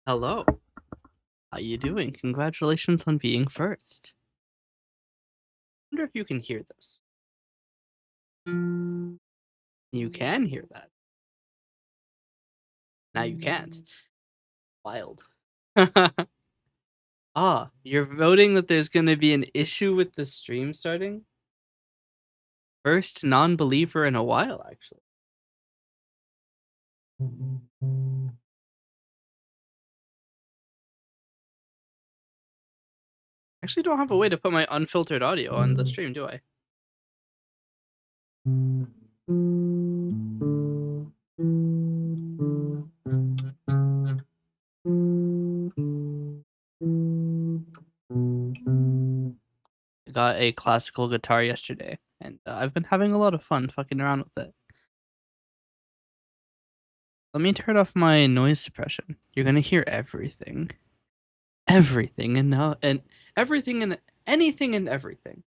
Hello. How you doing? Congratulations on being first. Wonder if you can hear this. You can hear that. Now you can't. Wild. You're voting that there's going to be an issue with the stream starting? First non-believer in a while, actually. Actually don't have a way to put my unfiltered audio on the stream, do I? I got a classical guitar yesterday, and I've been having a lot of fun fucking around with it. Let me turn off my noise suppression. You're gonna hear everything. Everything and everything and anything and everything.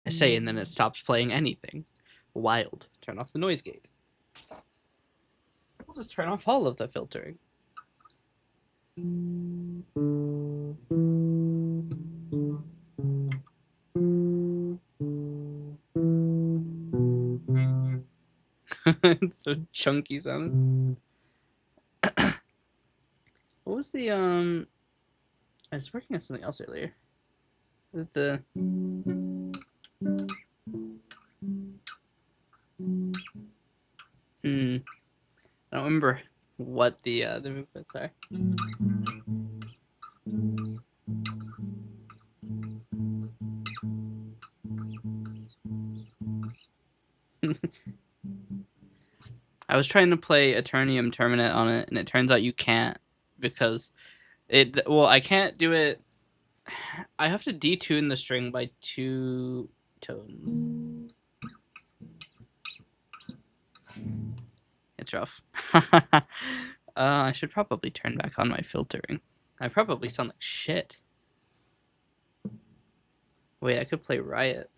I say, and then it stops playing anything. Wild. Turn off the noise gate. We'll just turn off all of the filtering. It's so chunky sound. What was the I was working on something else earlier. The I don't remember what the movements are. I was trying to play Eternium Terminate on it, and it turns out you can't because I can't do it. I have to detune the string by 2 tones. It's rough. I should probably turn back on my filtering. I probably sound like shit. Wait, I could play Riot.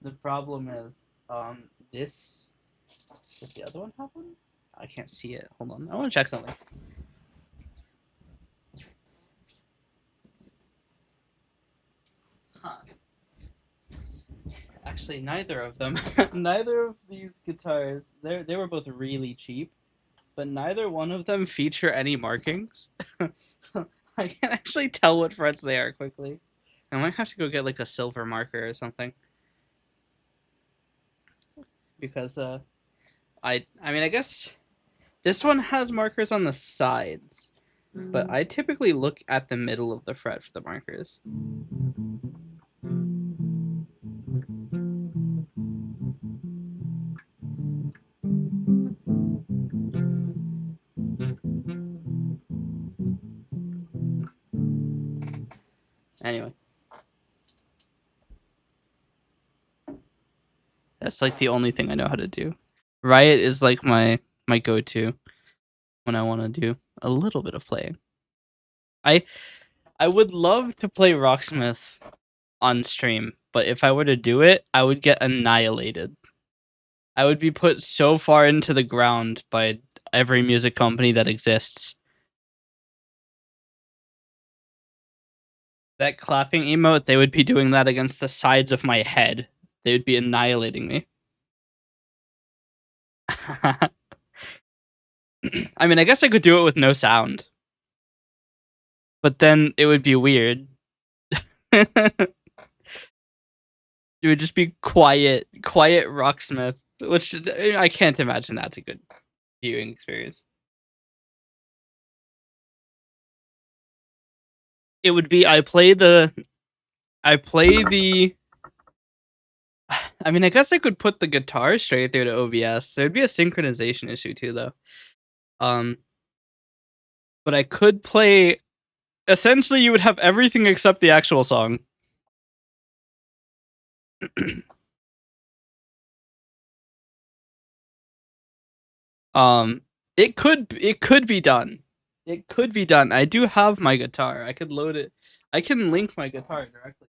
The problem is, this. Did the other one happen? I can't see it. Hold on. I want to check something. Huh. Actually, neither of them. Neither of these guitars. They were both really cheap, but neither one of them feature any markings. I can't actually tell what frets they are quickly. I might have to go get like a silver marker or something. Because I mean I guess this one has markers on the sides, but I typically look at the middle of the fret for the markers. Anyway. That's like the only thing I know how to do. Riot is like my go-to when I want to do a little bit of playing. I would love to play Rocksmith on stream, but if I were to do it, I would get annihilated. I would be put so far into the ground by every music company that exists. That clapping emote, they would be doing that against the sides of my head. They would be annihilating me. I mean, I guess I could do it with no sound. But then it would be weird. It would just be quiet Rocksmith, which I can't imagine that's a good viewing experience. It would be I play the I mean, I guess I could put the guitar straight through to OBS. There'd be a synchronization issue too, though. But I could play. Essentially, you would have everything except the actual song. It could be done. It could be done. I do have my guitar. I could load it. I can link my guitar directly.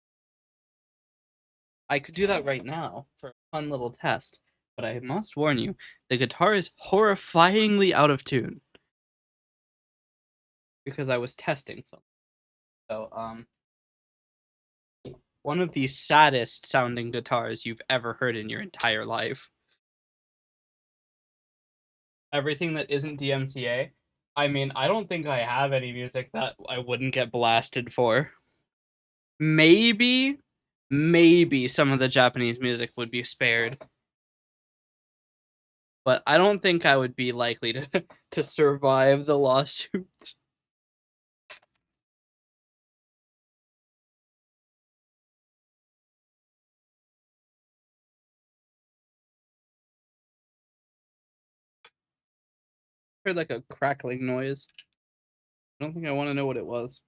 I could do that right now for a fun little test. But I must warn you, the guitar is horrifyingly out of tune. Because I was testing something. So, one of the saddest sounding guitars you've ever heard in your entire life. Everything that isn't DMCA. I mean, I don't think I have any music that I wouldn't get blasted for. Maybe some of the Japanese music would be spared. But I don't think I would be likely to survive the lawsuit. Heard like a crackling noise. I don't think I want to know what it was.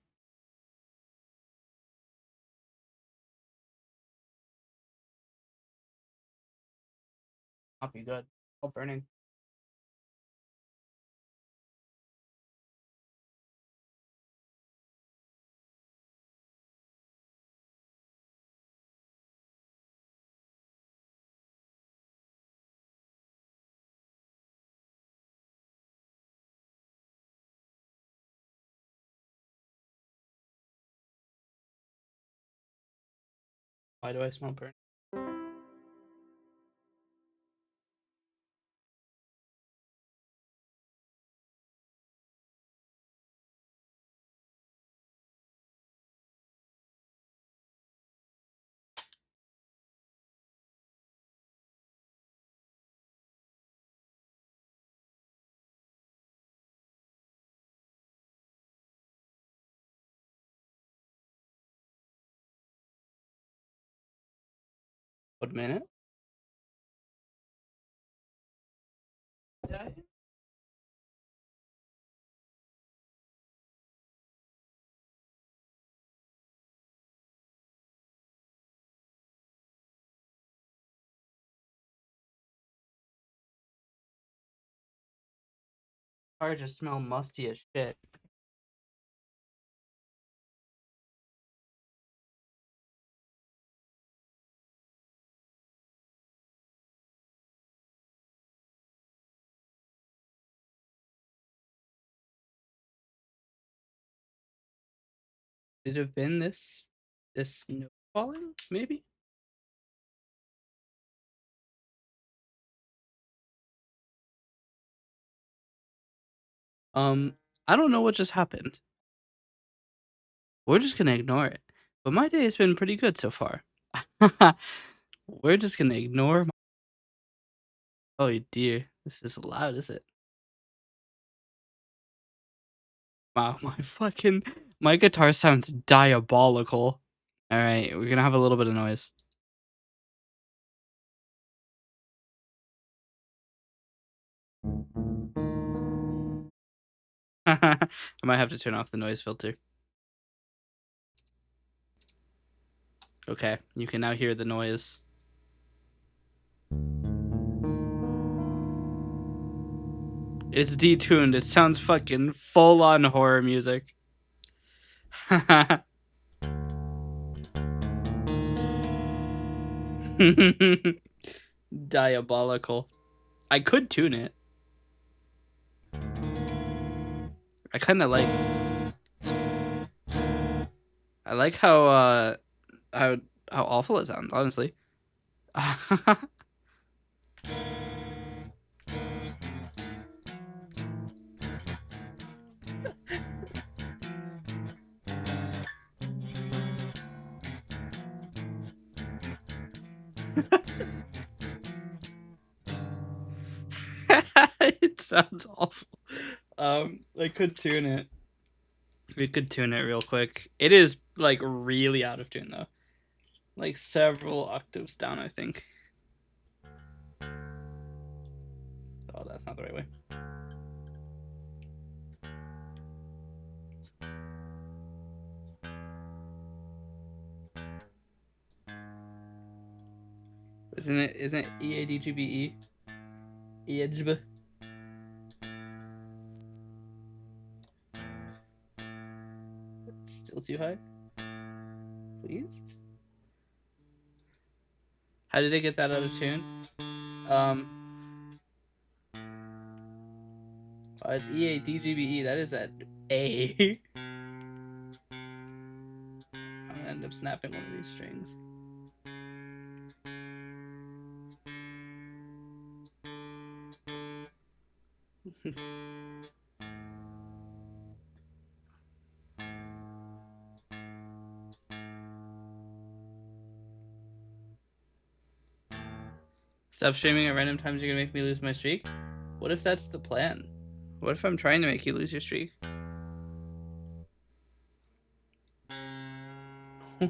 Not be good. Oh, burning. Why do I smell burn? What minute? Yeah. I just smell musty as shit. Did it have been this snow falling? Maybe. I don't know what just happened. We're just gonna ignore it. But my day has been pretty good so far. We're just gonna ignore. Oh dear, this is loud, is it? Wow, my guitar sounds diabolical. All right, we're gonna have a little bit of noise. I might have to turn off the noise filter. Okay, you can now hear the noise. It's detuned. It sounds fucking full on horror music. Diabolical. I could tune it. I kind of like. I like how awful it sounds. Honestly. It sounds awful. I could tune it. We could tune it real quick. It is like really out of tune though. Like several octaves down, I think. Oh, that's not the right way. Isn't it EADGBE? EADGB? Still too high? Please? How did I get that out of tune? Oh, it's EADGBE. That is at A. I'm gonna end up snapping one of these strings. Stop streaming at random times. You're gonna make me lose my streak. What if that's the plan? What if I'm trying to make you lose your streak?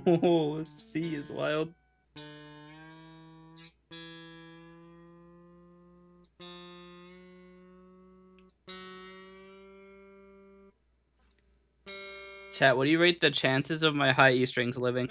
Oh, C is wild. Chat, what do you rate the chances of my high E strings living?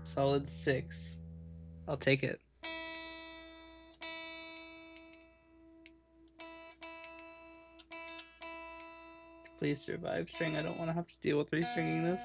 Solid 6. I'll take it. Please survive string. I don't want to have to deal with restringing this.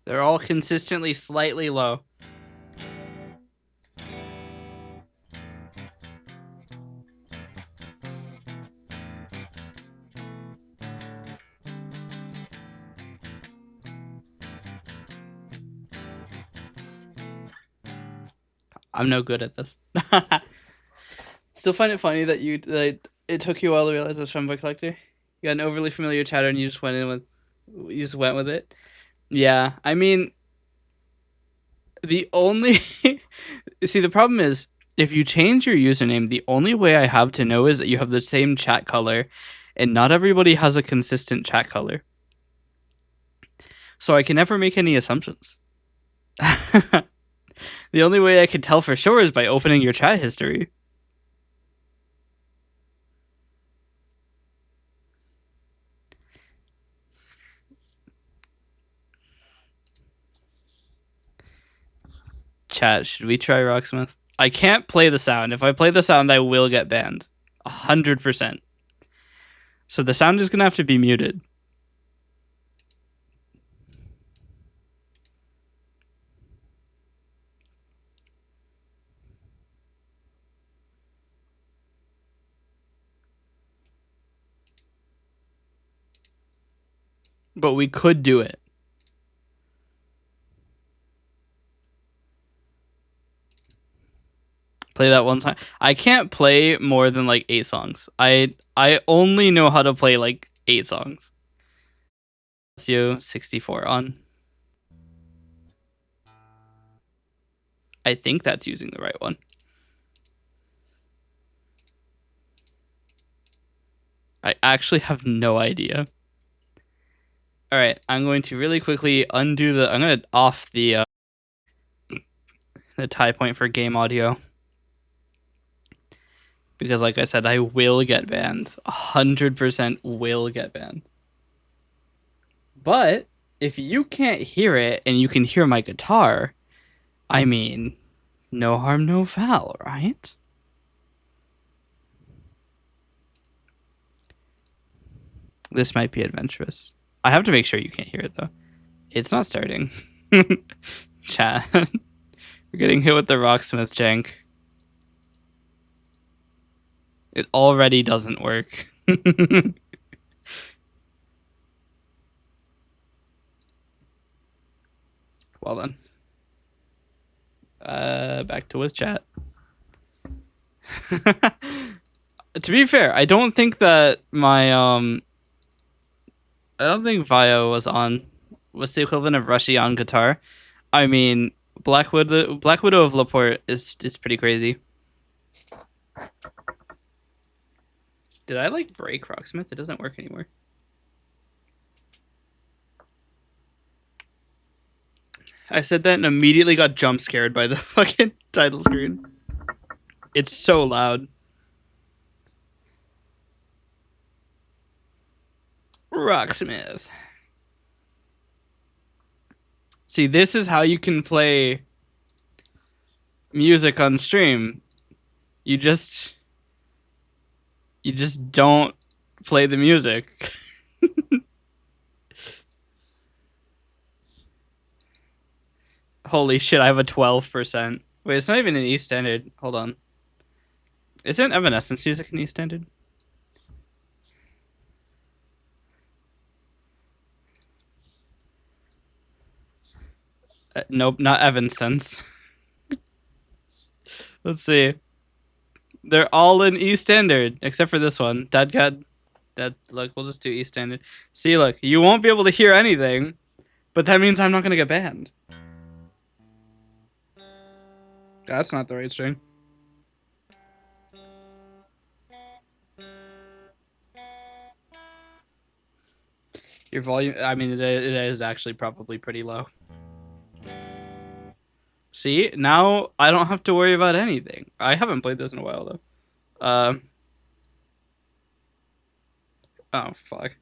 They're all consistently slightly low. I'm no good at this. Still find it funny that it took you a while to realize I was Femboy Collector. You got an overly familiar chatter and you just went with it. Yeah, I mean, the only see, the problem is if you change your username, the only way I have to know is that you have the same chat color, and not everybody has a consistent chat color. So I can never make any assumptions. The only way I can tell for sure is by opening your chat history. Chat, should we try Rocksmith? I can't play the sound. If I play the sound, I will get banned. 100%. So the sound is going to have to be muted. But we could do it. Play that one time. I can't play more than like 8 songs. I only know how to play like 8 songs. 64 on. I think that's using the right one. I actually have no idea. All right, I'm going to really quickly undo the. I'm going to off the tie point for game audio because, like I said, I will get banned. 100% will get banned. But if you can't hear it and you can hear my guitar, I mean, no harm, no foul, right? This might be adventurous. I have to make sure you can't hear it though. It's not starting. Chat. We're getting hit with the Rocksmith jank. It already doesn't work. Well then. Back to with chat. To be fair, I don't think that my I don't think Vio was on. What's the equivalent of Rushy on guitar? I mean, Black Widow of Laporte is pretty crazy. Did I like break Rocksmith? It doesn't work anymore. I said that and immediately got jump scared by the fucking title screen. It's so loud. Rocksmith. See, this is how you can play music on stream. You just don't play the music. Holy shit, I have a 12%. Wait, it's not even in E standard. Hold on. Isn't Evanescence music in E standard? Nope, not Evanescence. Let's see. They're all in E standard except for this one. That look, we'll just do E standard. See, look, you won't be able to hear anything, but that means I'm not gonna get banned. That's not the right string. Your volume, I mean, it is actually probably pretty low. See, now I don't have to worry about anything. I haven't played this in a while, though. Oh, fuck.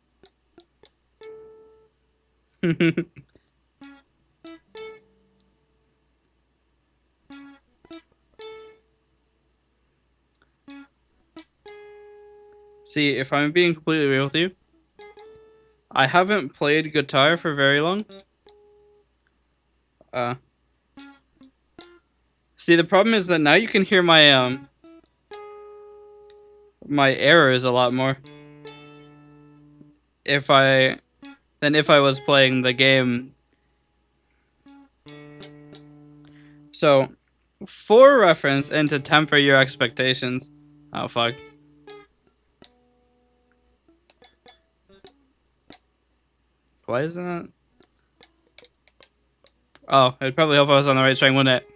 See, if I'm being completely real with you, I haven't played guitar for very long. See, the problem is that now you can hear my my errors a lot more. Than if I was playing the game. So, for reference and to temper your expectations. Oh, fuck. Why isn't it? Oh, it'd probably help if I was on the right string, wouldn't it?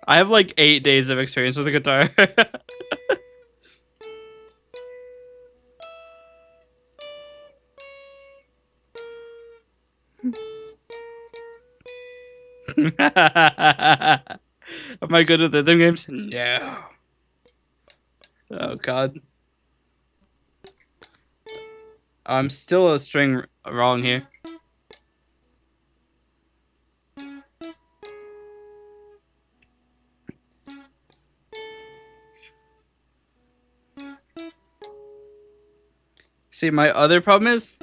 I have like 8 days of experience with the guitar. Am I good with rhythm games? No. Oh, God. I'm still a string wrong here. See, my other problem is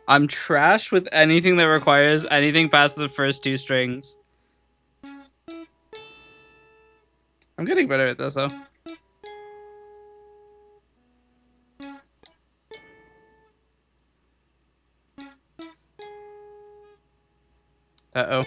I'm trash with anything that requires anything past the first 2 strings. I'm getting better at this, though. Uh-oh.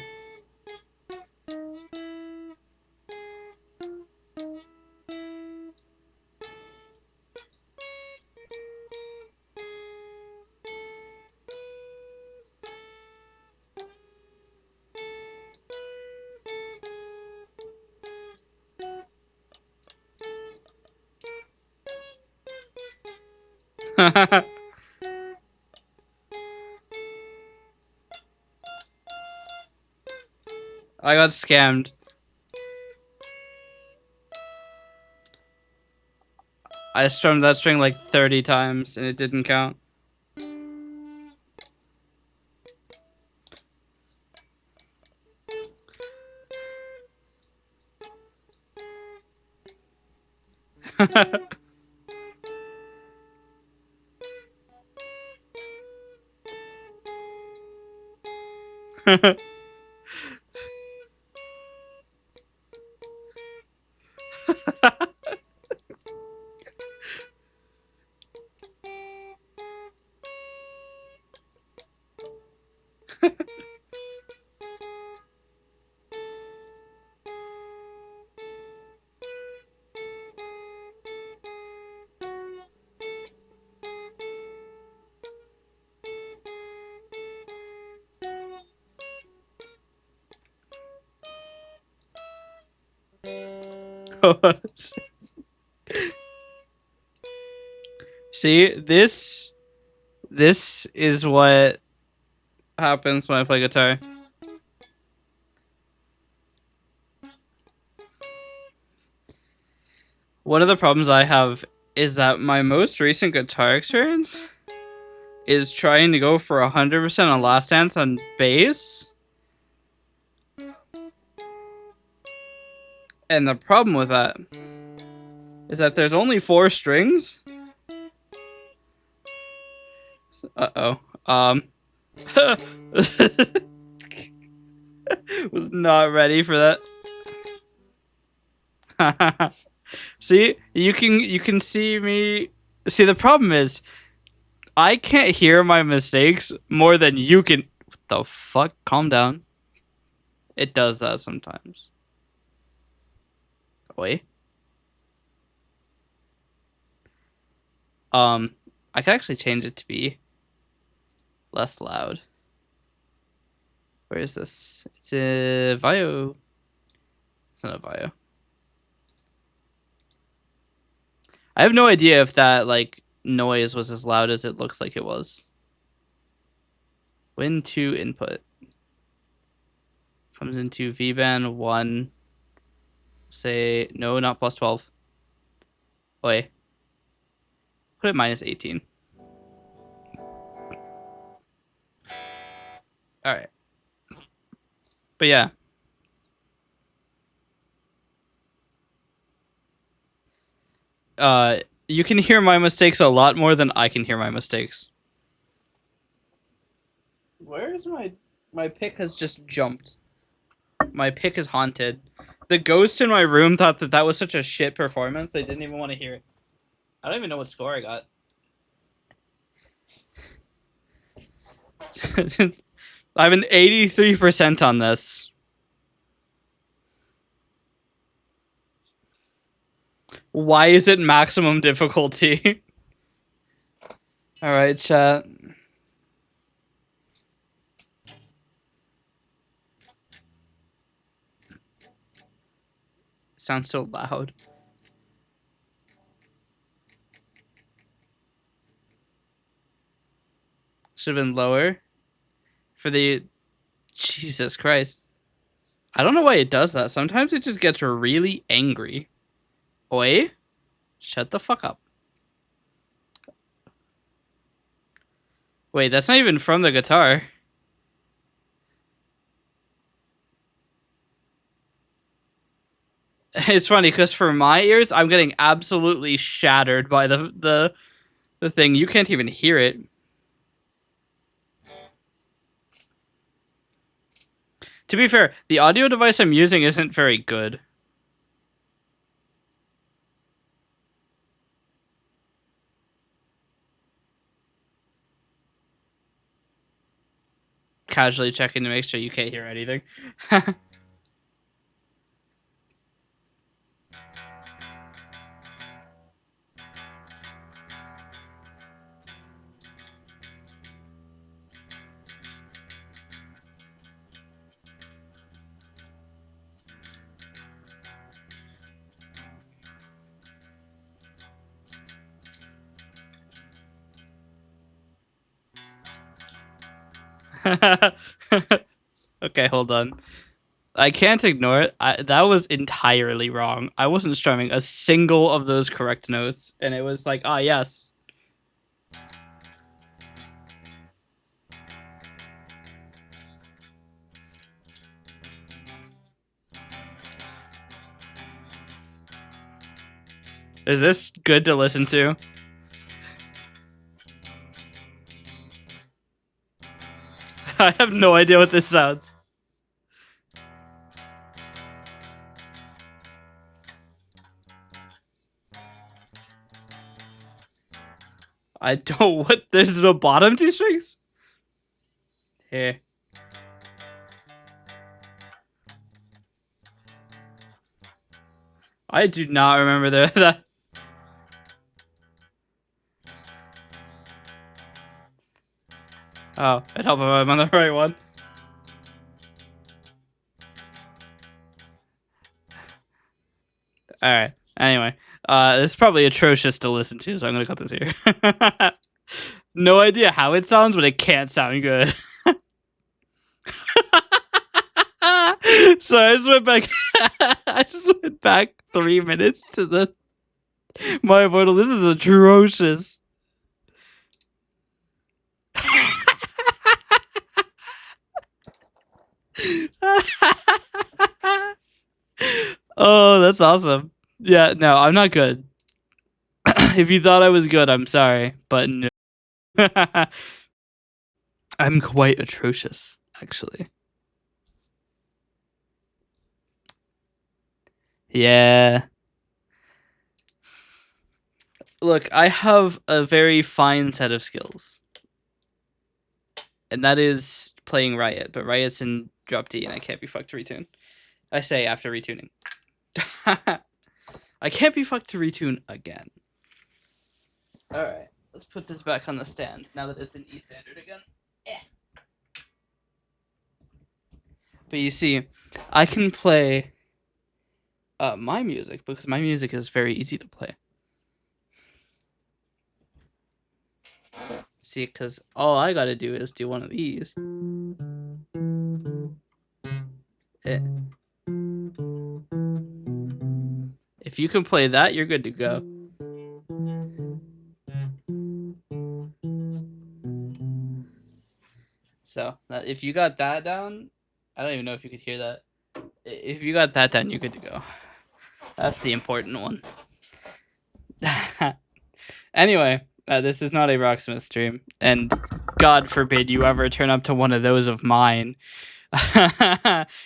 I got scammed. I strummed that string like 30 times and it didn't count. See, this is what happens when I play guitar. One of the problems I have is that my most recent guitar experience is trying to go for 100% on Last Dance on bass. And the problem with that is that there's only 4 strings. Uh-oh. Was not ready for that. See, you can see me. See, the problem is I can't hear my mistakes more than you can. What the fuck? Calm down. It does that sometimes. Wait. I could actually change it to be less loud. Where is this? It's a Vio. It's not a Vio. I have no idea if that like noise was as loud as it looks like it was. Win 2 input comes into VBand 1. Say no, not plus 12. Wait. Put it minus 18. All right. But yeah. You can hear my mistakes a lot more than I can hear my mistakes. Where is my pick has just jumped. My pick is haunted. The ghost in my room thought that was such a shit performance, they didn't even want to hear it. I don't even know what score I got. I have an 83% on this. Why is it maximum difficulty? All right, chat. Sounds so loud. Should have been lower. For the... Jesus Christ. I don't know why it does that. Sometimes it just gets really angry. Oi? Shut the fuck up. Wait, that's not even from the guitar. It's funny because for my ears, I'm getting absolutely shattered by the thing. You can't even hear it. To be fair, the audio device I'm using isn't very good. casually checking to make sure you can't hear anything. Okay, hold on. I can't ignore it. That was entirely wrong. I wasn't strumming a single of those correct notes, and it was like, ah, yes. Is this good to listen to? I have no idea what this sounds. I don't. What? There's no bottom two strings? Here. I do not remember that. Oh, it helped if I'm on the right one. All right. Anyway, this is probably atrocious to listen to, so I'm gonna cut this here. No idea how it sounds, but it can't sound good. So I just went back. I just went back 3 minutes to my portal. This is atrocious. Oh, that's awesome. Yeah, no, I'm not good. If you thought I was good, I'm sorry, but no. I'm quite atrocious, actually. Yeah. Look, I have a very fine set of skills. And that is playing Riot, but Riot's in drop D and I can't be fucked to retune. I say after retuning. I can't be fucked to retune again. Alright, let's put this back on the stand now that it's in E standard again. But you see, I can play my music because my music is very easy to play. See, because all I gotta do is do one of these. If you can play that, you're good to go. So, if you got that down, I don't even know if you could hear that. If you got that down, you're good to go. That's the important one. Anyway, this is not a Rocksmith stream, and God forbid you ever turn up to one of those of mine.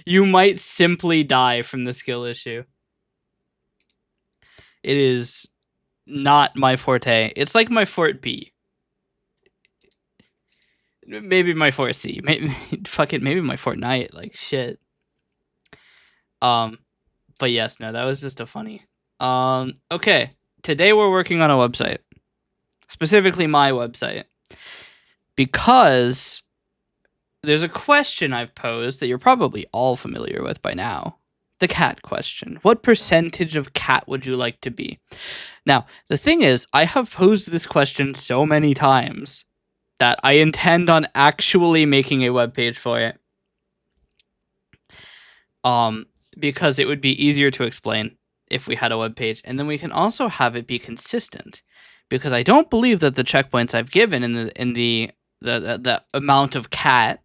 You might simply die from the skill issue. It is not my forte. It's like my fort B. Maybe my fort C. Maybe, fuck it, maybe my Fortnite. Like, shit. But yes, no, that was just a funny. Okay. Today we're working on a website. Specifically my website. Because there's a question I've posed that you're probably all familiar with by now. The cat question. What percentage of cat would you like to be? Now, the thing is, I have posed this question so many times that I intend on actually making a webpage for it. Because it would be easier to explain if we had a webpage, and then we can also have it be consistent. Because I don't believe that the checkpoints I've given in the amount of cat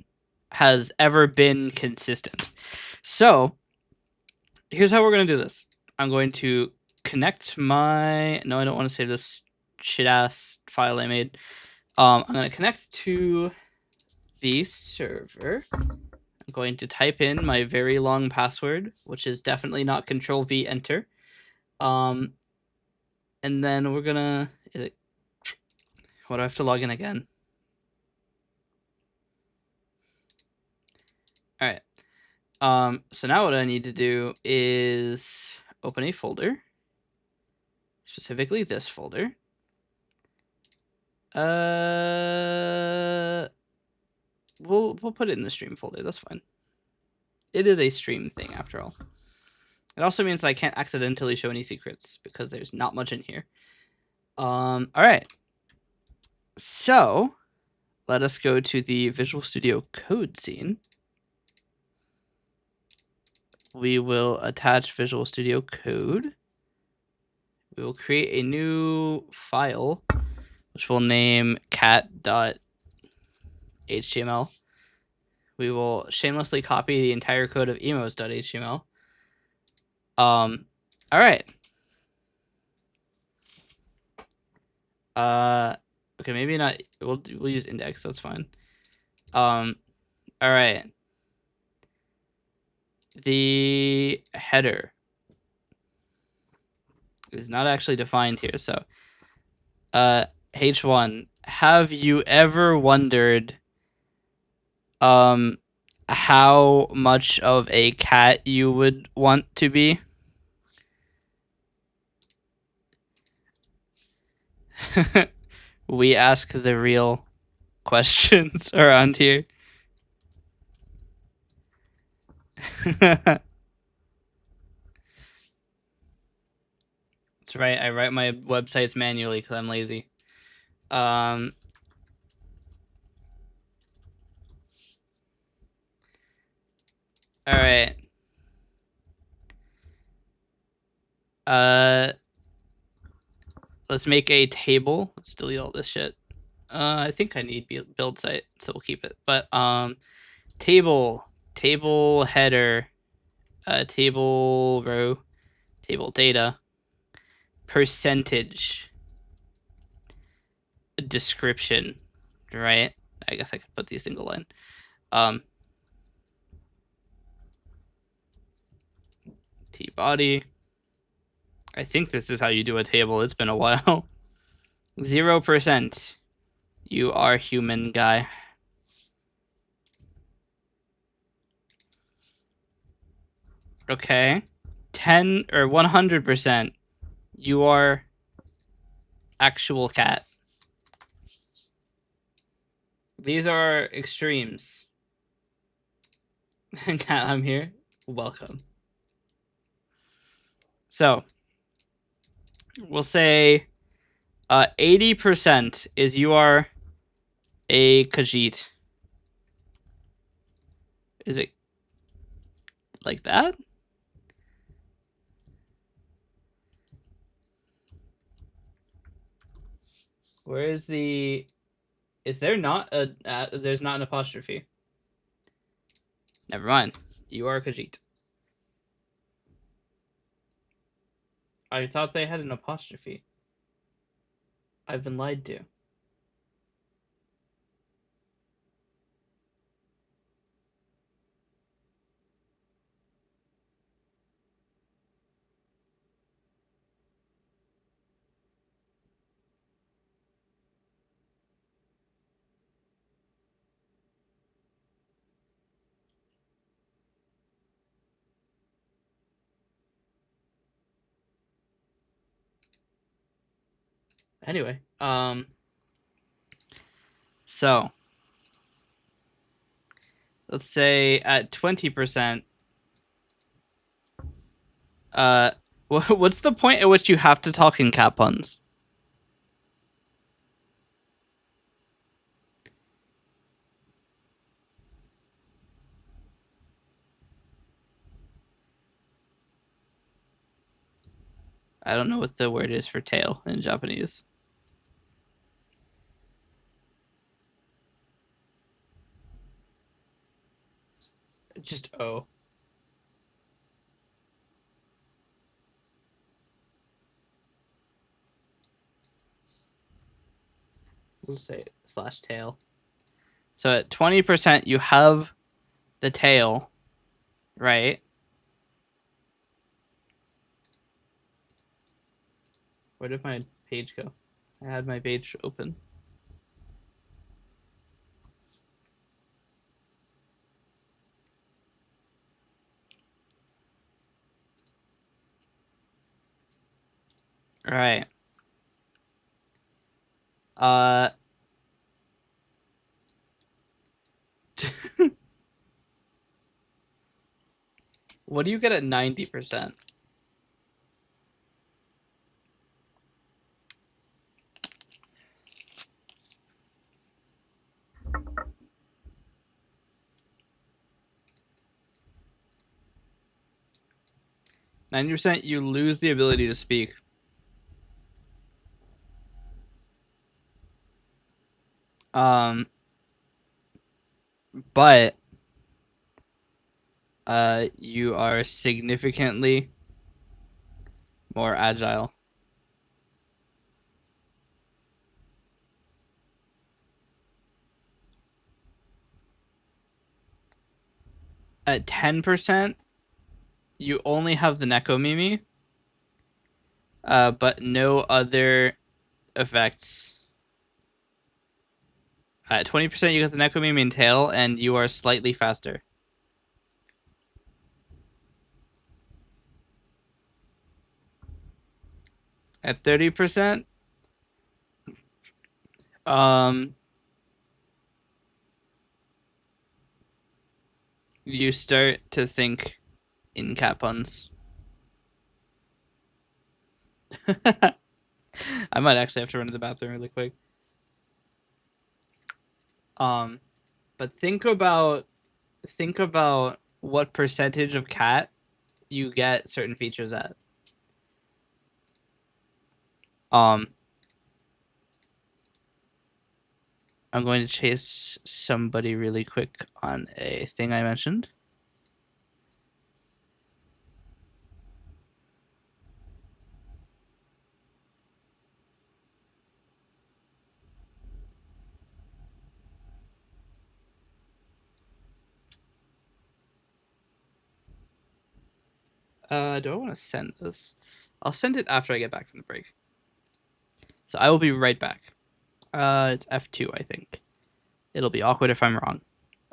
has ever been consistent. So here's how we're gonna do this. I'm going to connect my no, I don't want to save this shit ass file I made. I'm gonna connect to the server. I'm going to type in my very long password, which is definitely not Control V Enter. And then we're gonna. What do I have to log in again? So now what I need to do is open a folder, specifically this folder. We'll put it in the stream folder. That's fine. It is a stream thing after all. It also means that I can't accidentally show any secrets because there's not much in here. All right. So let us go to the Visual Studio Code scene. We will attach Visual Studio Code. We will create a new file, which we'll name cat.html. We will shamelessly copy the entire code of emotes.html. All right. Okay, maybe not. We'll use index. That's fine. All right. The header is not actually defined here. So, H1. Have you ever wondered, how much of a cat you would want to be? We ask the real questions around here. That's right. I write my websites manually because I'm lazy. All right. Let's make a table. Let's delete all this shit. I think I need build site, so we'll keep it. But table header, table row, table data, percentage, description, right? I guess I could put these single line. T body. I think this is how you do a table. It's been a while. 0%. You are human, guy. Okay. 10 or 100%. You are actual cat. These are extremes. Cat, I'm here. Welcome. So, we'll say 80% is you are a Khajiit. Is it like that? Where is the... Is there not a... there's not an apostrophe. Never mind. You are a Khajiit. I thought they had an apostrophe. I've been lied to. Anyway, so let's say at 20%, what's the point at which you have to talk in cat puns? I don't know what the word is for tail in Japanese. Just O. We'll say /tail. So at 20%, you have the tail, right? Where did my page go? I had my page open. All right. Uh. What do you get at 90%? %, you lose the ability to speak. But you are significantly more agile. At 10%, you only have the Neko Mimi, but no other effects. At 20%, you get the Neko Mimi and tail, and you are slightly faster. At 30%, you start to think in cat puns. I might actually have to run to the bathroom really quick. But think about what percentage of cat you get certain features at. I'm going to chase somebody really quick on a thing I mentioned. Do I want to send this? I'll send it after I get back from the break. So I will be right back. It's F2, I think. It'll be awkward if I'm wrong.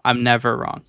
I'm never wrong.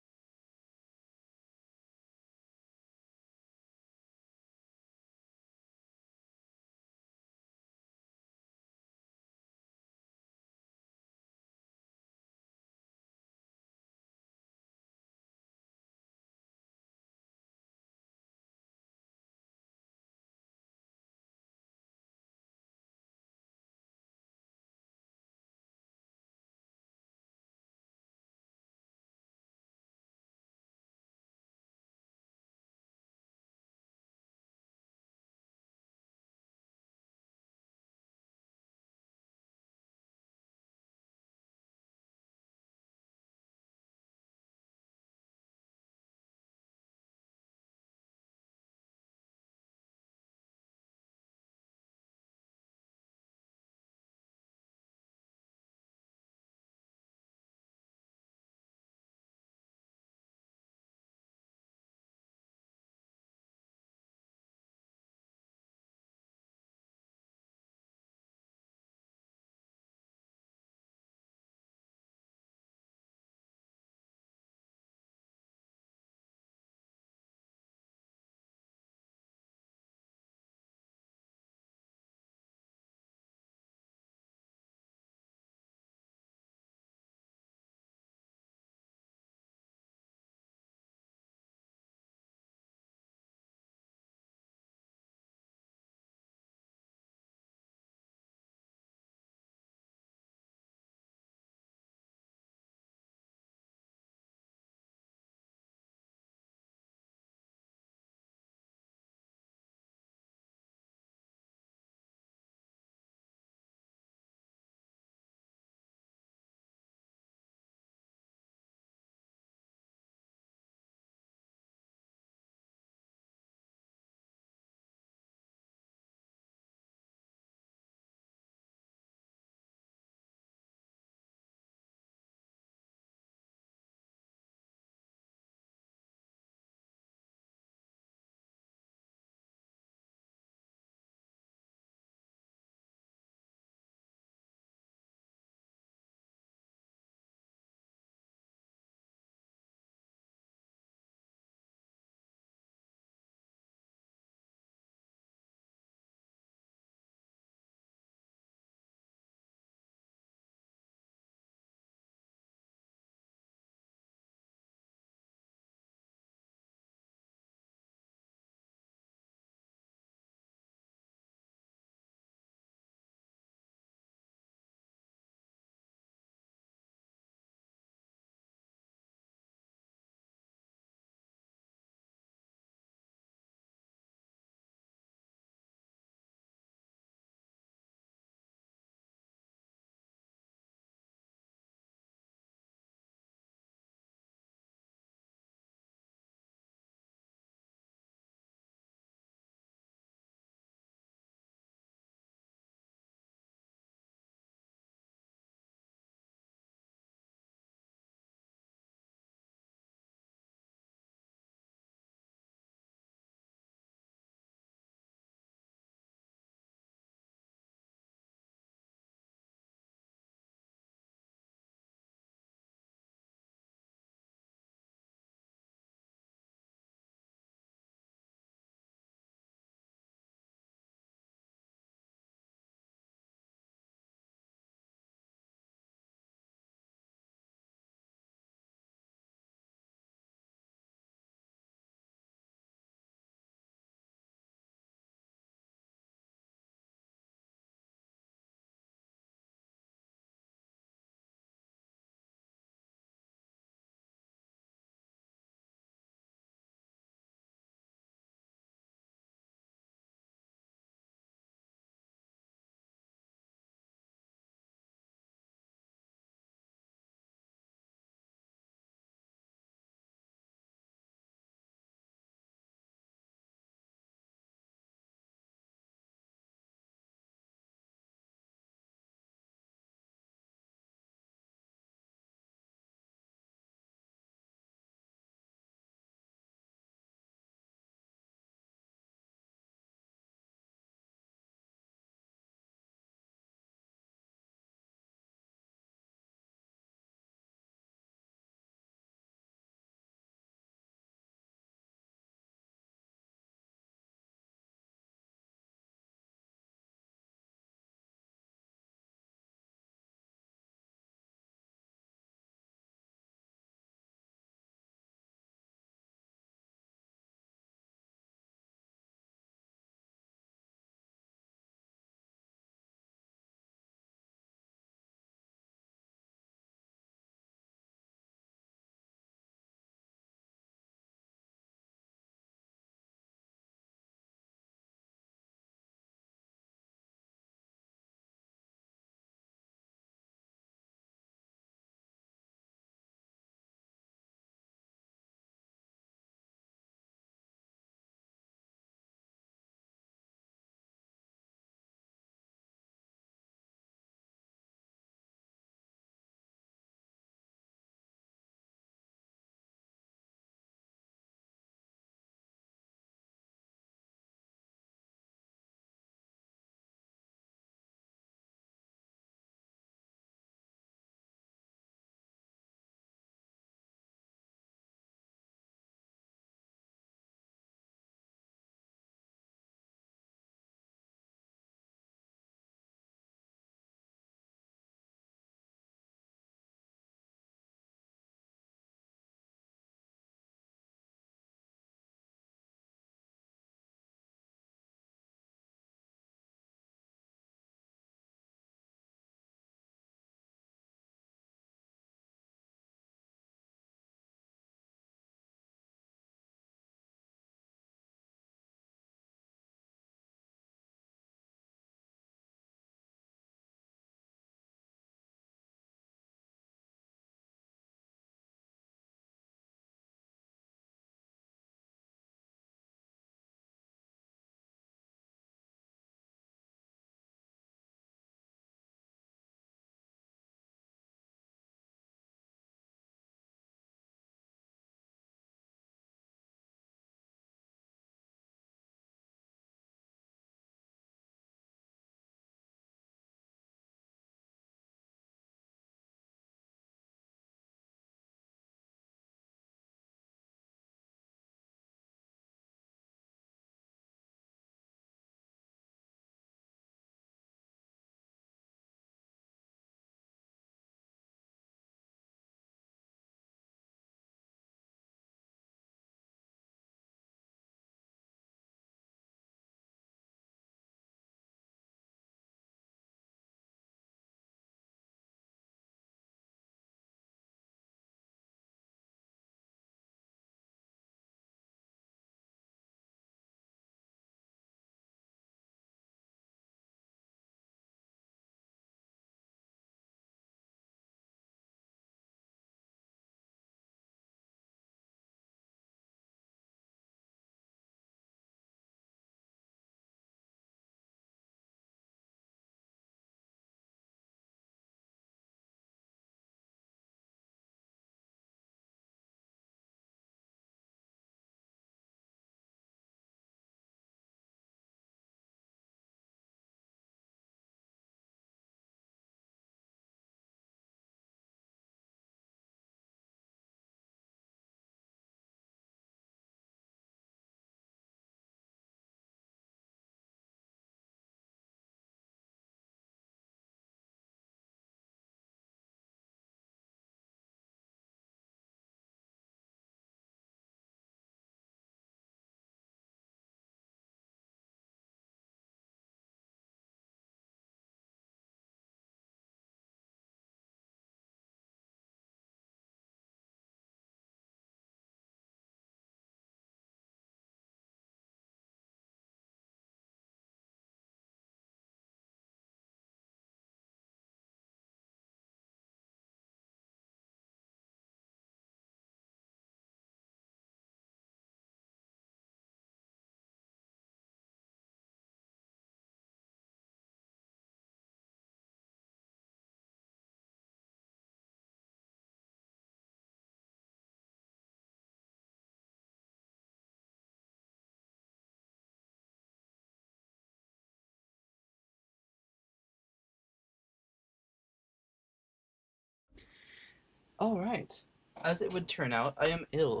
All right. As it would turn out, I am ill.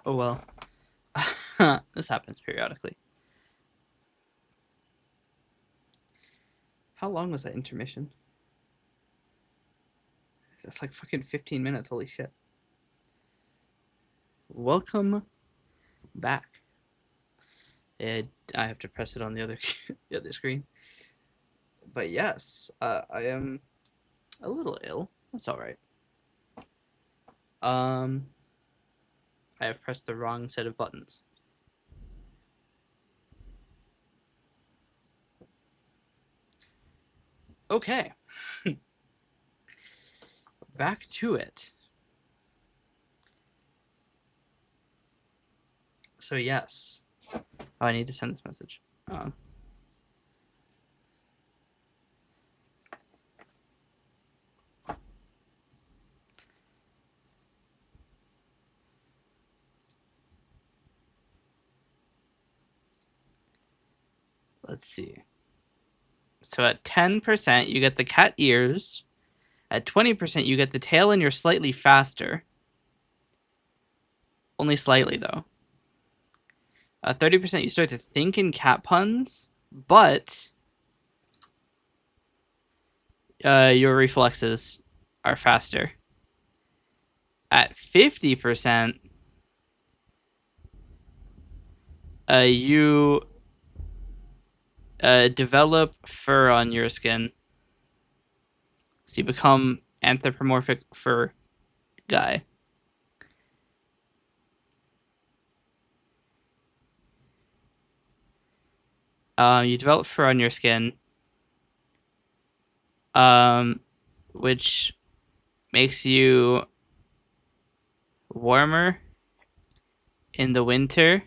Oh well. This happens periodically. How long was that intermission? That's like fucking 15 minutes. Holy shit. Welcome back. I have to press it on the other the other screen. But yes, I am a little ill. That's all right. I have pressed the wrong set of buttons. Okay. Back to it. So yes. Oh, I need to send this message. Let's see. So at 10%, you get the cat ears. At 20%, you get the tail and you're slightly faster. Only slightly, though. 30%, you start to think in cat puns, but your reflexes are faster. At 50%, you develop fur on your skin. So you become anthropomorphic fur guy. You develop fur on your skin, which makes you warmer in the winter,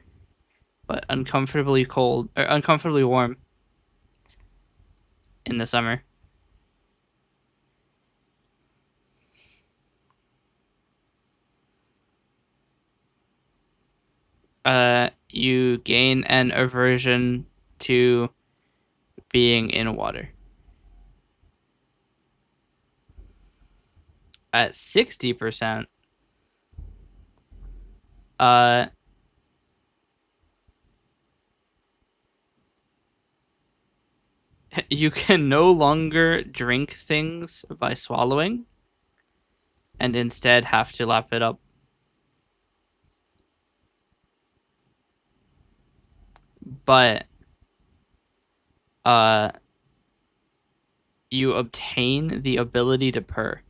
but uncomfortably cold or uncomfortably warm in the summer. You gain an aversion to being in water. At 60%, you can no longer drink things by swallowing and instead have to lap it up. But you obtain the ability to purr.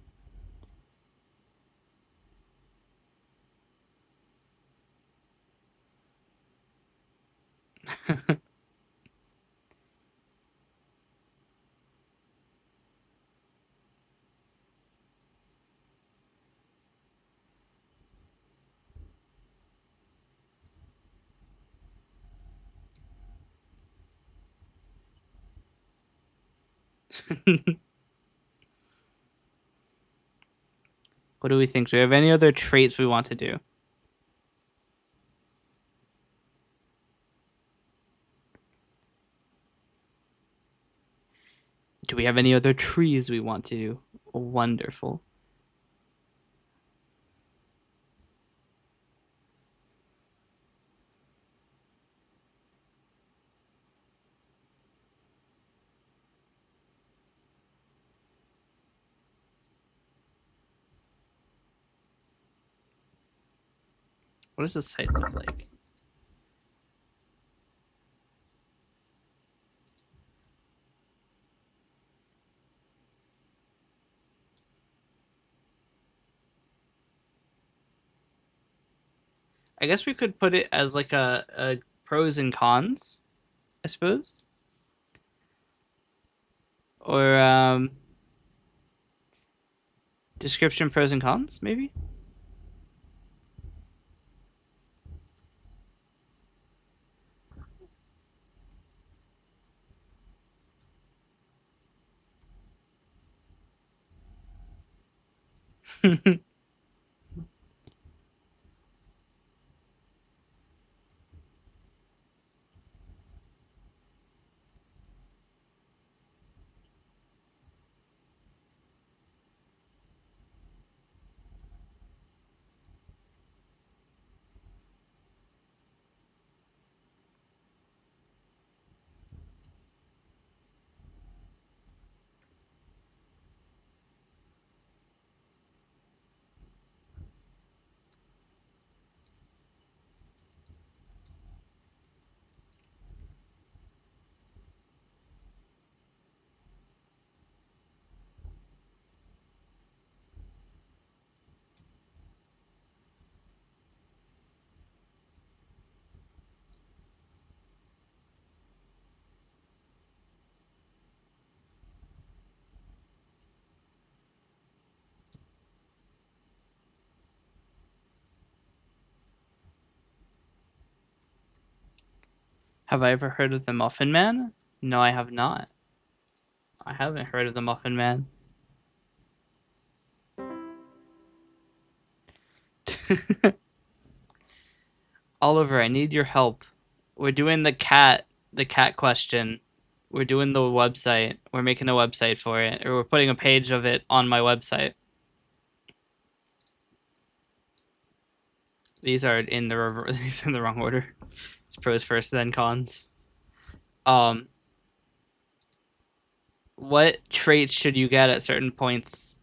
What do we think? Do we have any other traits we want to do? Do we have any other trees we want to do? Wonderful. What does this site look like? I guess we could put it as like a pros and cons, I suppose. Or description pros and cons, maybe? Have I ever heard of the Muffin Man? No, I have not. I haven't heard of the Muffin Man. Oliver, I need your help. We're doing the cat question. We're doing the website. We're making a website for it, or we're putting a page of it on my website. These are in the these are in the wrong order. It's pros first, then cons. What traits should you get at certain points?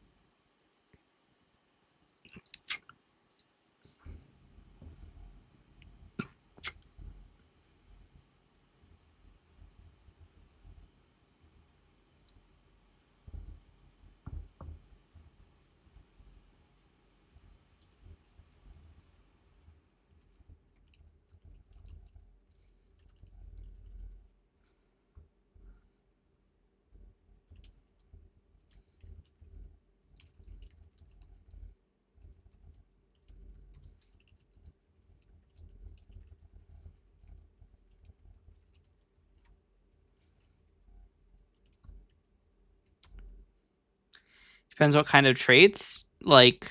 Depends what kind of traits, like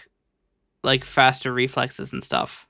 faster reflexes and stuff.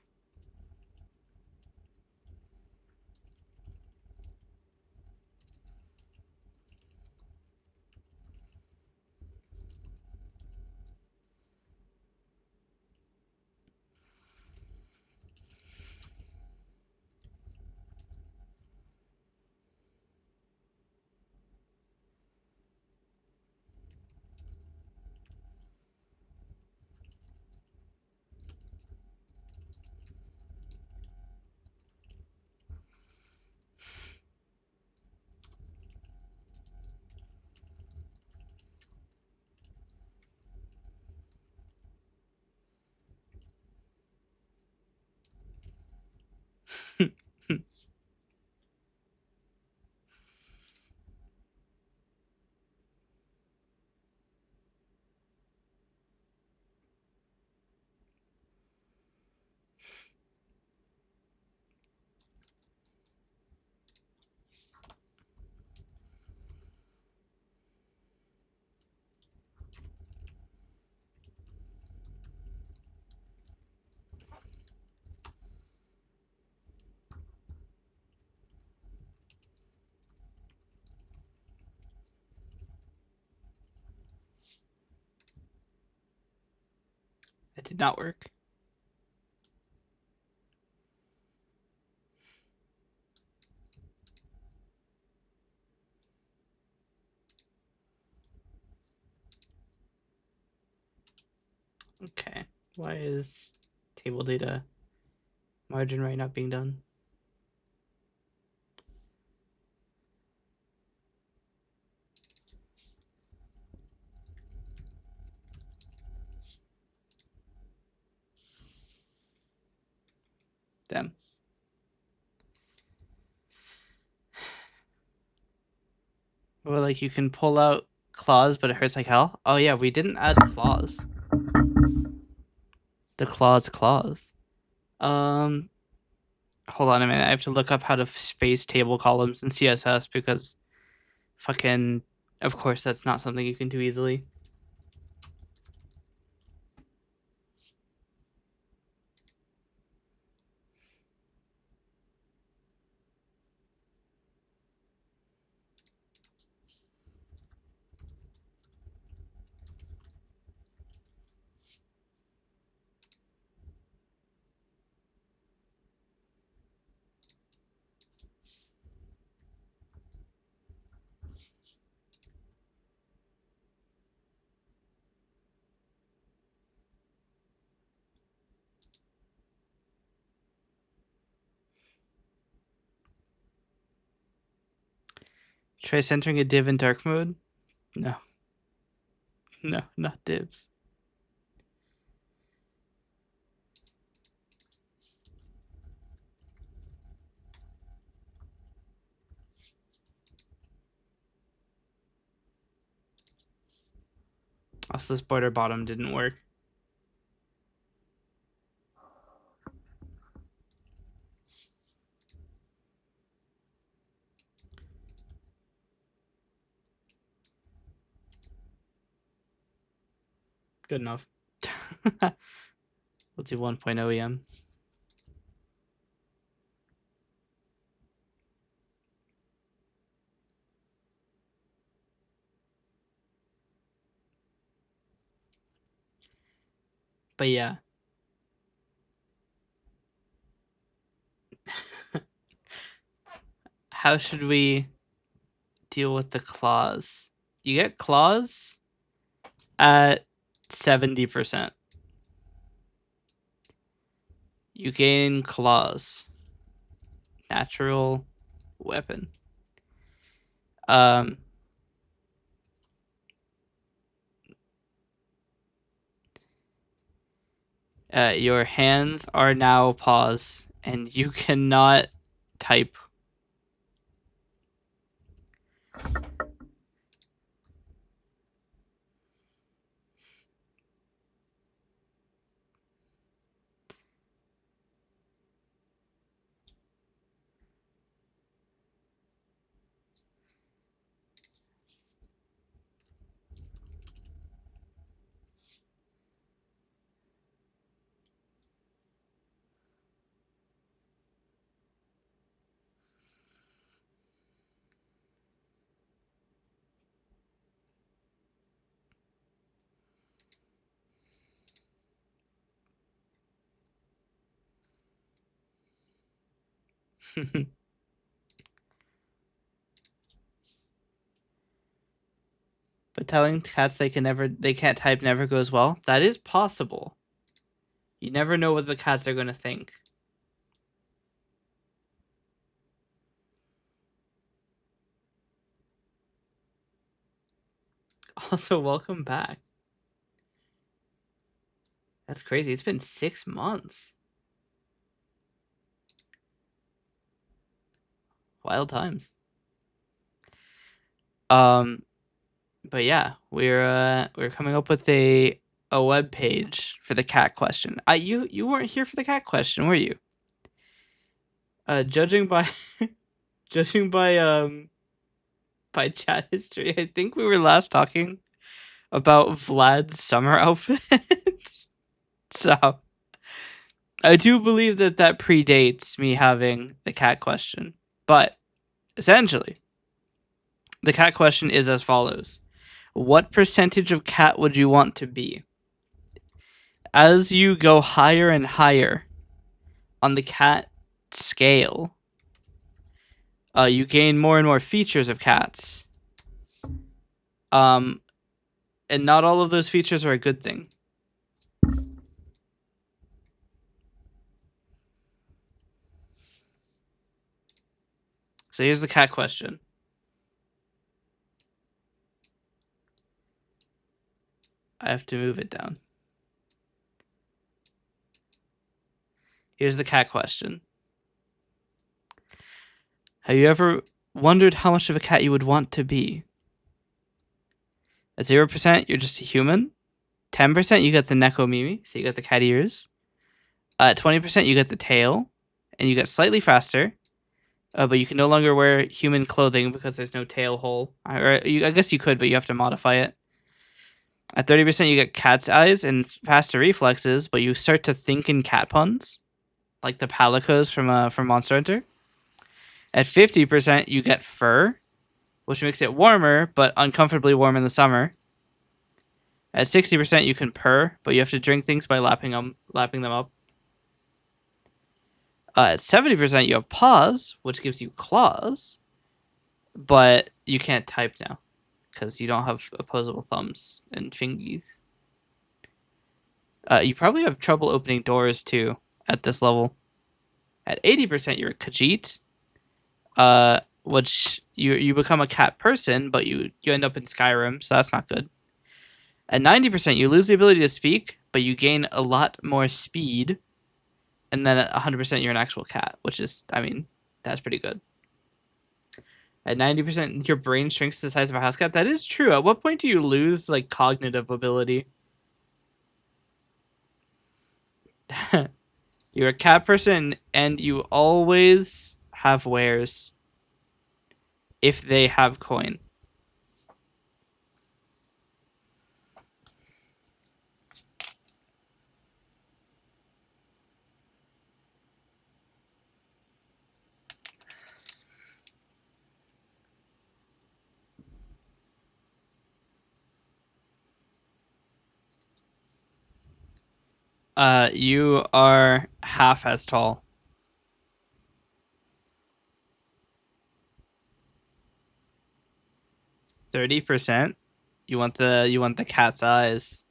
That did not work. Okay. Why is table data margin right not being done? Damn. Well, like you can pull out claws, but it hurts like hell. Oh yeah, we didn't add claws. The claws. Um, hold on a minute. I have to look up how to space table columns in CSS because fucking, of course, that's not something you can do easily. Try centering a div in dark mode. No, no, not divs. Also, this border bottom didn't work. Good enough. We'll do 1.0 EM. But yeah. How should we deal with the claws? You get claws at 70%. You gain claws. Natural weapon. Your hands are now paws, and you cannot type. But telling cats they can't type never goes well. That is possible. You never know what the cats are going to think. Also, welcome back. That's crazy. It's been 6 months. Wild times. But yeah, we're coming up with a web page for the cat question. You weren't here for the cat question, were you? Judging by judging by chat history, I think we were last talking about Vlad's summer outfits. So I do believe that predates me having the cat question. But essentially, the cat question is as follows. What percentage of cat would you want to be? As you go higher and higher on the cat scale, you gain more and more features of cats. And not all of those features are a good thing. So here's the cat question. I have to move it down. Here's the cat question. Have you ever wondered how much of a cat you would want to be? At 0%, you're just a human. 10%, you get the Nekomimi, so you get the cat ears. At 20%, you get the tail, and you get slightly faster. But you can no longer wear human clothing because there's no tail hole. I guess you could, but you have to modify it. At 30%, you get cat's eyes and faster reflexes, but you start to think in cat puns, like the Palicos from Monster Hunter. At 50%, you get fur, which makes it warmer, but uncomfortably warm in the summer. At 60%, you can purr, but you have to drink things by lapping them up. At 70%, you have paws, which gives you claws, but you can't type now because you don't have opposable thumbs and fingies. You probably have trouble opening doors too at this level. At 80%, you're a Khajiit, which you become a cat person, but you end up in Skyrim, so that's not good. At 90%, you lose the ability to speak, but you gain a lot more speed. And then at 100%, you're an actual cat, which is, I mean, that's pretty good. At 90%, your brain shrinks to the size of a house cat. That is true. At what point do you lose, like, cognitive ability? You're a cat person, and you always have wares if they have coin. You are half as tall. 30%? You want the cat's eyes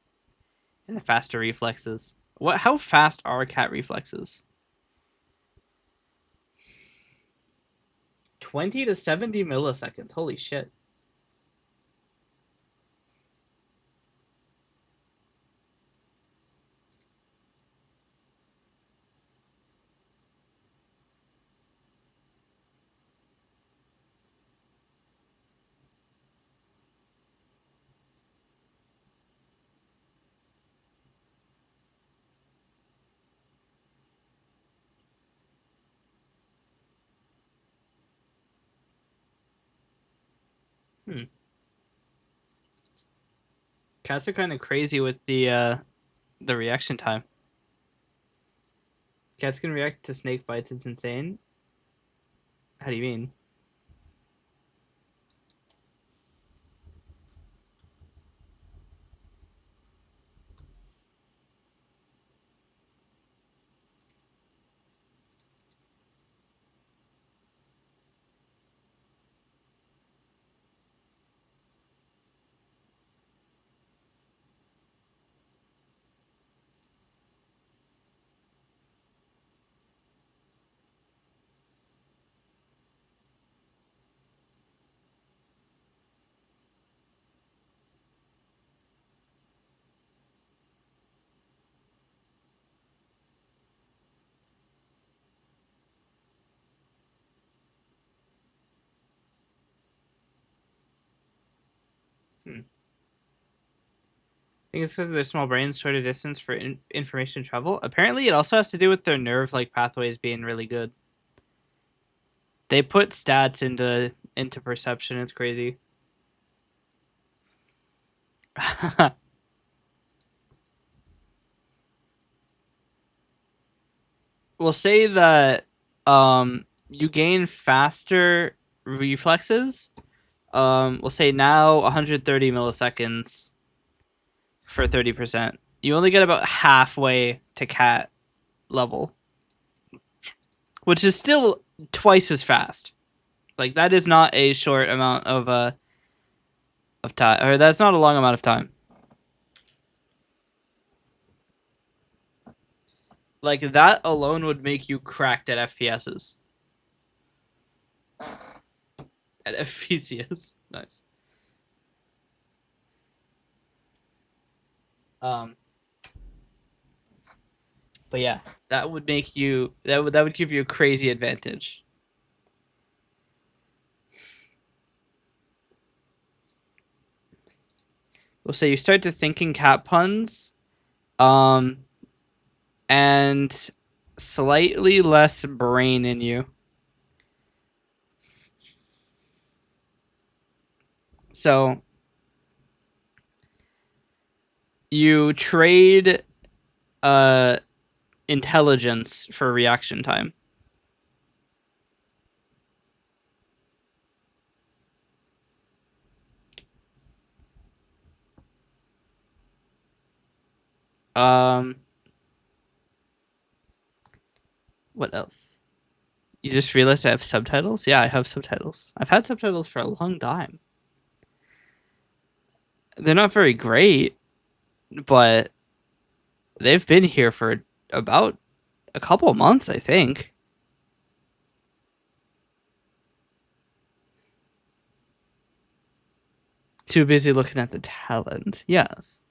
and the faster reflexes. How fast are cat reflexes? 20 to 70 milliseconds. Holy shit. Hmm. Cats are kind of crazy with the reaction time. Cats can react to snake bites. It's insane. How do you mean? Hmm. I think it's because their small brains short a distance for information travel. Apparently, it also has to do with their nerve pathways being really good. They put stats into perception. It's crazy. We'll say that you gain faster reflexes. We'll say now 130 milliseconds for 30%. You only get about halfway to cat level, which is still twice as fast. Like that is not a short amount of time, or that's not a long amount of time. Like that alone would make you cracked at FPSs. At FPCs. Nice. Um, but yeah, that would make you that would give you a crazy advantage. We'll say you start to thinking cat puns, um, and slightly less brain in you. So you trade uh intelligence for reaction time. Um, what else? You just realized I have subtitles? Yeah, I have subtitles. I've had subtitles for a long time. They're not very great, but they've been here for about a couple of months, I think. Too busy looking at the talent. Yes.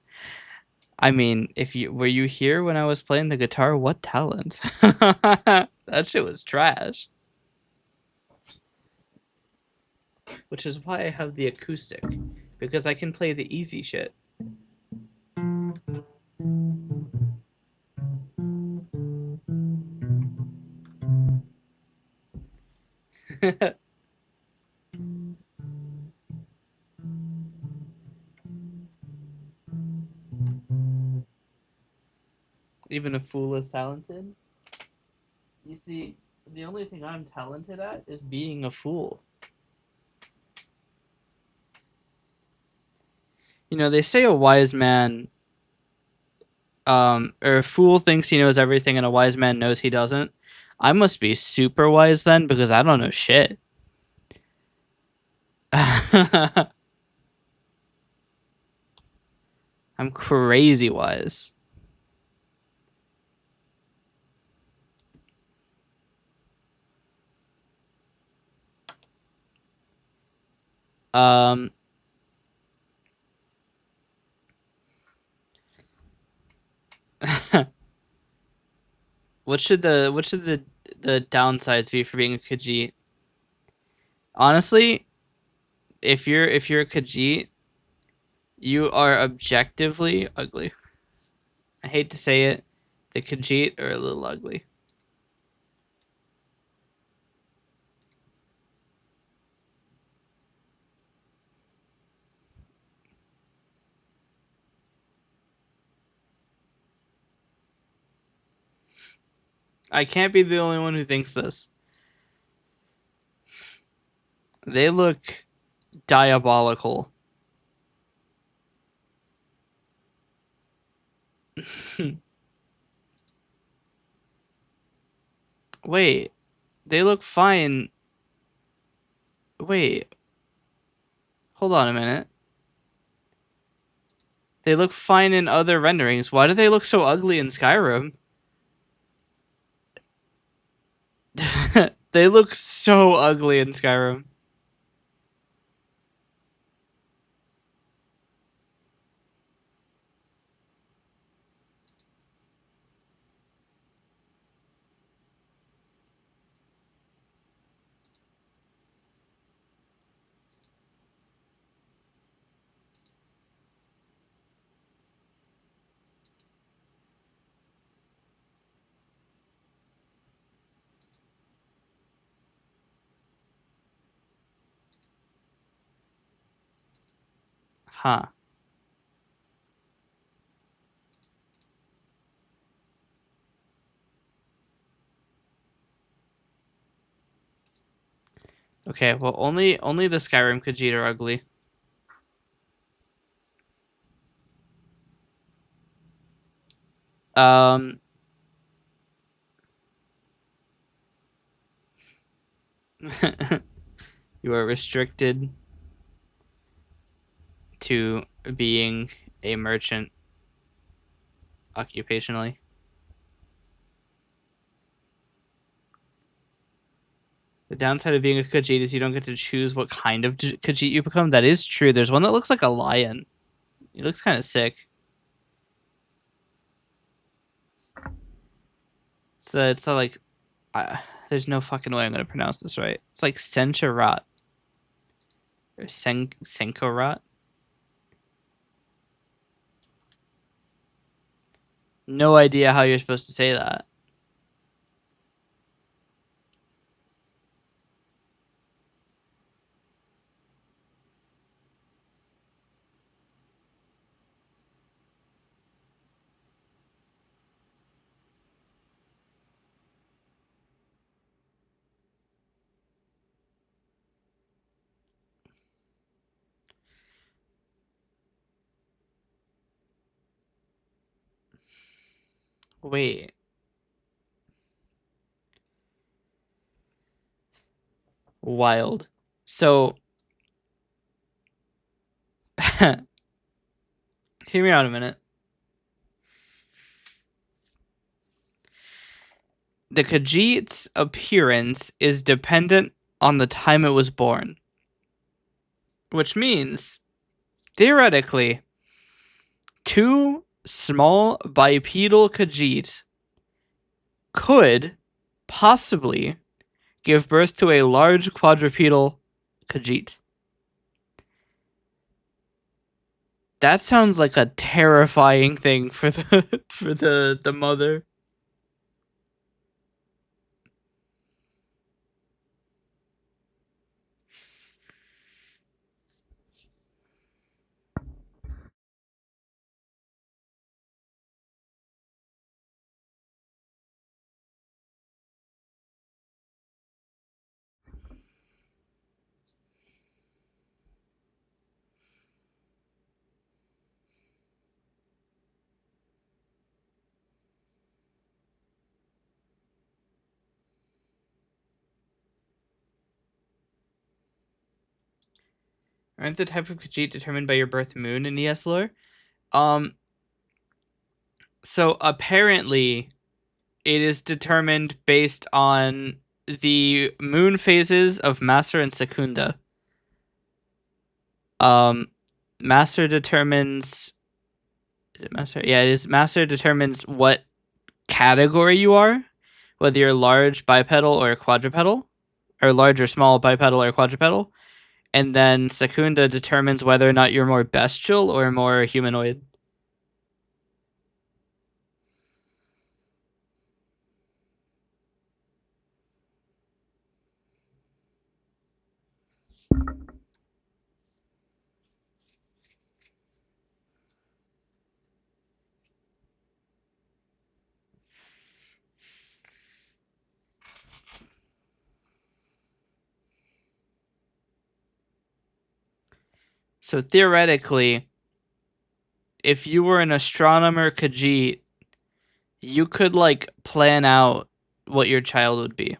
I mean, if you were you here when I was playing the guitar, what talent? That shit was trash. Which is why I have the acoustic, because I can play the easy shit. Even a fool is talented. You see, the only thing I'm talented at is being a fool. You know, they say a wise man or a fool thinks he knows everything and a wise man knows he doesn't. I must be super wise then because I don't know shit. I'm crazy wise. Um, what should the downsides be for being a Khajiit? Honestly, if you're a Khajiit, you are objectively ugly. I hate to say it, the Khajiit are a little ugly. I can't be the only one who thinks this. They look diabolical. Wait, they look fine. Wait, hold on a minute. They look fine in other renderings. Why do they look so ugly in Skyrim? They look so ugly in Skyrim. Huh. Okay, well only the Skyrim Khajiit are ugly. Um you are restricted to being a merchant occupationally. The downside of being a Khajiit is you don't get to choose what kind of Khajiit you become. That is true. There's one that looks like a lion. He looks kind of sick. It's the like, there's no fucking way I'm gonna pronounce this right. It's like Sencharat or Senkorat. No idea how you're supposed to say that. Wait. Wild. So, hear me out a minute. The Khajiit's appearance is dependent on the time it was born, which means, theoretically, two small bipedal Khajiit could possibly give birth to a large quadrupedal Khajiit. That sounds like a terrifying thing for the for the mother. Aren't the type of Khajiit determined by your birth moon in ES lore? So apparently it is determined based on the moon phases of Master and Secunda. Master determines... Is it Master? Yeah, it is. Master determines what category you are, whether you're large, bipedal, or quadrupedal, or large or small, bipedal, or quadrupedal. And then Secunda determines whether or not you're more bestial or more humanoid. So theoretically, if you were an astronomer Khajiit, you could like plan out what your child would be.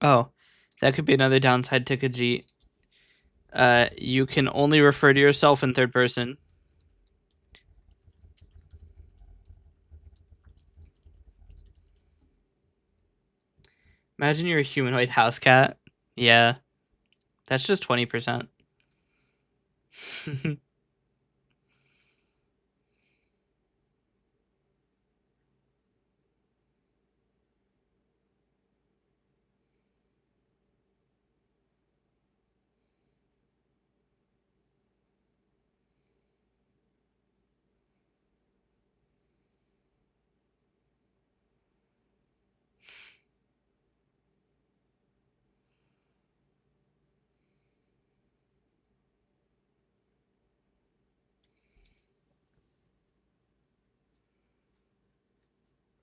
Oh, that could be another downside to Khajiit. You can only refer to yourself in third person. Imagine you're a humanoid house cat. Yeah, that's just 20%.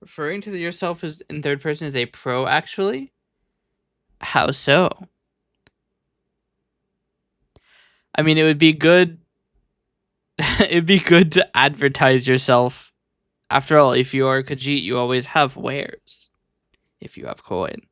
Referring to yourself as in third person is a pro, actually? How so? I mean, it would be good. It'd be good to advertise yourself. After all, if you are a Khajiit, you always have wares. If you have coin.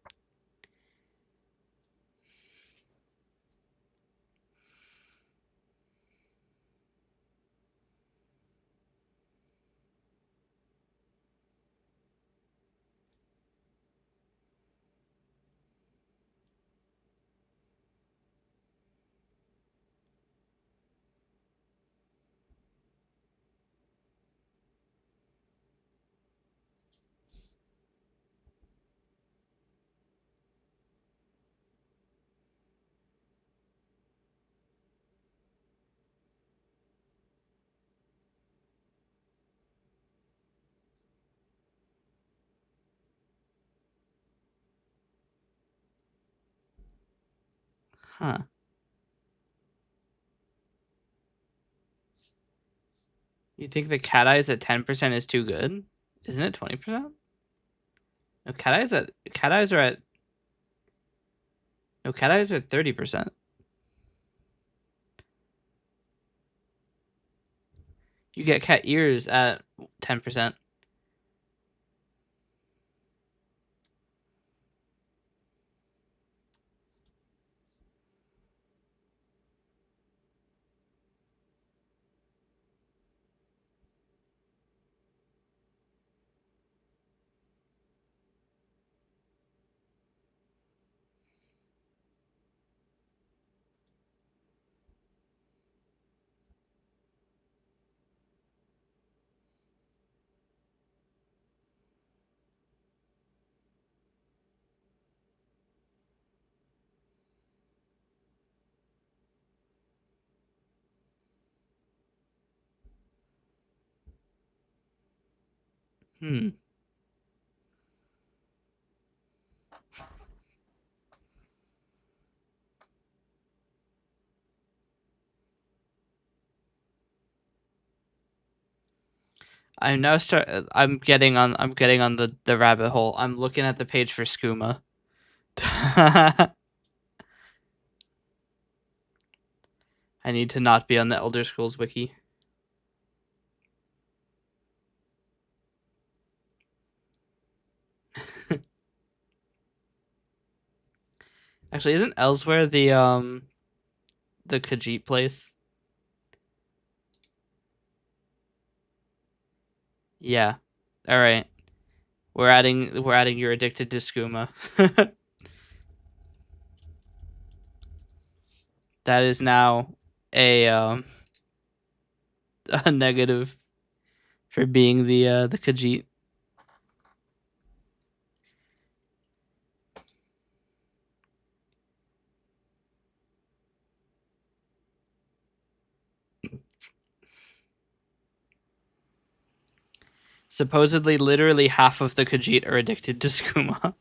Huh. You think the cat eyes at 10% is too good? Isn't it 20%? No, cat eyes are at 30%. You get cat ears at 10%. Hmm. I'm now I'm getting on the rabbit hole. I'm looking at the page for skooma. I need to not be on the Elder Scrolls wiki. Actually, isn't Elsewhere the Khajiit place? Yeah. All right. We're adding You're Addicted to skooma. That is now a a negative for being the Khajiit. Supposedly, literally half of the Khajiit are addicted to skooma.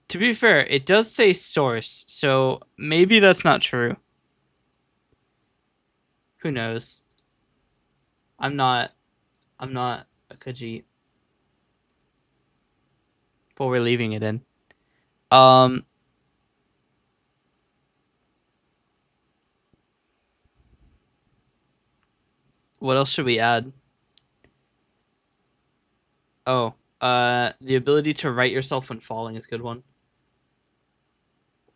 To be fair, it does say source, so maybe that's not true. Who knows? I'm not a Khajiit, but we're leaving it in. Um, what else should we add? Oh, the ability to right yourself when falling is a good one.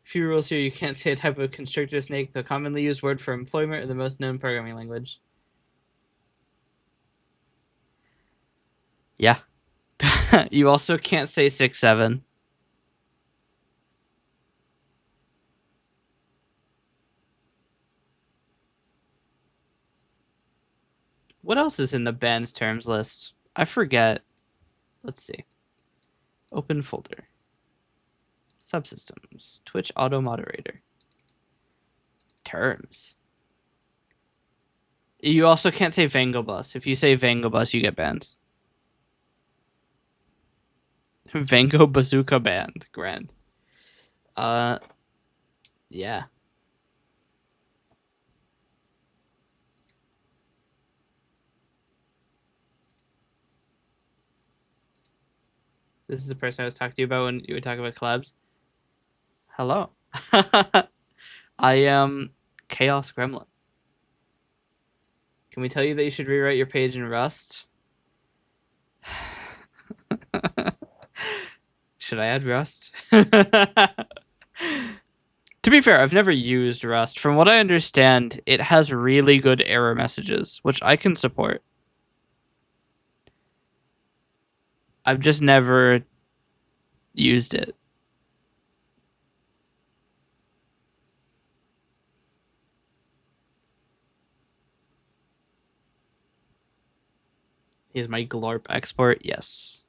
Few rules here. You can't say a type of constrictor snake, the commonly used word for employment or the most known programming language. Yeah. You also can't say 6-7. What else is in the banned terms list? I forget. Let's see. Open folder. Subsystems. Twitch auto moderator. Terms. You also can't say Vangobus. If you say Vangobus, you get banned. Vango Bazooka banned. Grand. Yeah. This is the person I was talking to you about when you were talking about collabs. Hello. I am Chaos Gremlin. Can we tell you that you should rewrite your page in Rust? Should I add Rust? To be fair, I've never used Rust. From what I understand, it has really good error messages, which I can support. I've just never used it. Here's my glorp export. Yes.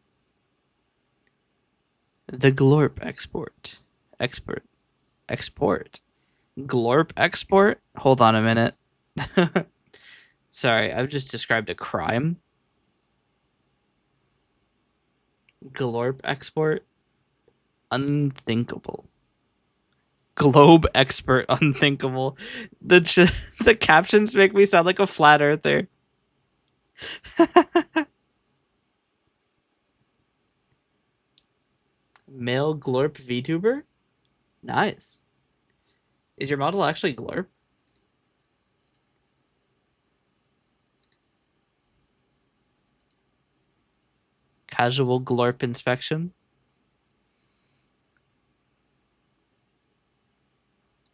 The glorp export. Export. Glorp export? Hold on a minute. Sorry, I've just described a crime. Glorp export? Unthinkable. Globe expert unthinkable. The captions make me sound like a flat earther. Male glorp vtuber? Nice. Is your model actually glorp? Casual glorp inspection?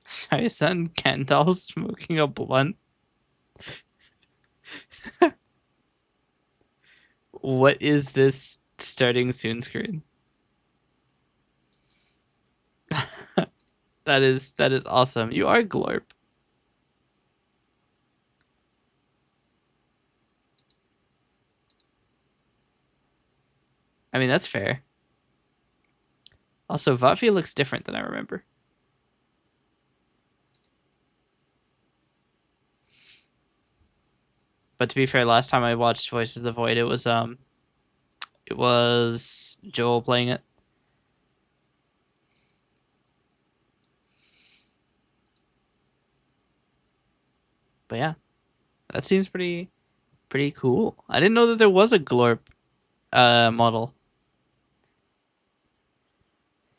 Sorry, is that Kendall smoking a blunt? What is this starting soon screen? That is awesome. You are glorp. I mean, that's fair. Also, Vafi looks different than I remember. But to be fair, last time I watched Voices of the Void, it was Joel playing it. But yeah, that seems pretty cool. I didn't know that there was a glorp model.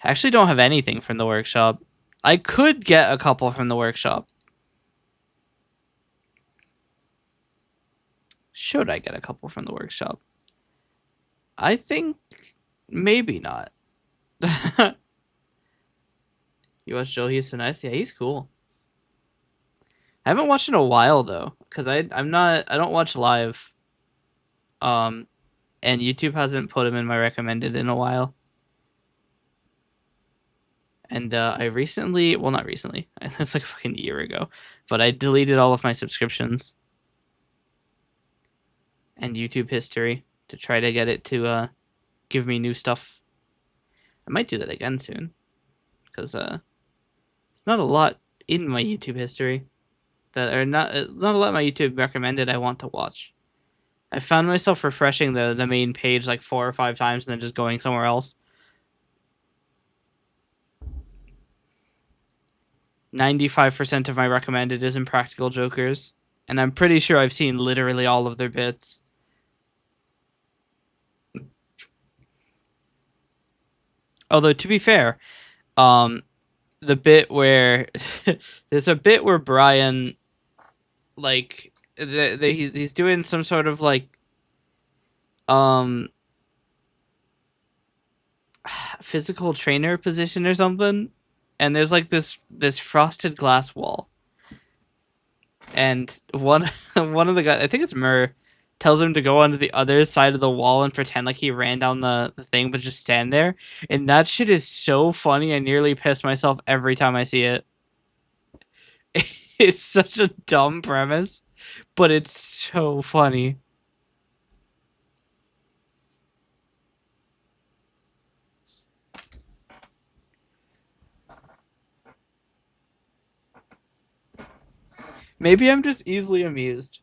I actually don't have anything from the workshop. I could get a couple from the workshop. Should I get a couple from the workshop? I think maybe not. You watch Joe? He's so nice. Yeah, he's cool. I haven't watched in a while though, because I don't watch live. And YouTube hasn't put him in my recommended in a while. And I recently, well, not recently, it's like a fucking year ago, but I deleted all of my subscriptions and YouTube history to try to get it to give me new stuff. I might do that again soon, because it's not a lot in my YouTube history that are not a lot of my YouTube recommended I want to watch. I found myself refreshing the main page like 4 or 5 times and then just going somewhere else. 95% of my recommended is Impractical Jokers, and I'm pretty sure I've seen literally all of their bits. Although to be fair, the bit where there's a bit where Brian, like, he's doing some sort of like physical trainer position or something, and there's like this frosted glass wall, and one of the guys, I think it's Murr, tells him to go onto the other side of the wall and pretend like he ran down the thing, but just stand there. And that shit is so funny. I nearly piss myself every time I see it. It's such a dumb premise, but it's so funny. Maybe I'm just easily amused.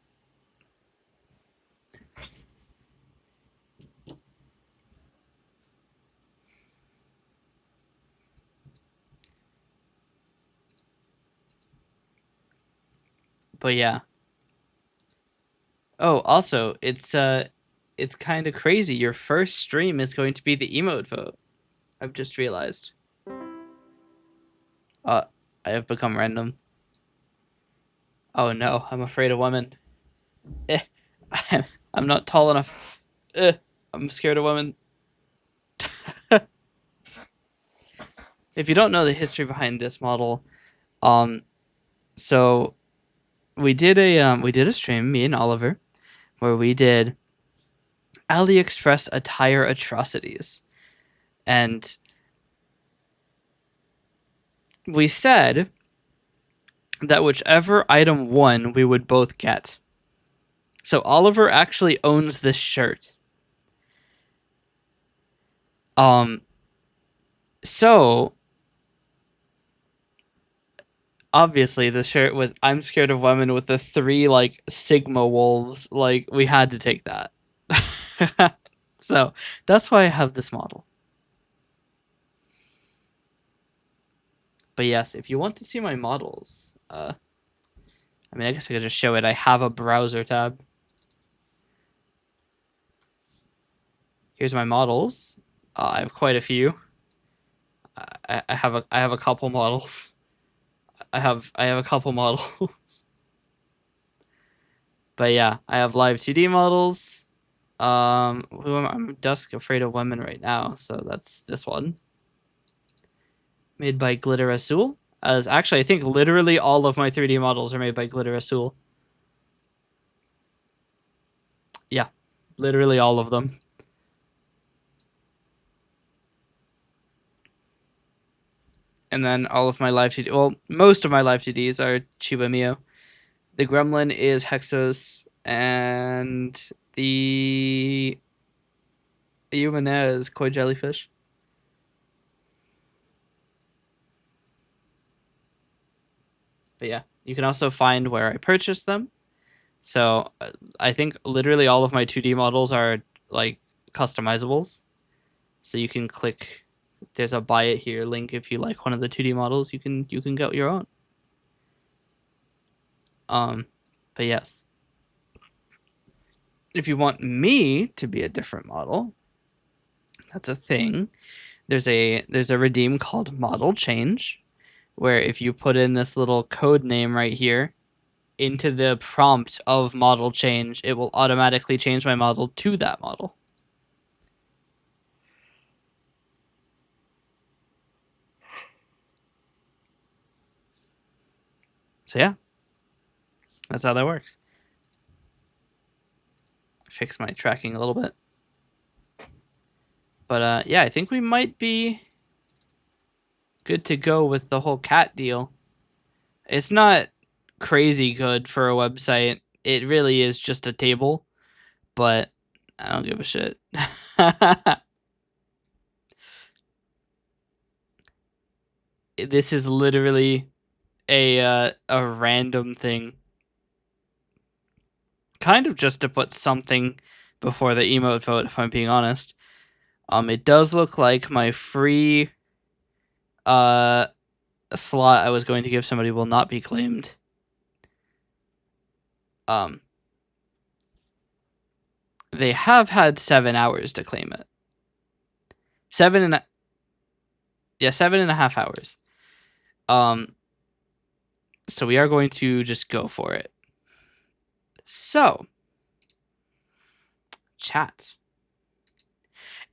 But yeah. Oh, also, it's kind of crazy. Your first stream is going to be the emote vote. I've just realized. I have become random. Oh no, I'm afraid of women. I'm not tall enough. I'm scared of women. If you don't know the history behind this model, so we did a stream, me and Oliver, where we did AliExpress attire atrocities, and we said that whichever item won, we would both get. So Oliver actually owns this shirt. So obviously the shirt with "I'm scared of women" with the 3 like Sigma wolves, like we had to take that. So that's why I have this model. But yes, if you want to see my models, I mean, I guess I could just show it. I have a browser tab. Here's my models. I have quite a few. I have a couple models. I have a couple models. But yeah, I have live 2D models. I'm Dusk Afraid of Women right now, so that's this one. Made by Glitter Azul. As actually, I think literally all of my 3D models are made by Glitter Azul. Yeah, literally all of them. And then all of my live 2D, well, most of my live 2Ds are Chiba Mio. The Gremlin is Hexos, and the Yumana is Koi Jellyfish. But yeah, you can also find where I purchased them. So I think literally all of my 2D models are like customizables. So you can click. There's a buy it here link if you like one of the 2D models. You can get your own. But yes. If you want me to be a different model, that's a thing. There's a redeem called model change, where if you put in this little code name right here into the prompt of model change, it will automatically change my model to that model. So yeah, that's how that works. Fix my tracking a little bit. But yeah, I think we might be good to go with the whole cat deal. It's not crazy good for a website. It really is just a table, but I don't give a shit. This is literally a random thing. Kind of just to put something before the emote vote, if I'm being honest. It does look like my free slot I was going to give somebody will not be claimed. They have had 7 hours to claim it. 7.5 hours. So we are going to just go for it. So, chat.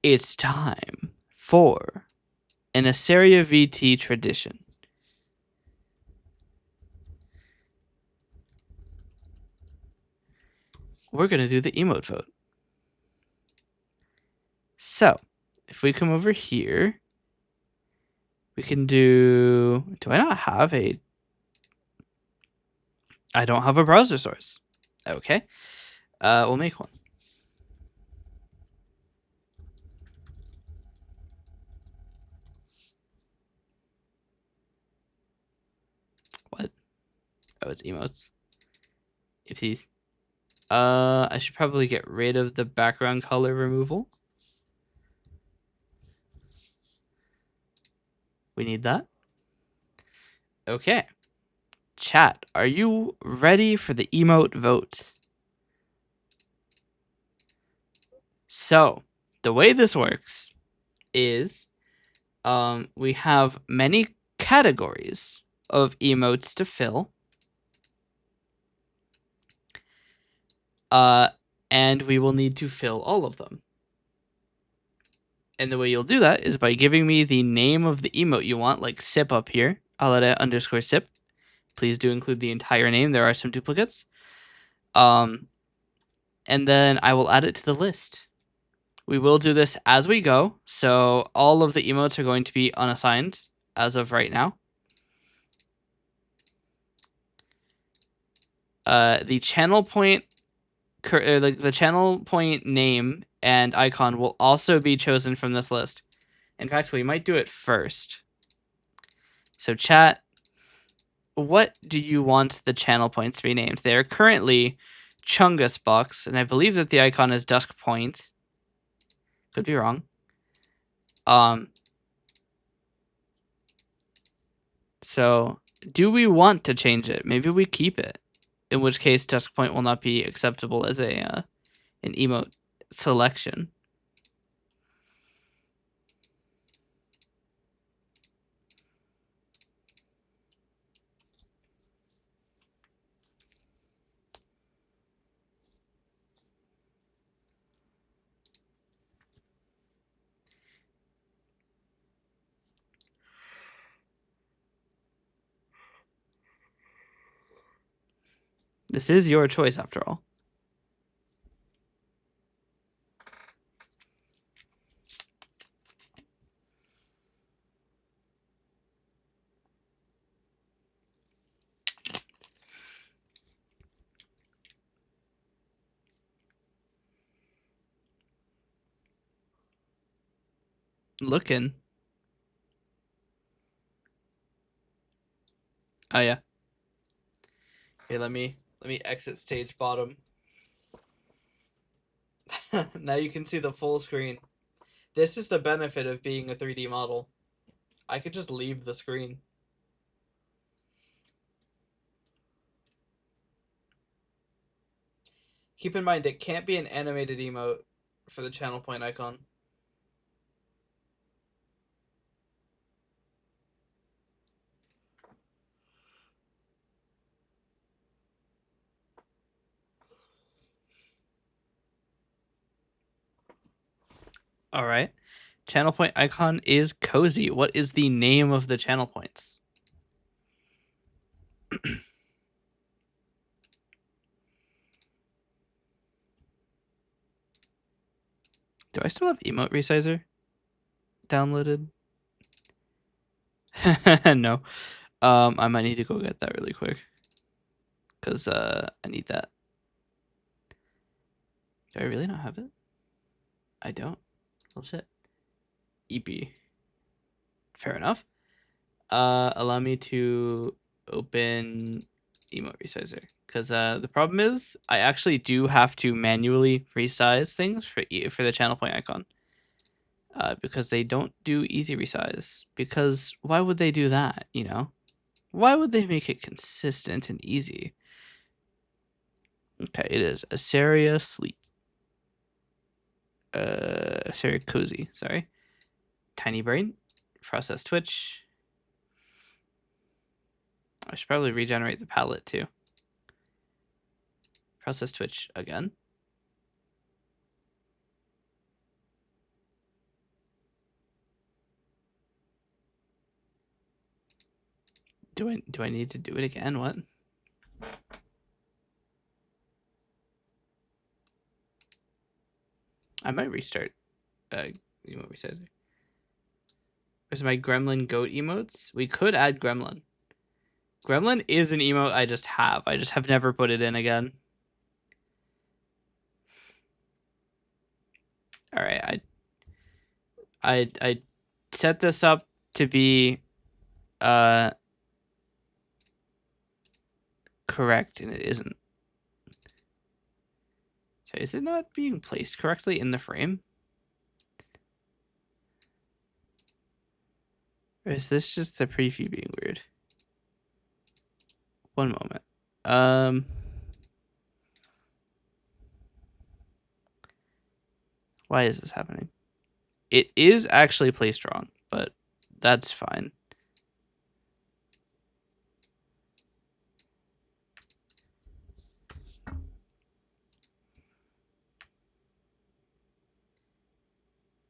It's time for an eseriavt tradition. We're going to do the emote vote. So, if we come over here, we can do I not have a... I don't have a browser source. Okay. We'll make one. What? Oh, it's emotes. If I should probably get rid of the background color removal. We need that. Okay. Chat, are you ready for the emote vote? So, the way this works is we have many categories of emotes to fill. And we will need to fill all of them. And the way you'll do that is by giving me the name of the emote you want, like sip up here. I'll let it underscore sip. Please do include the entire name. There are some duplicates. And then I will add it to the list. We will do this as we go. So all of the emotes are going to be unassigned as of right now. The channel point, the channel point name and icon will also be chosen from this list. In fact, we might do it first. So chat, what do you want the channel points to be named? They are currently Chungus Box, and I believe that the icon is Dusk Point. Could be wrong. So do we want to change it? Maybe we keep it. In which case, Dusk Point will not be acceptable as an emote selection. This is your choice, after all. Looking. Oh yeah. Okay, let me exit stage bottom. Now you can see the full screen. This is the benefit of being a 3D model. I could just leave the screen. Keep in mind, it can't be an animated emote for the channel point icon. All right. Channel point icon is cozy. What is the name of the channel points? Do I still have emote resizer downloaded? No. I might need to go get that really quick. Because I need that. Do I really not have it? I don't. Well, shit. EP. Fair enough. Allow me to open emote resizer. Because the problem is, I actually do have to manually resize things for the channel point icon. Because they don't do easy resize. Because why would they do that, you know? Why would they make it consistent and easy? Okay, it is Aseria Sleep. Aseria Cozy, sorry. Tiny Brain. Process Twitch. I should probably regenerate the palette too. Process Twitch again. Do I need to do it again? What? I might restart emote resizer. Where's my gremlin goat emotes? We could add gremlin. Gremlin is an emote I just have. I just have never put it in again. All right, I set this up to be correct, and it isn't. So is it not being placed correctly in the frame? Or is this just the preview being weird? One moment. Why is this happening? It is actually placed wrong, but that's fine.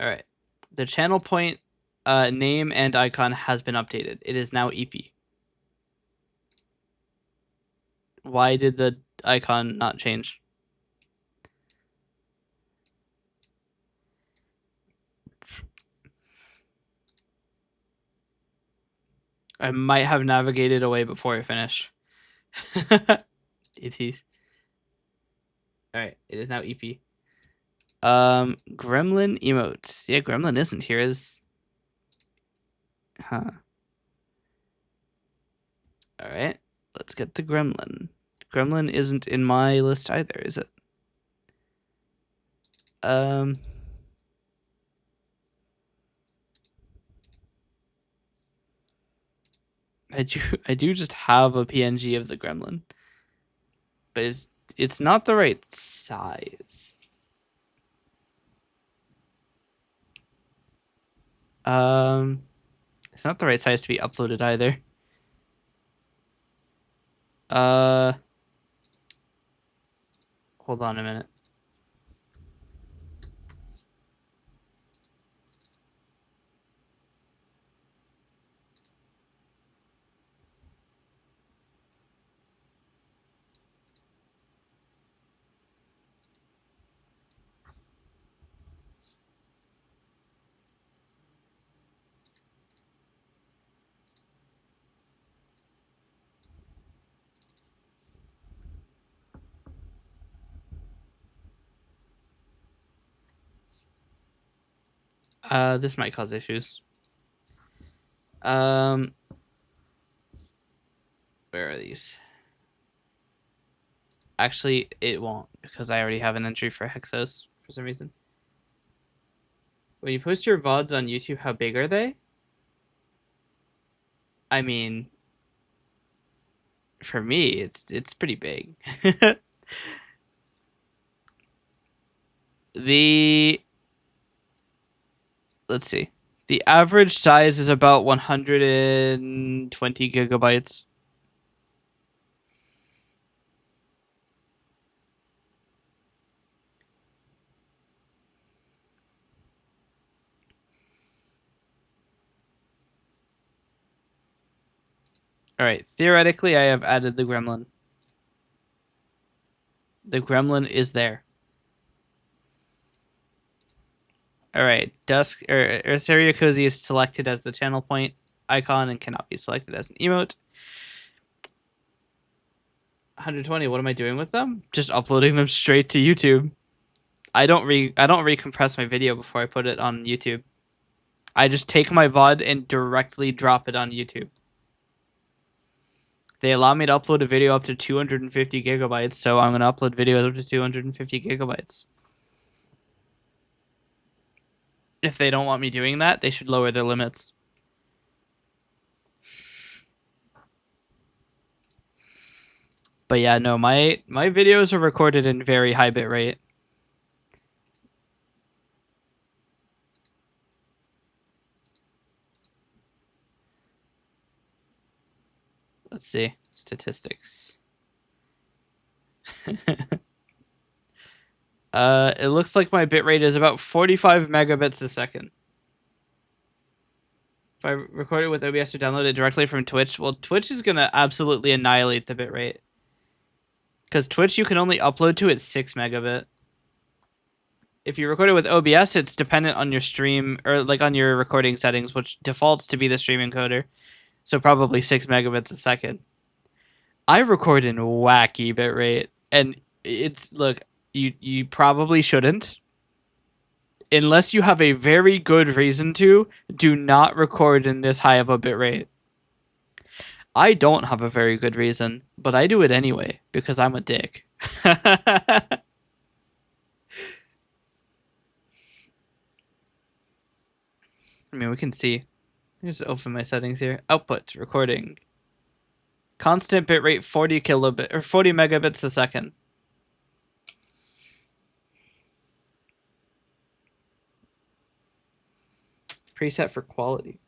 All right. The channel point name and icon has been updated. It is now EP. Why did the icon not change? I might have navigated away before I finish. It is. All right. It is now EP. Gremlin emote. Yeah, Gremlin isn't here. Is huh. All right. Let's get the Gremlin. Gremlin isn't in my list either, is it? I do just have a PNG of the Gremlin, but it's not the right size. It's not the right size to be uploaded either. Hold on a minute. This might cause issues. Where are these? Actually, it won't because I already have an entry for Hexos for some reason. When you post your VODs on YouTube, how big are they? I mean, for me, it's pretty big. let's see. The average size is about 120 gigabytes. All right. Theoretically, I have added the gremlin. The gremlin is there. All right. Dusk or Area Cozy is selected as the channel point icon and cannot be selected as an emote. 120. What am I doing with them? Just uploading them straight to YouTube. I don't recompress my video before I put it on YouTube. I just take my VOD and directly drop it on YouTube. They allow me to upload a video up to 250 gigabytes, so I'm going to upload videos up to 250 gigabytes. If they don't want me doing that, they should lower their limits. But yeah, no, my videos are recorded in very high bit rate. Let's see. Statistics. It looks like my bitrate is about 45 megabits a second. If I record it with OBS or download it directly from Twitch, well, Twitch is going to absolutely annihilate the bitrate. Because Twitch, you can only upload to at 6 megabit. If you record it with OBS, it's dependent on your stream, or like on your recording settings, which defaults to be the stream encoder. So probably 6 megabits a second. I record in wacky bitrate, and it's, look, you probably shouldn't. Unless you have a very good reason to, do not record in this high of a bitrate. I don't have a very good reason, but I do it anyway because I'm a dick. I mean, we can see. Just open my settings here. Output recording. Constant bitrate 40 kilobit or 40 megabits a second. Preset for quality.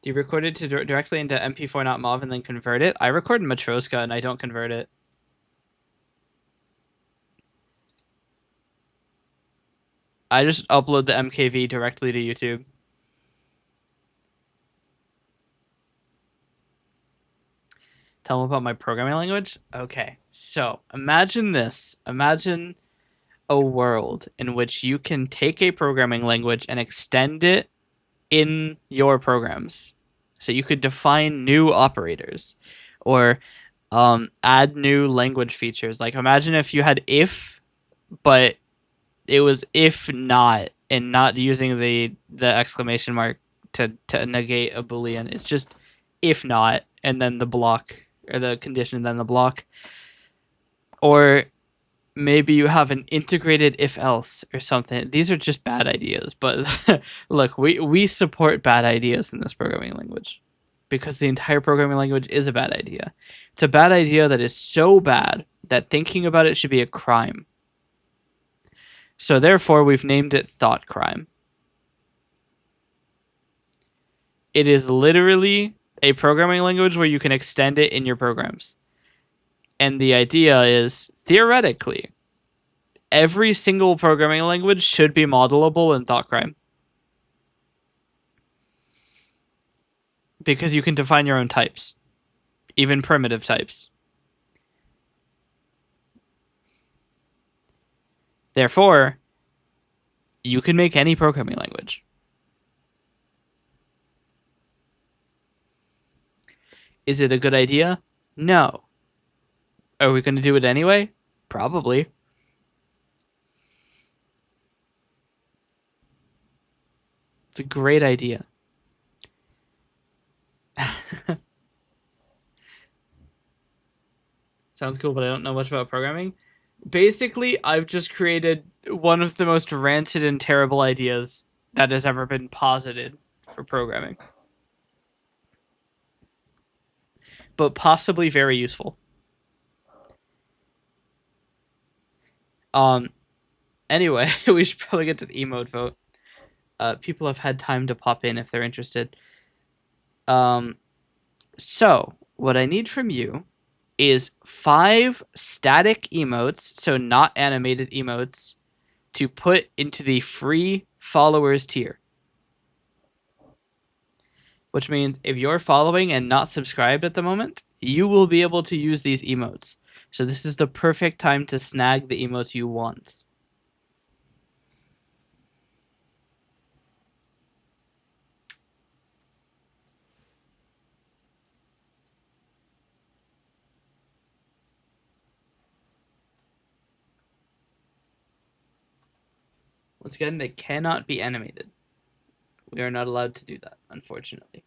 Do you record it to directly into MP4 not MOV and then convert it? I record in Matroska and I don't convert it. I just upload the MKV directly to YouTube. Tell them about my programming language? Okay, so imagine this. Imagine a world in which you can take a programming language and extend it in your programs. So you could define new operators or add new language features. Like imagine if you had if, but it was if not, and not using the exclamation mark to negate a boolean. It's just if not, and then the block, or the condition, and then the block. Or maybe you have an integrated if else or something. These are just bad ideas, but look, we support bad ideas in this programming language because the entire programming language is a bad idea. It's a bad idea that is so bad that thinking about it should be a crime. So therefore, we've named it Thought Crime. It is literally a programming language where you can extend it in your programs. And the idea is, theoretically, every single programming language should be modelable in Thought Crime. Because you can define your own types, even primitive types. Therefore, you can make any programming language. Is it a good idea? No. Are we going to do it anyway? Probably. It's a great idea. Sounds cool, but I don't know much about programming. Basically, I've just created one of the most rancid and terrible ideas that has ever been posited for programming. But possibly very useful. Anyway, we should probably get to the emote vote. People have had time to pop in if they're interested. So what I need from you is 5 static emotes, so not animated emotes, to put into the free followers tier. Which means if you're following and not subscribed at the moment, you will be able to use these emotes. So this is the perfect time to snag the emotes you want. Once again, they cannot be animated. We are not allowed to do that, unfortunately.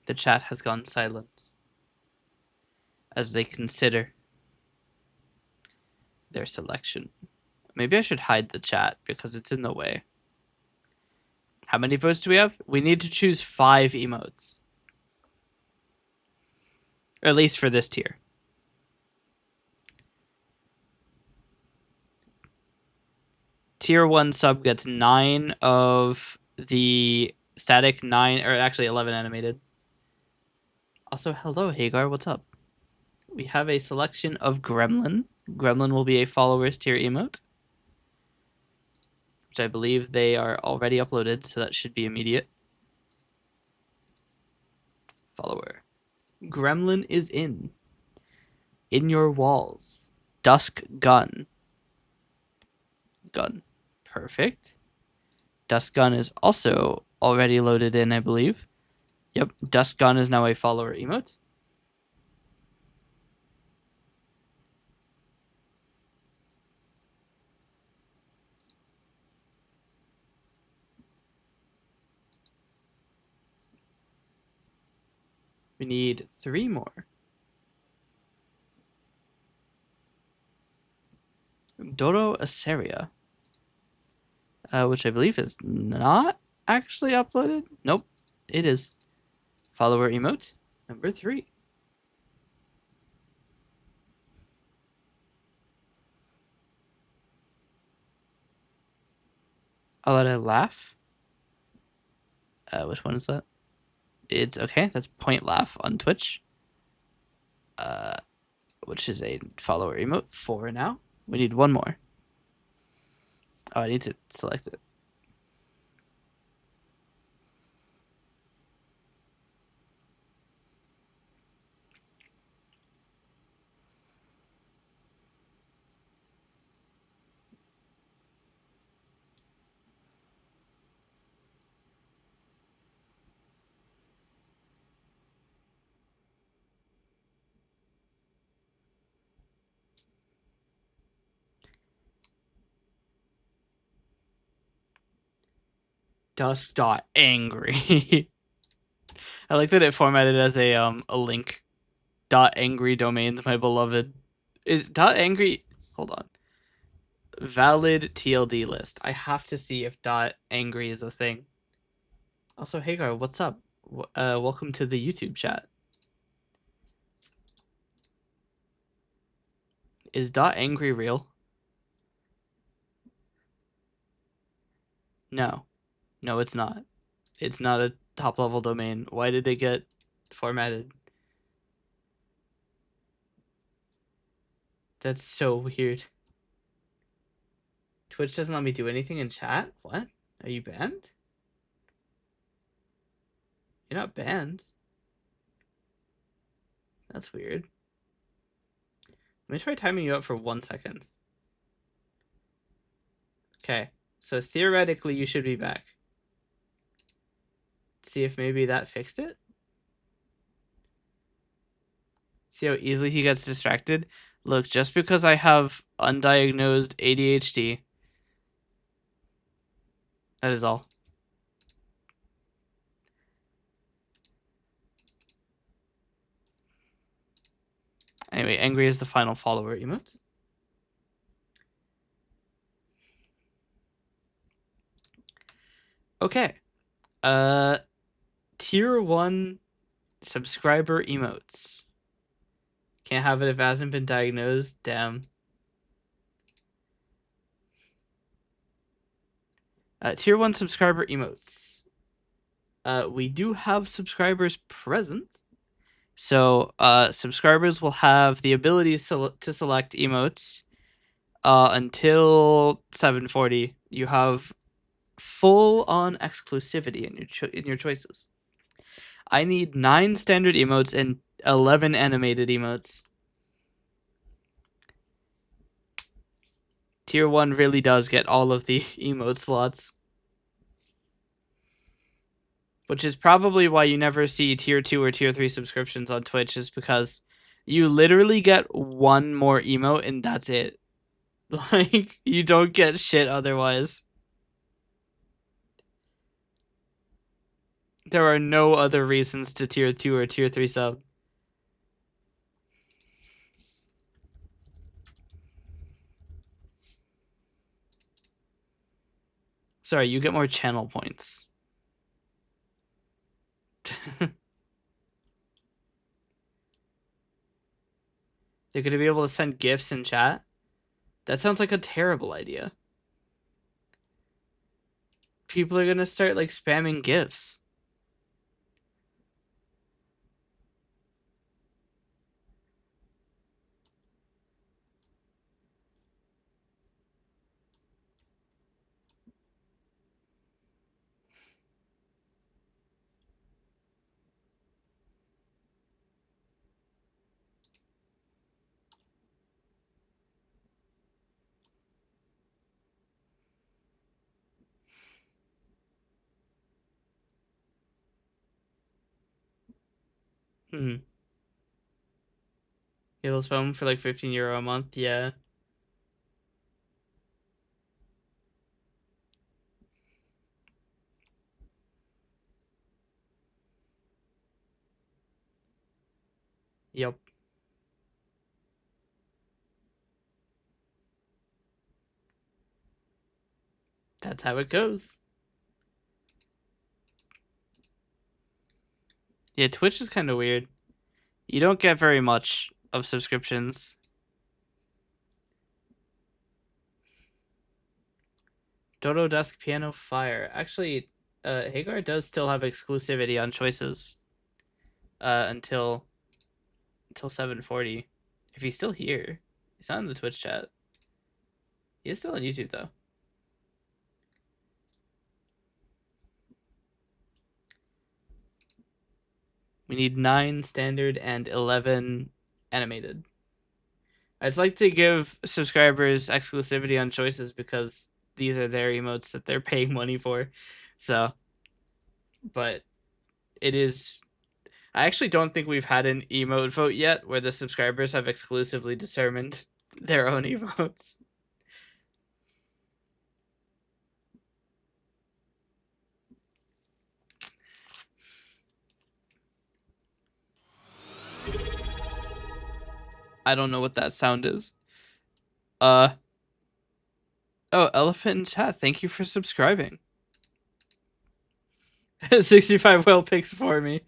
The chat has gone silent as they consider their selection. Maybe I should hide the chat because it's in the way. How many votes do we have? We need to choose 5 emotes. Or at least for this tier. Tier 1 sub gets 9 of the static, 9, or actually 11 animated. Also, hello, Hagar, what's up? We have a selection of Gremlin. Gremlin will be a followers tier emote, which I believe they are already uploaded, so that should be immediate. Follower. Gremlin is in. In your walls. Dusk gun. Gun. Perfect. Dusk gun is also already loaded in, I believe. Yep, Dusk gun is now a follower emote. We need 3 more. Dodo Aseria, which I believe is not actually uploaded. Nope, it is. Follower emote number 3. I'll let it laugh. Which one is that? It's okay. That's point laugh on Twitch. Which is a follower emote 4 now. We need 1 more. Oh, I need to select it. Dusk.angry. I like that it formatted as a link. .angry domains, my beloved. Is .angry... Hold on. Valid TLD list. I have to see if .angry is a thing. Also, Hagar, what's up? Welcome to the YouTube chat. Is .angry real? No. No, it's not. It's not a top-level domain. Why did they get formatted? That's so weird. Twitch doesn't let me do anything in chat? What? Are you banned? You're not banned. That's weird. Let me try timing you out for 1 second. Okay. So theoretically, you should be back. see if maybe that fixed it. See how easily he gets distracted? Look, just because I have undiagnosed ADHD, that is all. Anyway, angry is the final follower emote. Okay. Tier 1 subscriber emotes. Can't have it if it hasn't been diagnosed. Damn. Tier 1 subscriber emotes. We do have subscribers present. So subscribers will have the ability to select emotes until 740. You have full-on exclusivity in your choices. I need 9 standard emotes and 11 animated emotes. Tier 1 really does get all of the emote slots. Which is probably why you never see tier 2 or tier 3 subscriptions on Twitch, is because you literally get one more emote and that's it. Like, you don't get shit otherwise. There are no other reasons to tier 2 or tier 3 sub. Sorry, you get more channel points. They're going to be able to send gifts in chat? That sounds like a terrible idea. People are going to start, like, spamming gifts. Halo's phone for like €15 a month, yeah. Yep. That's how it goes. Yeah, Twitch is kind of weird. You don't get very much of subscriptions. Dodo Desk Piano Fire. Actually, Hagar does still have exclusivity on choices. Until 740. If he's still here. He's not in the Twitch chat. He is still on YouTube though. We need 9 standard and 11 animated. I'd just like to give subscribers exclusivity on choices because these are their emotes that they're paying money for. So, but it is. I actually don't think we've had an emote vote yet where the subscribers have exclusively determined their own emotes. I don't know what that sound is. Oh, Elephant in chat, thank you for subscribing. 65 whale picks for me.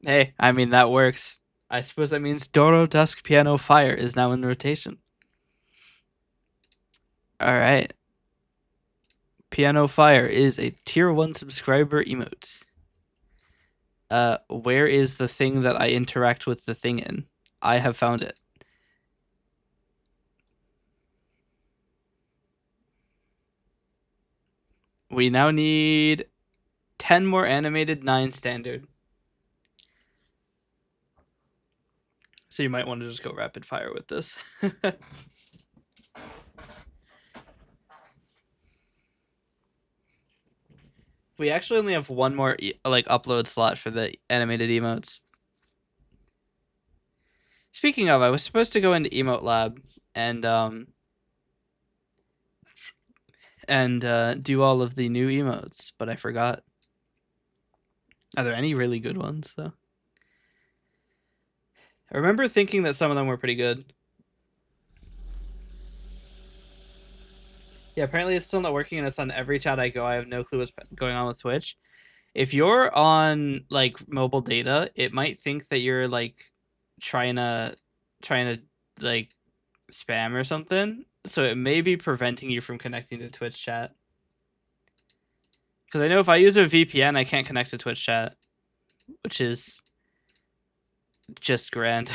Hey, I mean, that works. I suppose that means Doro Dusk Piano Fire is now in rotation. Alright. Piano Fire is a tier 1 subscriber emote. Where is the thing that I interact with the thing in? I have found it. We now need 10 more animated, 9 standard. So you might want to just go rapid fire with this. We actually only have one more like upload slot for the animated emotes. Speaking of, I was supposed to go into Emote Lab and do all of the new emotes, but I forgot. Are there any really good ones though? I remember thinking that some of them were pretty good. Yeah, apparently it's still not working, and it's on every chat I go. I have no clue what's going on with Twitch. If you're on like mobile data, it might think that you're like trying to like spam or something. So it may be preventing you from connecting to Twitch chat. Because I know if I use a VPN, I can't connect to Twitch chat, which is just grand.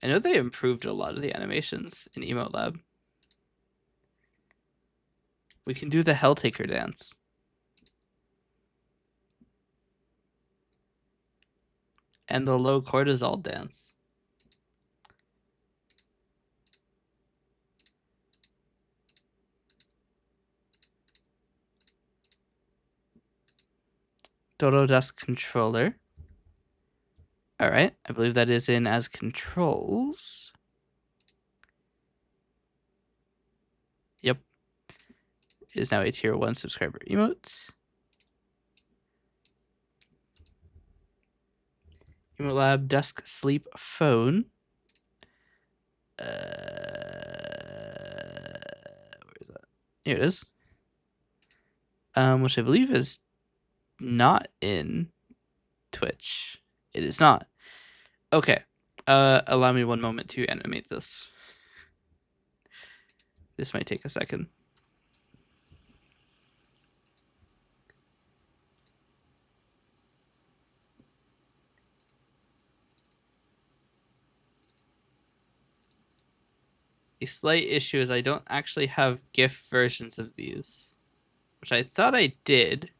I know they improved a lot of the animations in Emote Lab. We can do the Helltaker dance. And the low cortisol dance. Dodo Dusk controller. All right, I believe that is in as controls. Yep. It is now a tier 1 subscriber emote. Emote Lab Dusk Sleep phone. Where is that? Here it is. Which I believe is not in Twitch. It is not. Okay. Allow me one moment to animate this. This might take a second. The slight issue is I don't actually have GIF versions of these, which I thought I did,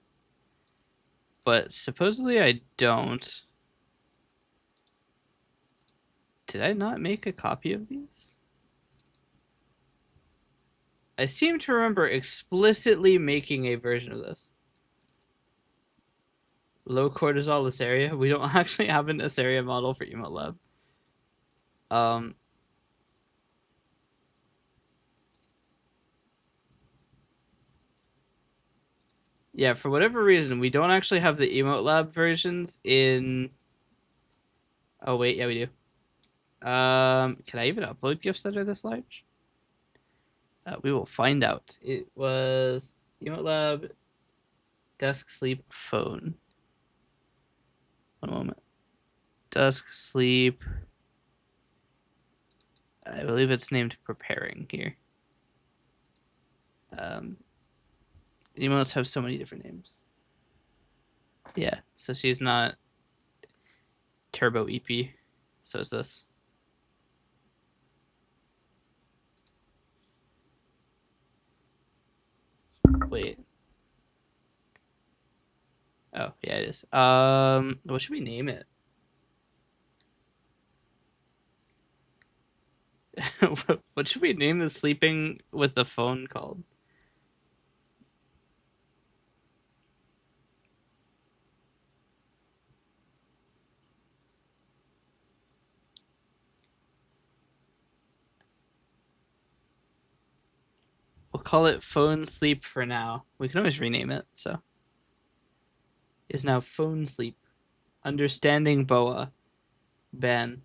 but supposedly I don't. Did I not make a copy of these? I seem to remember explicitly making a version of this. Low cortisol Eseria. We don't actually have an Eseria model for Emote Lab. Yeah, for whatever reason, we don't actually have the Emote Lab versions in. Oh wait, yeah, we do. Can I even upload GIFs that are this large? We will find out. It was Emote Lab Desk Sleep phone. One moment. Desk Sleep. I believe it's named Preparing here. Emotes have so many different names. Yeah, so she's not Turbo EP. So is this. Wait. Oh, yeah, it is. What should we name it? What should we name the sleeping with the phone called? We'll call it phone sleep for now. We can always rename it, so. Is now phone sleep. Understanding Boa. Ben.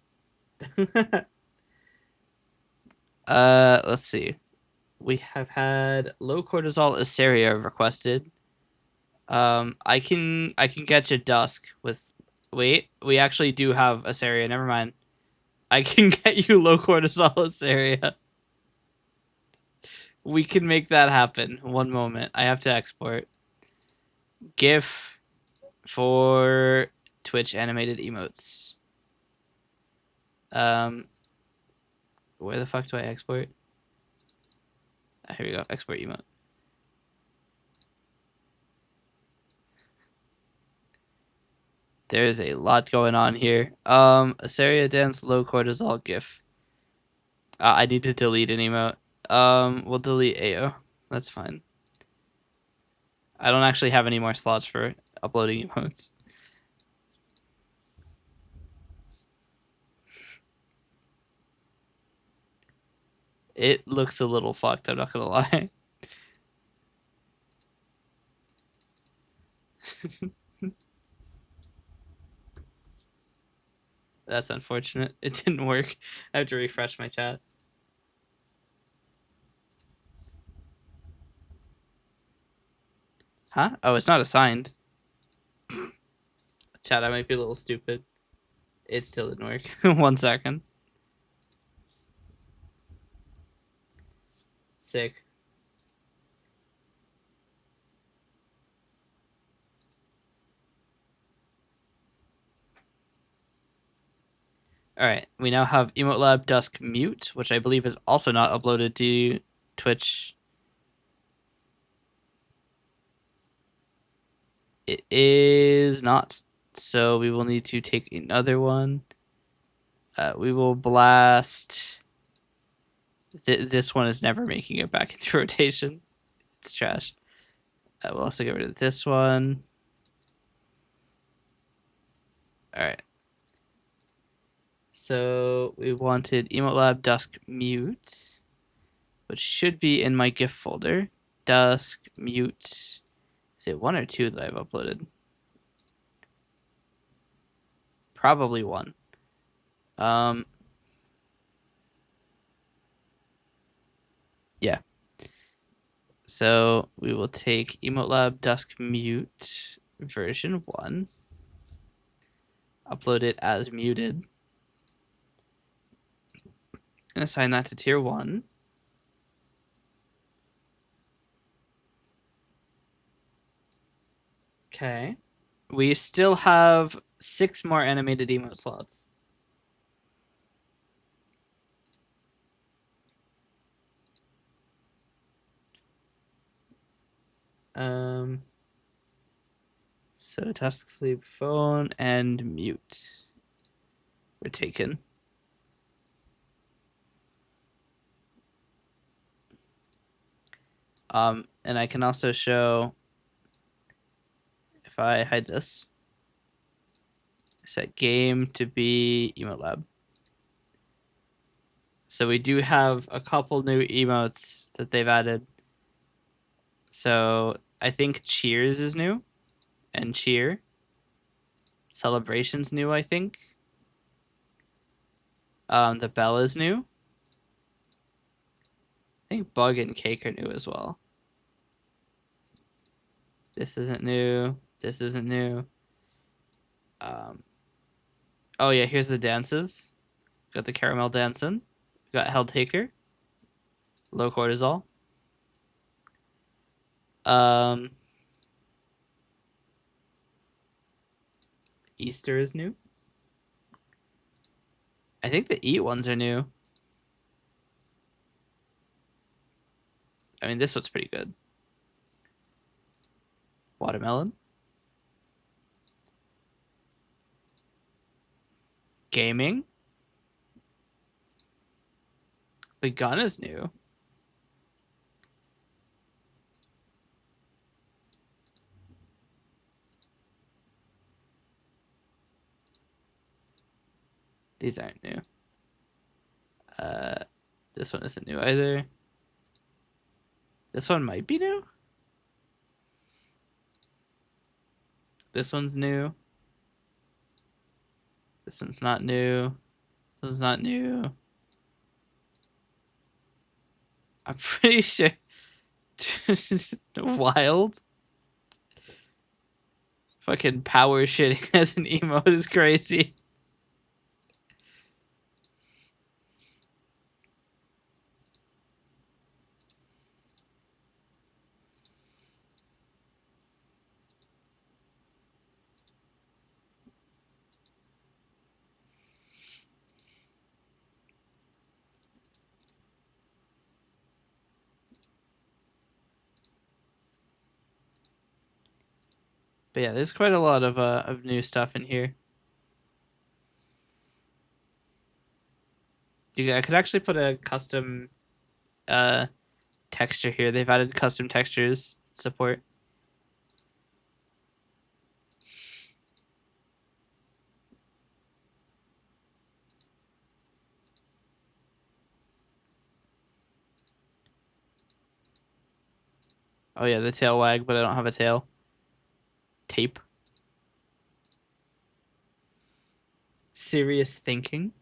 Let's see. We have had low cortisol Eseria requested. I can get you Dusk with. Wait, we actually do have Eseria. Never mind. I can get you low cortisol Eseria. We can make that happen. One moment. I have to export. GIF for Twitch animated emotes. Where the fuck do I export? Here we go. Export emote. There's a lot going on here. Eseria dance low cortisol GIF. I need to delete an emote. We'll delete AO. That's fine. I don't actually have any more slots for uploading emotes. It looks a little fucked, I'm not gonna lie. That's unfortunate. It didn't work. I have to refresh my chat. Huh? Oh, it's not assigned. Chat, I might be a little stupid. It still didn't work. 1 second. Sick. All right, we now have Emote Lab Dusk Mute, which I believe is also not uploaded to Twitch. It is not. So we will need to take another one. We will blast. This one is never making it back into rotation. It's trash. We'll also get rid of this one. All right. So we wanted Emote Lab Dusk Mute, which should be in my GIF folder. Dusk Mute. Is it 1 or 2 that I've uploaded? Probably 1. Yeah. So we will take Emote Lab Dusk Mute version 1, upload it as muted, and assign that to tier 1. Okay. We still have 6 more animated emote slots. So task sleep phone and mute were taken. And I can also show, if I hide this, set game to be Emote Lab. So we do have a couple new emotes that they've added. So I think Cheers is new, and Cheer. Celebration's new, I think. The Bell is new. I think Bug and Cake are new as well. This isn't new. This isn't new. Oh yeah, here's the dances. Got the caramel dancing. Got Hell Taker. Low cortisol. Easter is new. I think the Eat ones are new. I mean, this one's pretty good. Watermelon. Gaming. The gun is new. These aren't new. This one isn't new either. This one might be new. This one's new. This one's not new. This one's not new. I'm pretty sure. Wild. Fucking power shitting as an emote is crazy. But yeah, there's quite a lot of new stuff in here. I could actually put a custom texture here. They've added custom textures support. Oh yeah, the tail wag, but I don't have a tail. Tape. Serious thinking.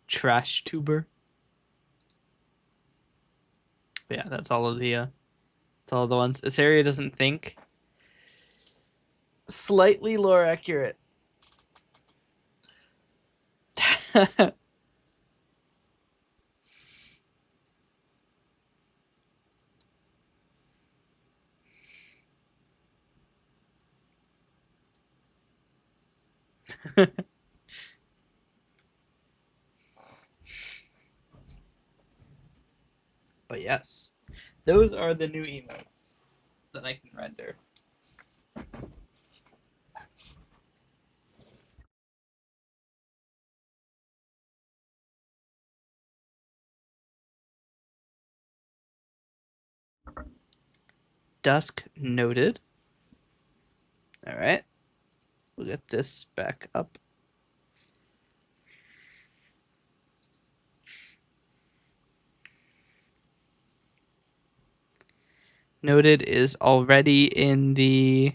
Trash tuber. But yeah, that's all of the ones. Eseria doesn't think. Slightly lore accurate. But yes, those are the new emotes that I can render. Dusk noted. All right, we'll get this back up. Noted is already in the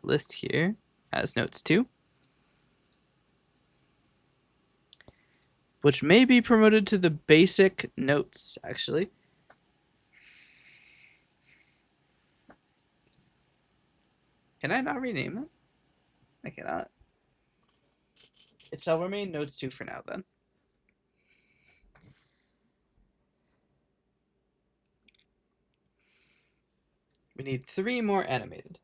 list here as notes 2, which may be promoted to the basic notes, actually. Can I not rename it? I cannot. It shall remain notes 2 for now, then. We need 3 more animated.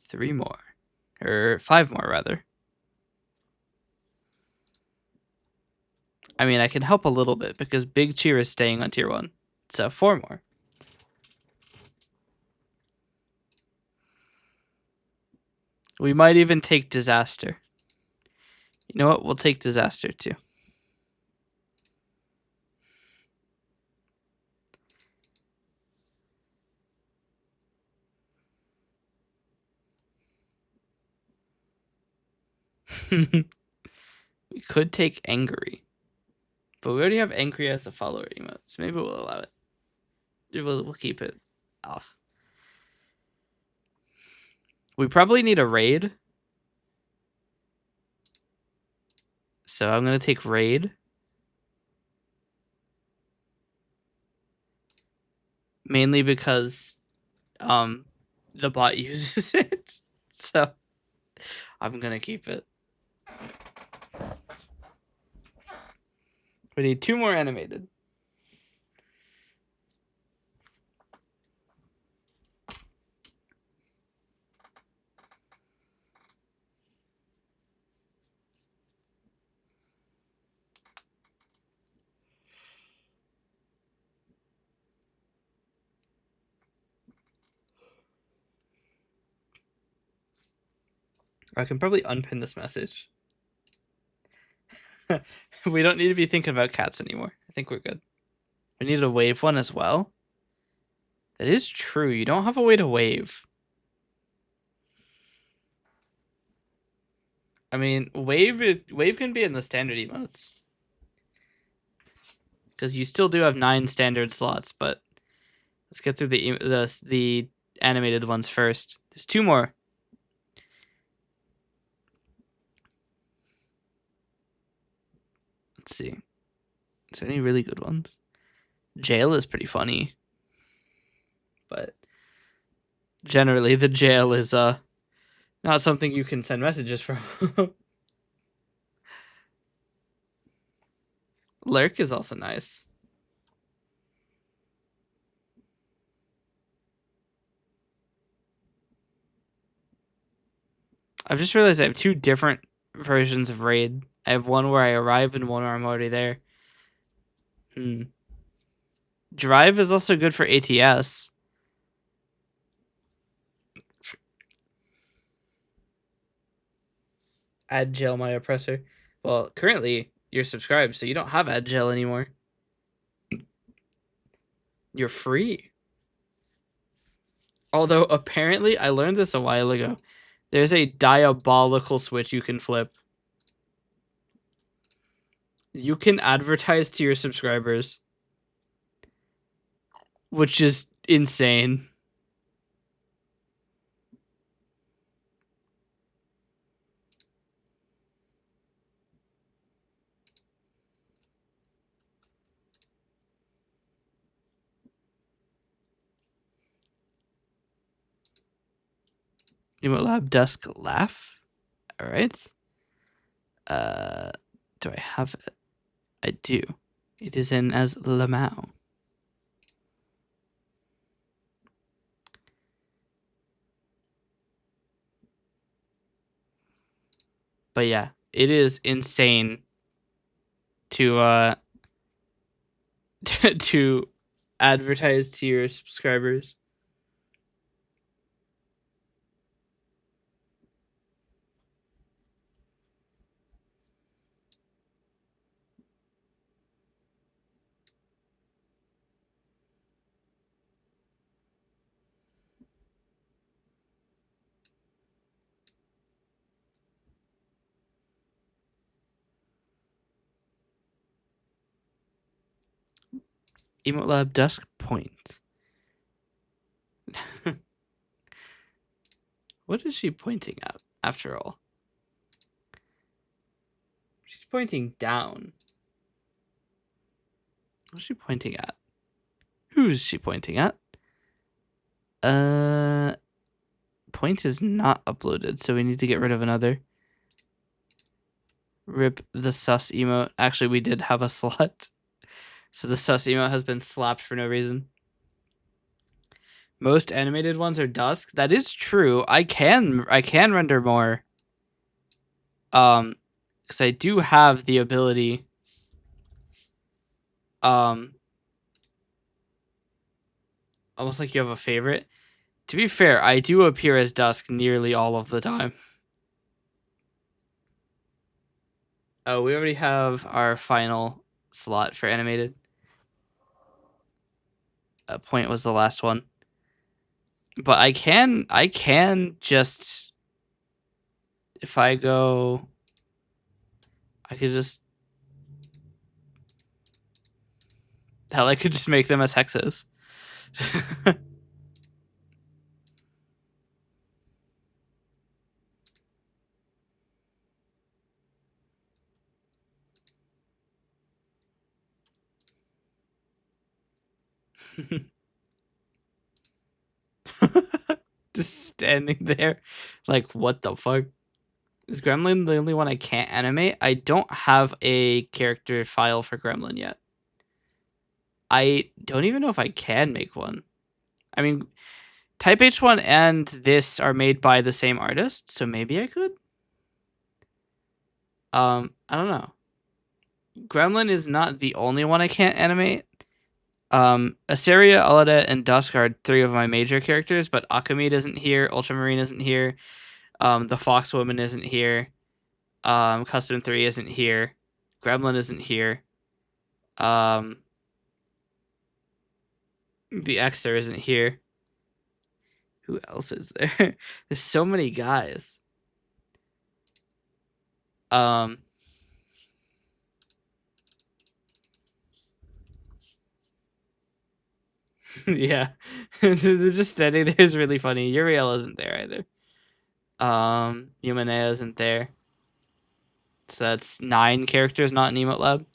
Three more. Or 5 more, rather. I mean, I can help a little bit because Big Cheer is staying on tier 1. So 4 more. We might even take Disaster. You know what? We'll take Disaster too. We could take Angry. But we already have Angry as a follower emote, so maybe we'll allow it. We'll keep it off. We probably need a raid. So I'm going to take raid. Mainly because the bot uses it. So I'm going to keep it. We need 2 more animated. I can probably unpin this message. We don't need to be thinking about cats anymore. I think we're good. We need a wave one as well. That is true. You don't have a way to wave. I mean, wave can be in the standard emotes. Because you still do have 9 standard slots, but let's get through the animated ones first. There's 2 more. Let's see. Is there any really good ones? Jail is pretty funny. But generally the jail is not something you can send messages from. Lurk is also nice. I've just realized I have 2 different versions of raid. I have one where I arrive and one where I'm already there. Drive is also good for ATS. Add gel my oppressor. Well, currently you're subscribed, so you don't have add gel anymore. You're free. Although apparently I learned this a while ago. There's a diabolical switch you can flip. You can advertise to your subscribers, which is insane. Emote Lab Dusk Laugh. All right. Do I have it? I do. It is in as Lamau. But yeah, it is insane to to advertise to your subscribers. Emote Lab Dusk Point. What is she pointing at, after all? She's pointing down. What's she pointing at? Who's she pointing at? Point is not uploaded, so we need to get rid of another. Rip the sus emote. Actually, we did have a slot. So the sus emote has been slapped for no reason. Most animated ones are dusk. That is true. I can render more. Because I do have the ability. Almost like you have a favorite. To be fair, I do appear as dusk nearly all of the time. Oh, we already have our final slot for animated. Point was the last one. But I can just, if I go, I could just, hell, I could just make them as hexes. Just standing there, like, what the fuck? Is Gremlin the only one I can't animate? I don't have a character file for Gremlin yet. I don't even know if I can make one. I mean, Type H1 and this are made by the same artist, so maybe I could. I don't know. Gremlin is not the only one I can't animate. Aseria, Aladet, and Dusk are 3 of my major characters, but Akamid isn't here, Ultramarine isn't here, the Foxwoman isn't here, Custom 3 isn't here, Gremlin isn't here, the Xer isn't here. Who else is there? There's so many guys. Yeah. They're just standing there is really funny. Uriel isn't there either. Humanea isn't there. So that's 9 characters not in Emote Lab.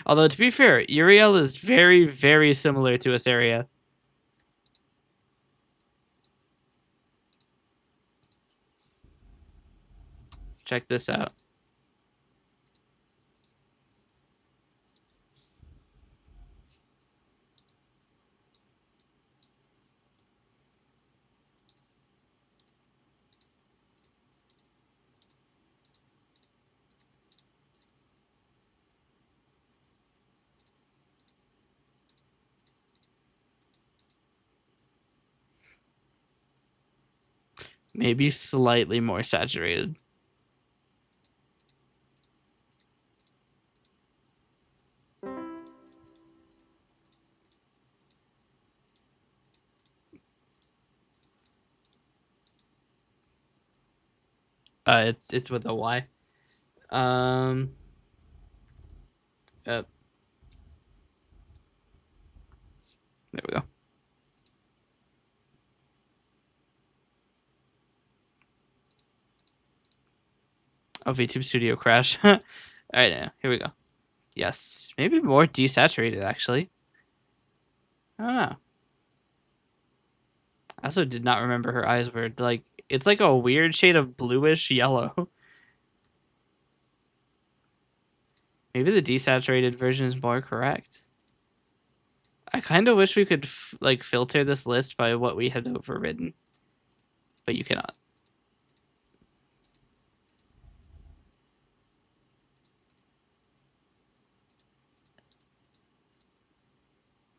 Although, to be fair, Uriel is very, very similar to Eseria. Check this out. Maybe slightly more saturated. It's with a Y. There we go. Oh, VTube Studio crash. All right, now here we go. Yes, maybe more desaturated actually. I don't know. I also did not remember her eyes were like it's like a weird shade of bluish yellow. Maybe the desaturated version is more correct. I kind of wish we could like filter this list by what we had overridden, but you cannot.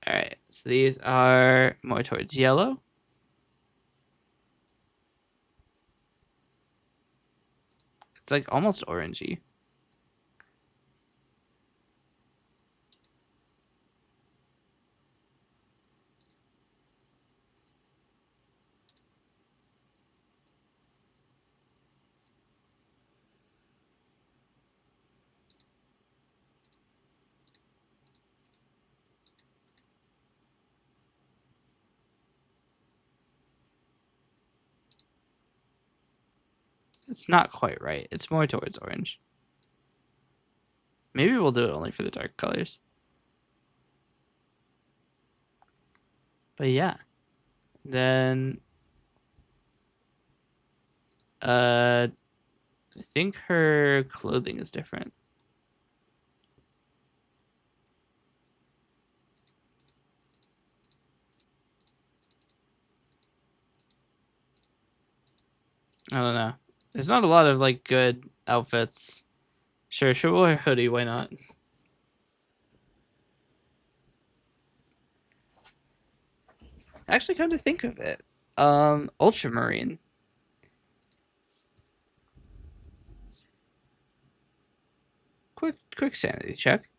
All right, so these are more towards yellow. It's like almost orangey. It's not quite right. It's more towards orange. Maybe we'll do it only for the dark colors. But yeah. Then I think her clothing is different. I don't know. There's not a lot of like good outfits. Sure, she'll wear a hoodie, why not? Actually, come to think of it. Ultramarine. Quick sanity check.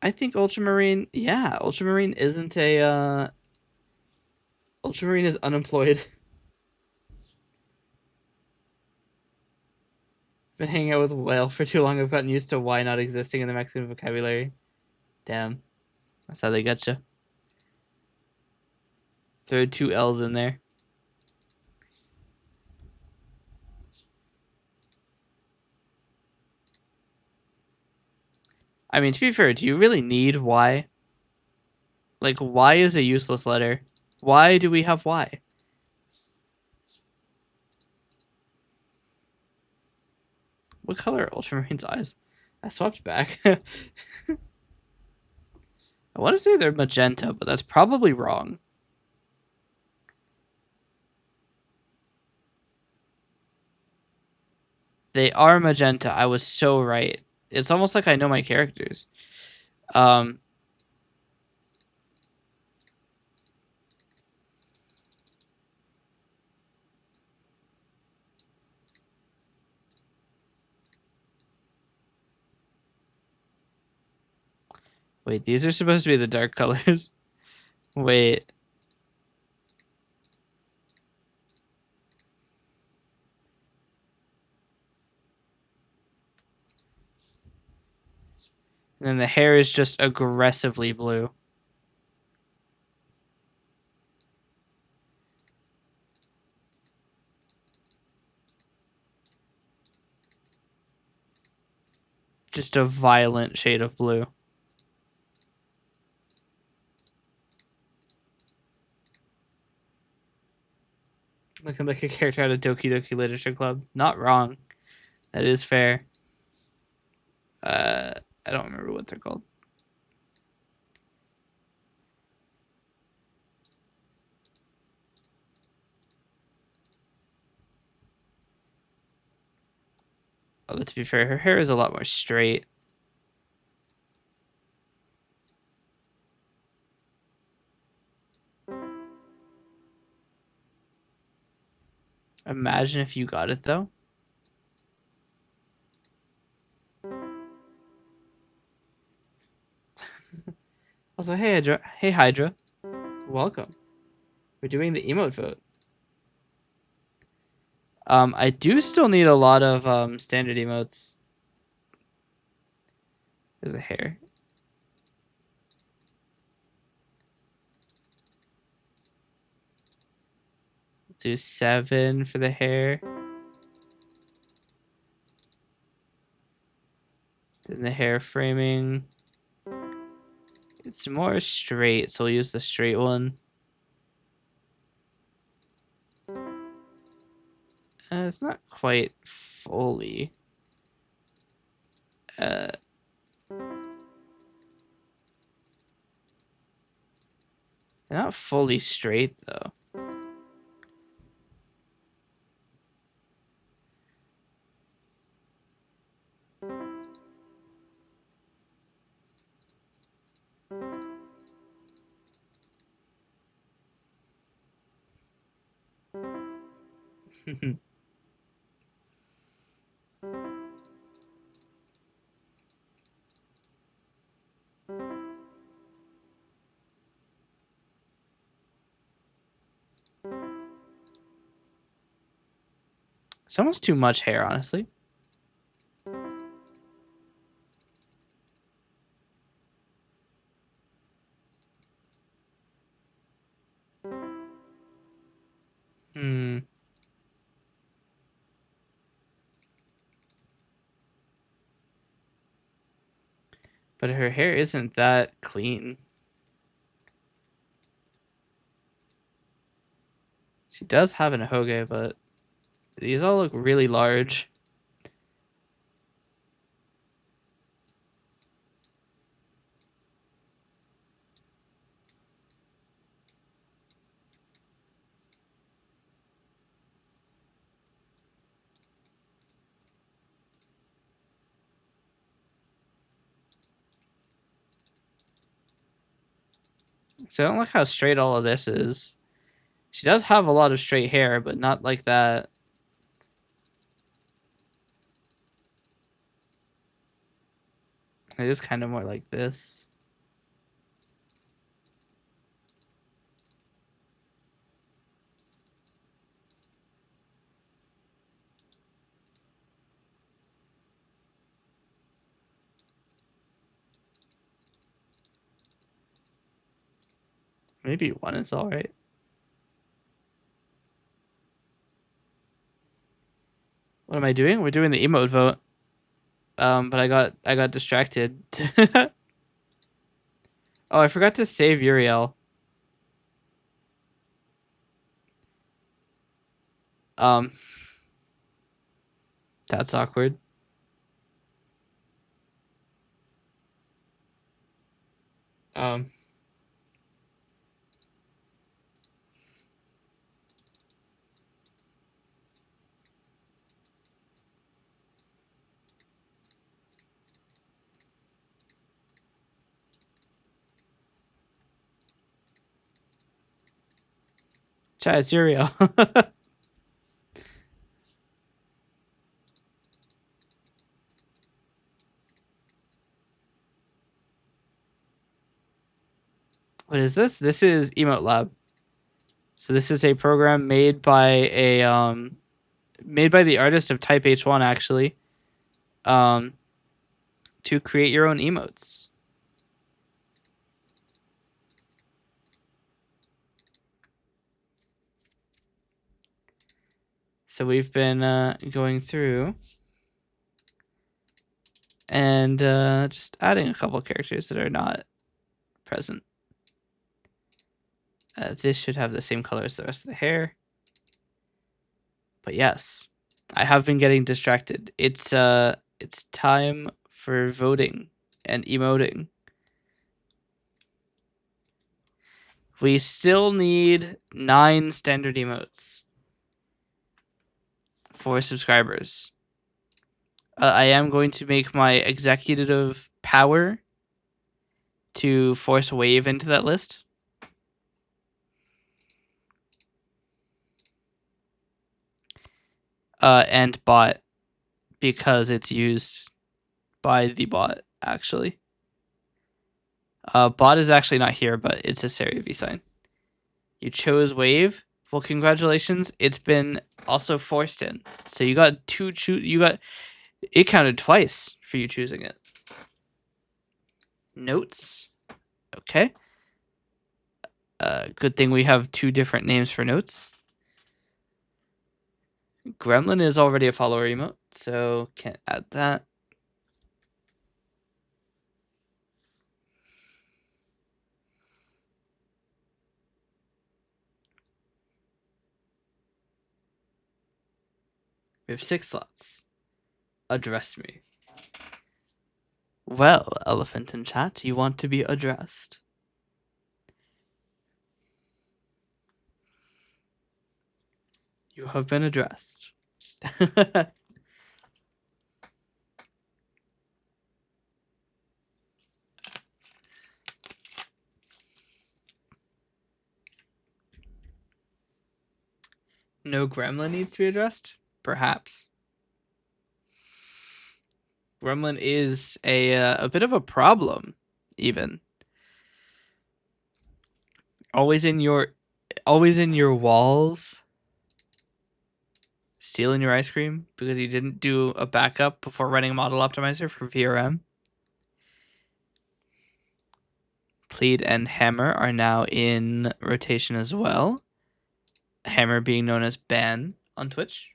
I think Ultramarine, yeah, Ultramarine isn't a Ultramarine is unemployed. Been hanging out with Whale for too long. I've gotten used to why not existing in the Mexican vocabulary. Damn. That's how they get you. Throw 2 L's in there. I mean, to be fair, do you really need Y? Like, Y is a useless letter. Why do we have Y? What color are Ultramarine's eyes? I swapped back. I want to say they're magenta, but that's probably wrong. They are magenta. I was so right. It's almost like I know my characters. Wait, these are supposed to be the dark colors. Wait. And then the hair is just aggressively blue. Just a violent shade of blue. Looking like a character out of Doki Doki Literature Club. Not wrong. That is fair. I don't remember what they're called. Although to be fair, her hair is a lot more straight. Imagine if you got it though. Also, hey Hydra. Hey Hydra. Welcome. We're doing the emote vote. I do still need a lot of standard emotes. There's a hair. Do 7 for the hair. Then the hair framing. It's more straight, so we'll use the straight one. It's not quite fully. They're not fully straight though. It's almost too much hair, honestly. But her hair isn't that clean. She does have an hoge, but these all look really large. So I don't like how straight all of this is. She does have a lot of straight hair, but not like that. It is kind of more like this. Maybe 1 is all right. What am I doing? We're doing the emote vote. But I got distracted. Oh, I forgot to save Uriel. That's awkward. Chat, it's Uriel. What is this? This is Emote Lab. So this is a program made by the artist of Type H1 actually. To to create your own emotes. So we've been going through and just adding a couple characters that are not present. This should have the same color as the rest of the hair. But yes, I have been getting distracted. It's time for voting and emoting. We still need 9 standard emotes for subscribers. I am going to make my executive power to force a wave into that list. And bot, because it's used by the bot, actually. Bot is actually not here, but it's a eseriavt sign. You chose wave. Well, congratulations. It's been also forced in. So you got it counted twice for you choosing it. Notes. Okay. Good thing we have 2 different names for notes. Gremlin is already a follower emote, so can't add that. We have 6 slots. Address me. Well, elephant in chat, you want to be addressed. You have been addressed. No gremlin needs to be addressed? Perhaps. Gremlin is a bit of a problem, even. Always in your walls. Stealing your ice cream because you didn't do a backup before running a model optimizer for VRM. Plead and Hammer are now in rotation as well. Hammer being known as Ban on Twitch.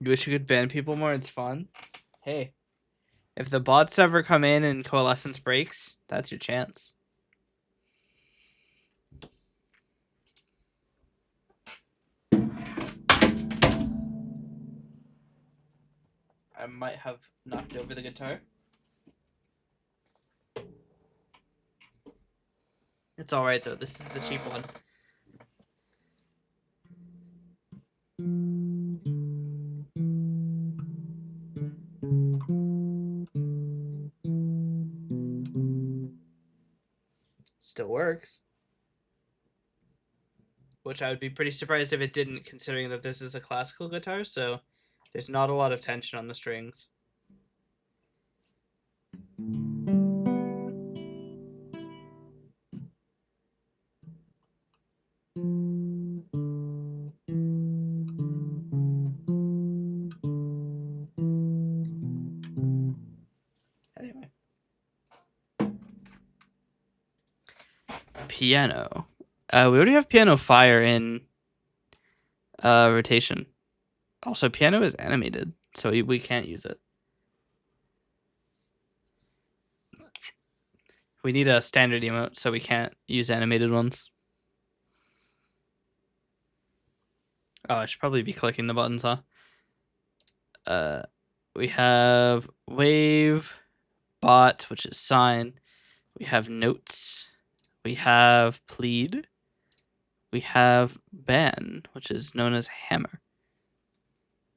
You wish you could ban people more? It's fun. Hey, if the bots ever come in and Coalescence breaks, that's your chance. I might have knocked over the guitar. It's alright though, this is the cheap one. Still works. Which I would be pretty surprised if it didn't, considering that this is a classical guitar, so there's not a lot of tension on the strings. Anyway. Piano. We already have Piano Fire in rotation. Also, Piano is animated, so we can't use it. We need a standard emote, so we can't use animated ones. Oh, I should probably be clicking the buttons, huh? We have Wave, Bot, which is Sign. We have Notes. We have Plead. We have Ban, which is known as Hammer.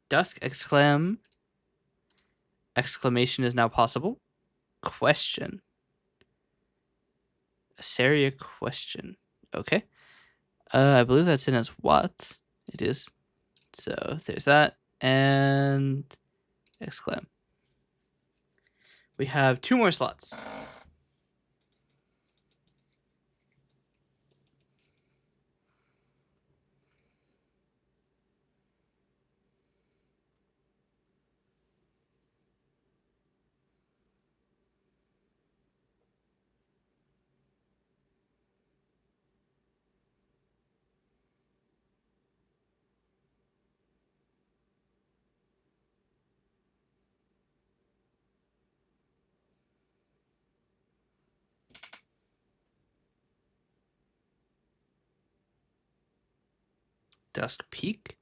Dusk exclam. Exclamation is now possible. Question. Seria question. Okay. I believe that's in as what? It is. So there's that. and exclam. We have 2 more slots. Dusk Peak.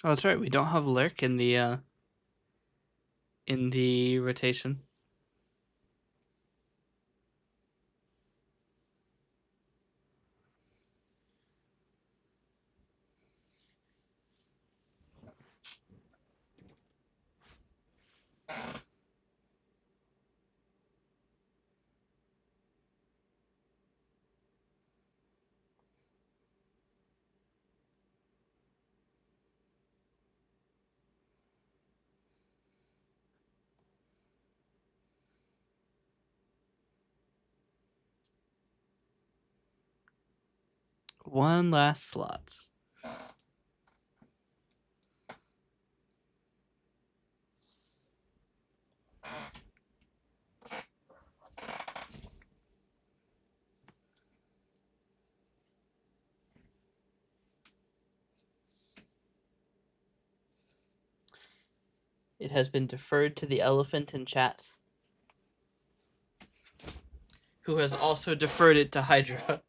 Oh, that's right. We don't have Lurk in the rotation. One last slot. It has been deferred to the elephant in chat, who has also deferred it to Hydra.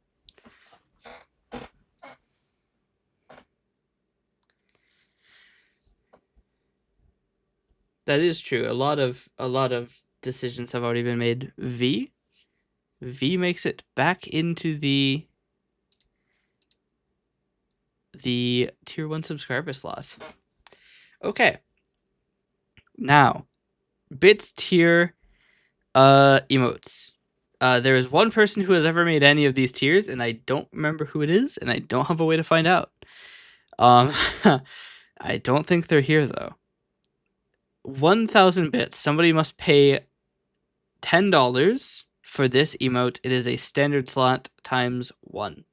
That is true. A lot of decisions have already been made. V makes it back into the tier 1 subscriber slot. Okay. Now, bits tier emotes. There is one person who has ever made any of these tiers, and I don't remember who it is, and I don't have a way to find out. I don't think they're here though. 1,000 bits. Somebody must pay $10 for this emote. It is a standard slot times 1.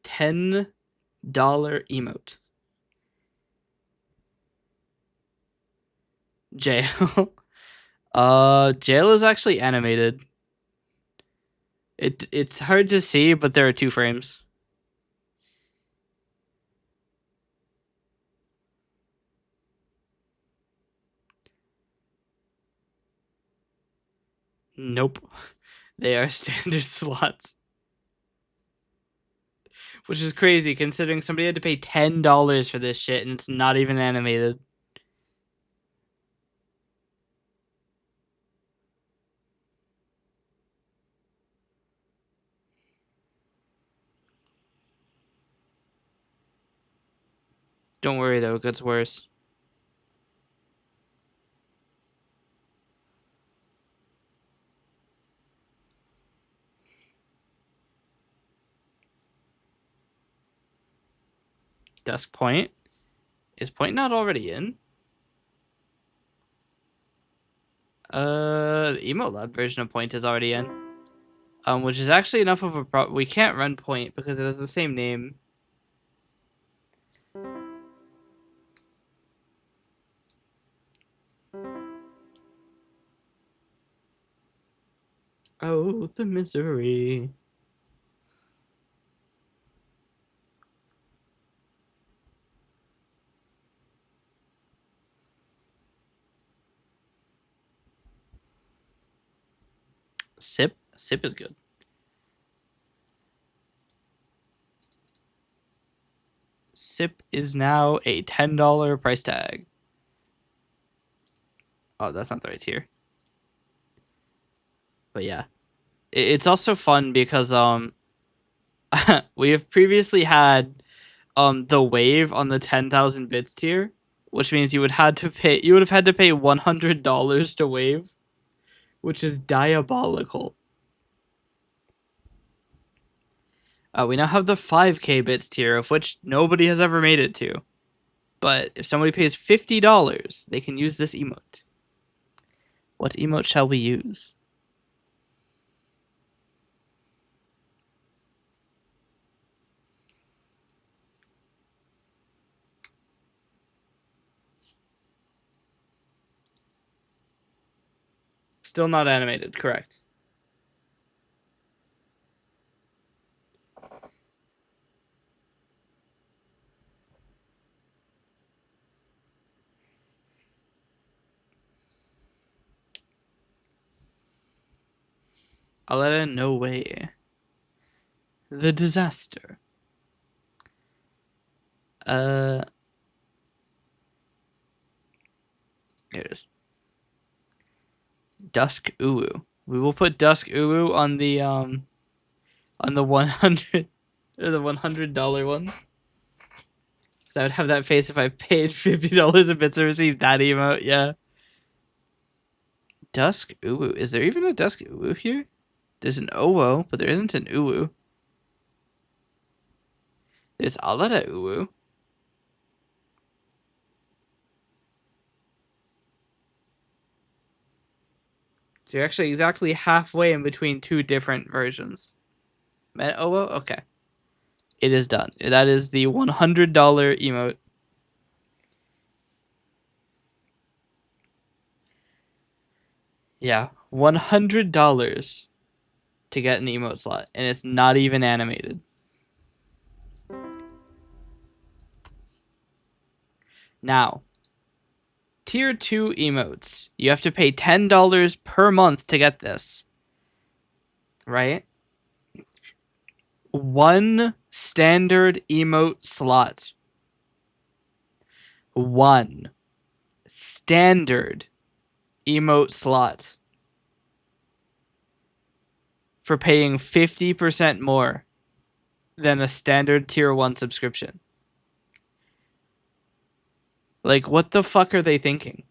$10 emote. Jail. Jail is actually animated. It's hard to see, but there are 2 frames. Nope. They are standard slots. Which is crazy considering somebody had to pay $10 for this shit and it's not even animated. Don't worry though, it gets worse. Dusk Point. Is Point not already in? The Emote Lab version of Point is already in. Which is actually enough of a problem. We can't run Point because it has the same name. Oh, the misery. Sip is good. Sip is now a $10 price tag. Oh, that's not the right tier. But yeah, it's also fun because we have previously had the wave on the 10,000 bits tier, which means you would have had to pay $100 to wave, which is diabolical. We now have the 5K bits tier, of which nobody has ever made it to. But if somebody pays $50, they can use this emote. What emote shall we use? Still not animated, correct. Aletta, no way. The disaster. Here it is. Dusk Uwu. We will put Dusk Uwu on the 100 or the $100 one. Cause I would have that face if I paid $50 a bit to receive that emote. Yeah. Dusk Uwu. Is there even a Dusk Uwu here? There's an Owo, but there isn't an Uwu. There's Aletta Uwu. So you're actually exactly halfway in between two different versions. Owo? Okay. It is done. That is the $100 emote. Yeah. $100 to get an emote slot. And it's not even animated. Now, tier 2 emotes. You have to pay $10 per month to get this. Right? One standard emote slot. One standard emote slot for paying 50% more than a standard tier 1 subscription. Like, what the fuck are they thinking?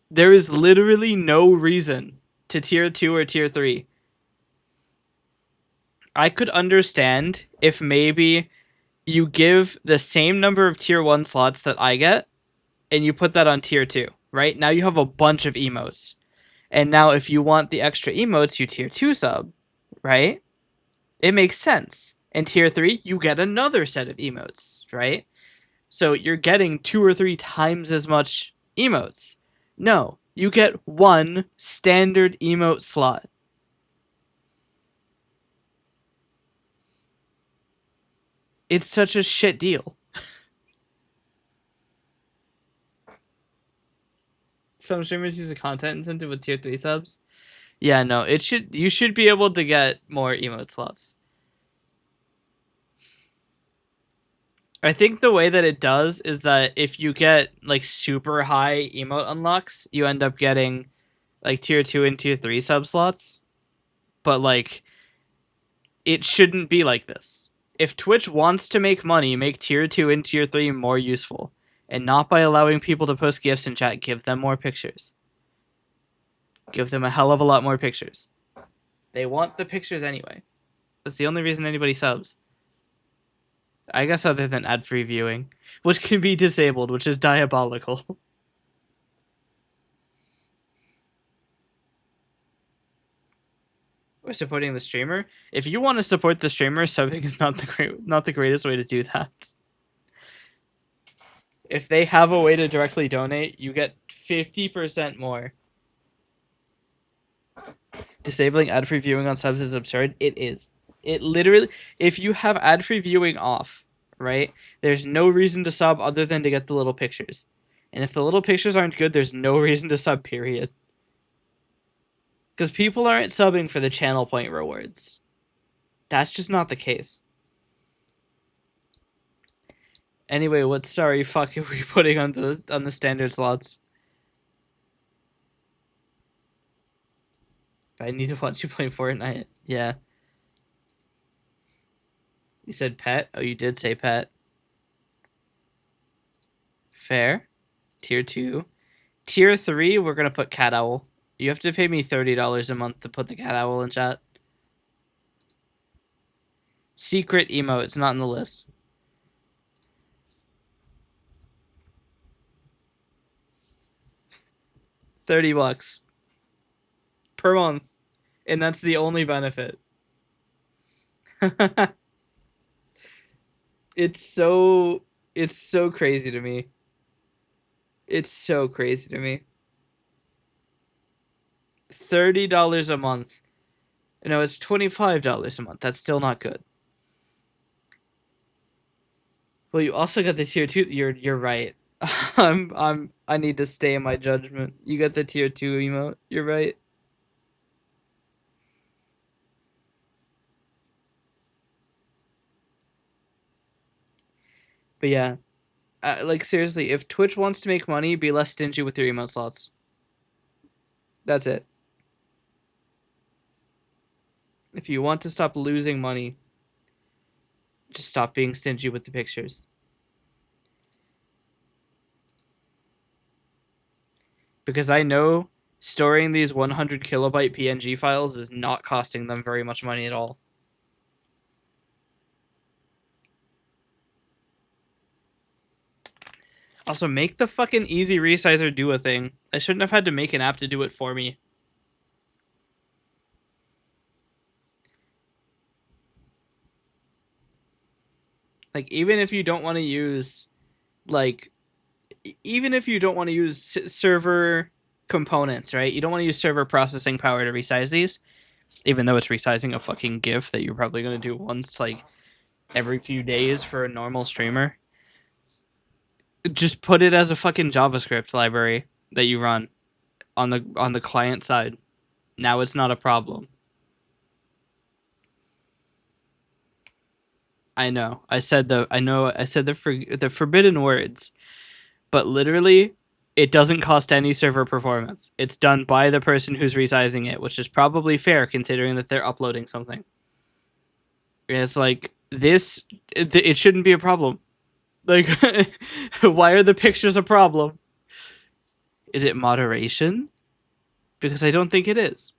There is literally no reason to tier 2 or tier 3. I could understand if maybe you give the same number of tier 1 slots that I get and you put that on tier 2, right? Now you have a bunch of emotes. And now if you want the extra emotes, you tier 2 sub, right? It makes sense. And tier 3, you get another set of emotes, right? So you're getting 2 or 3 times as much emotes. No, you get one standard emote slot. It's such a shit deal. Some streamers use a content incentive with tier 3 subs. Yeah, no, you should be able to get more emote slots. I think the way that it does is that if you get like super high emote unlocks, you end up getting like tier 2 and tier 3 sub slots. But like it shouldn't be like this. If Twitch wants to make money, make tier 2 and tier 3 more useful. And not by allowing people to post gifs in chat, give them more pictures. Give them a hell of a lot more pictures. They want the pictures anyway. That's the only reason anybody subs. I guess other than ad-free viewing, which can be disabled, which is diabolical. We're supporting the streamer. If you want to support the streamer, subbing is not the greatest way to do that. If they have a way to directly donate, you get 50% more. Disabling ad-free viewing on subs is absurd. It is. It literally, if you have ad-free viewing off, right, there's no reason to sub other than to get the little pictures. And if the little pictures aren't good, there's no reason to sub, period. Because people aren't subbing for the channel point rewards. That's just not the case. Anyway, what sorry fuck are we putting on the standard slots? But I need to watch you play Fortnite. Yeah. You said pet? Oh, you did say pet. Fair. Tier 2. Tier 3, we're going to put cat owl. You have to pay me $30 a month to put the cat owl in chat. Secret emote. It's not in the list. $30 per month. And that's the only benefit. It's so crazy to me. It's so crazy to me. $30 a month. No, it's $25 a month. That's still not good. Well, you also got the tier 2. You're right. I need to stay in my judgment. You got the tier 2 emote. You're right. But yeah, like seriously, if Twitch wants to make money, be less stingy with your emote slots. That's it. If you want to stop losing money, just stop being stingy with the pictures. Because I know storing these 100 kilobyte PNG files is not costing them very much money at all. Also, make the fucking easy resizer do a thing. I shouldn't have had to make an app to do it for me. Like, even if you don't want to use, like, even if you don't want to use server components, right? You don't want to use server processing power to resize these, even though it's resizing a fucking GIF that you're probably going to do once, like, every few days for a normal streamer. Just put it as a fucking JavaScript library that you run on the client side. Now it's not a problem. I know. I said the forbidden words, but literally it doesn't cost any server performance. It's done by the person who's resizing it, which is probably fair considering that they're uploading something. It's like this it shouldn't be a problem. Like why are the pictures a problem? Is it moderation? Because I don't think it is.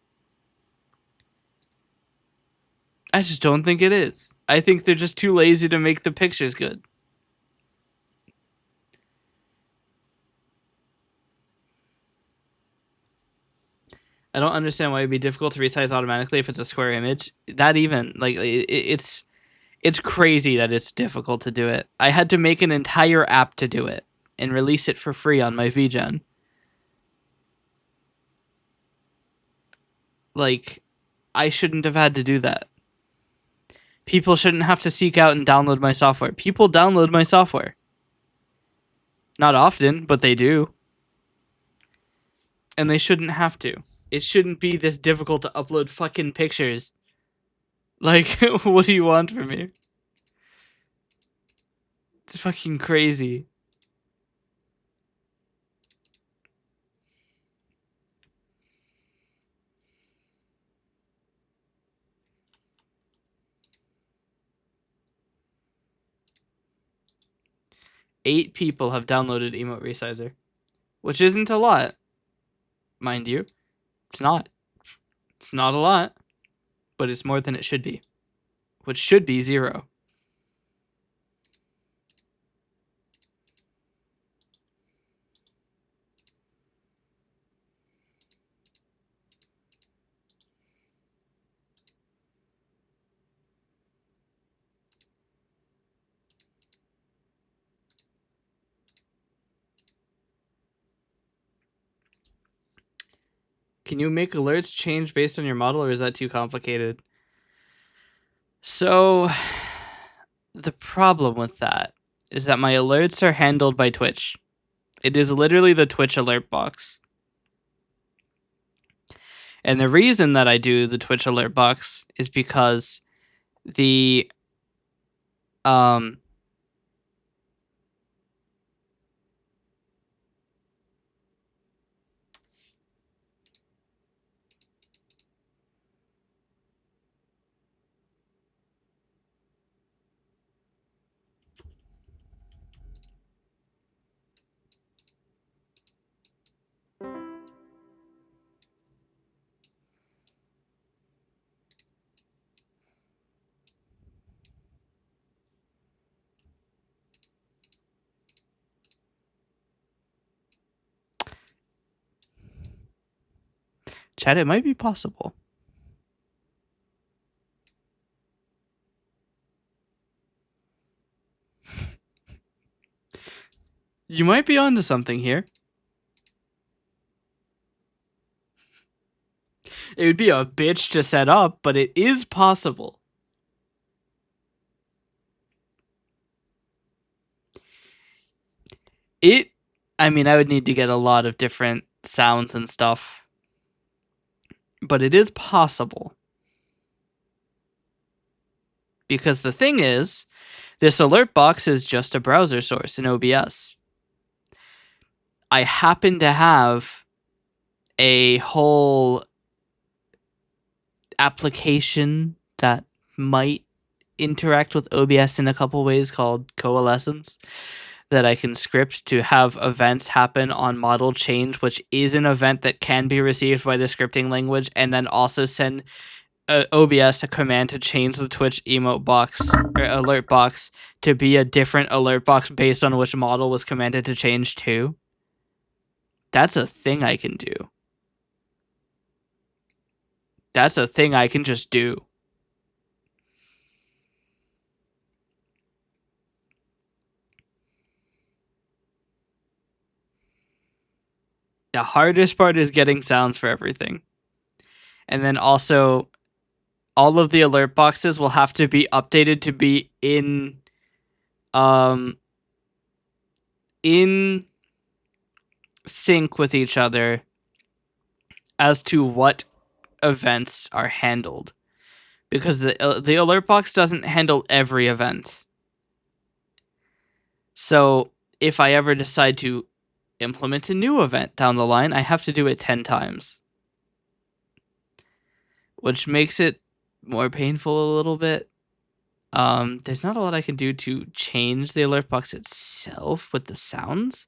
I just don't think it is. I think they're just too lazy to make the pictures good. I don't understand why it'd be difficult to resize automatically if it's a square image. That even like it's crazy that it's difficult to do it. I had to make an entire app to do it and release it for free on my VGen. Like, I shouldn't have had to do that. People shouldn't have to seek out and download my software. People download my software. Not often, but they do. And they shouldn't have to. It shouldn't be this difficult to upload fucking pictures. Like, what do you want from me? It's fucking crazy. Eight people have downloaded Emote Resizer, which isn't a lot, mind you. It's not. It's not a lot, but it's more than it should be, which should be 0. Can you make alerts change based on your model, or is that too complicated? So, the problem with that is that my alerts are handled by Twitch. It is literally the Twitch alert box. And the reason that I do the Twitch alert box is because the um Chat, it might be possible. You might be onto something here. It would be a bitch to set up, but it is possible. I mean, I would need to get a lot of different sounds and stuff, but it is possible. Because the thing is, this alert box is just a browser source in OBS. I happen to have a whole application that might interact with OBS in a couple ways called Coalescence that I can script to have events happen on model change, which is an event that can be received by the scripting language, and then also send OBS a command to change the Twitch emote box or alert box to be a different alert box based on which model was commanded to change to. That's a thing I can do. That's a thing I can just do. The hardest part is getting sounds for everything. And then also, all of the alert boxes will have to be updated to be in sync with each other as to what events are handled, because the alert box doesn't handle every event. So if I ever decide to implement a new event down the line, I have to do it 10 times, which makes it more painful a little bit. There's not a lot I can do to change the alert box itself with the sounds.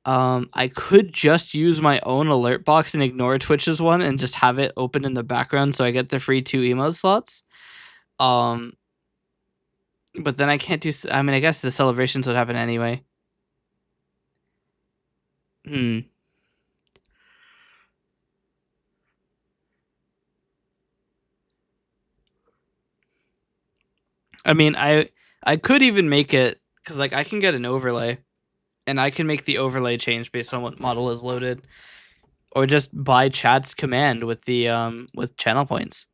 I could just use my own alert box and ignore Twitch's one and just have it open in the background so I get the free 2 emote slots. But then I can't do. I mean, I guess the celebrations would happen anyway. I mean, I could even make it because like I can get an overlay, and I can make the overlay change based on what model is loaded, or just buy chat's command with the with channel points.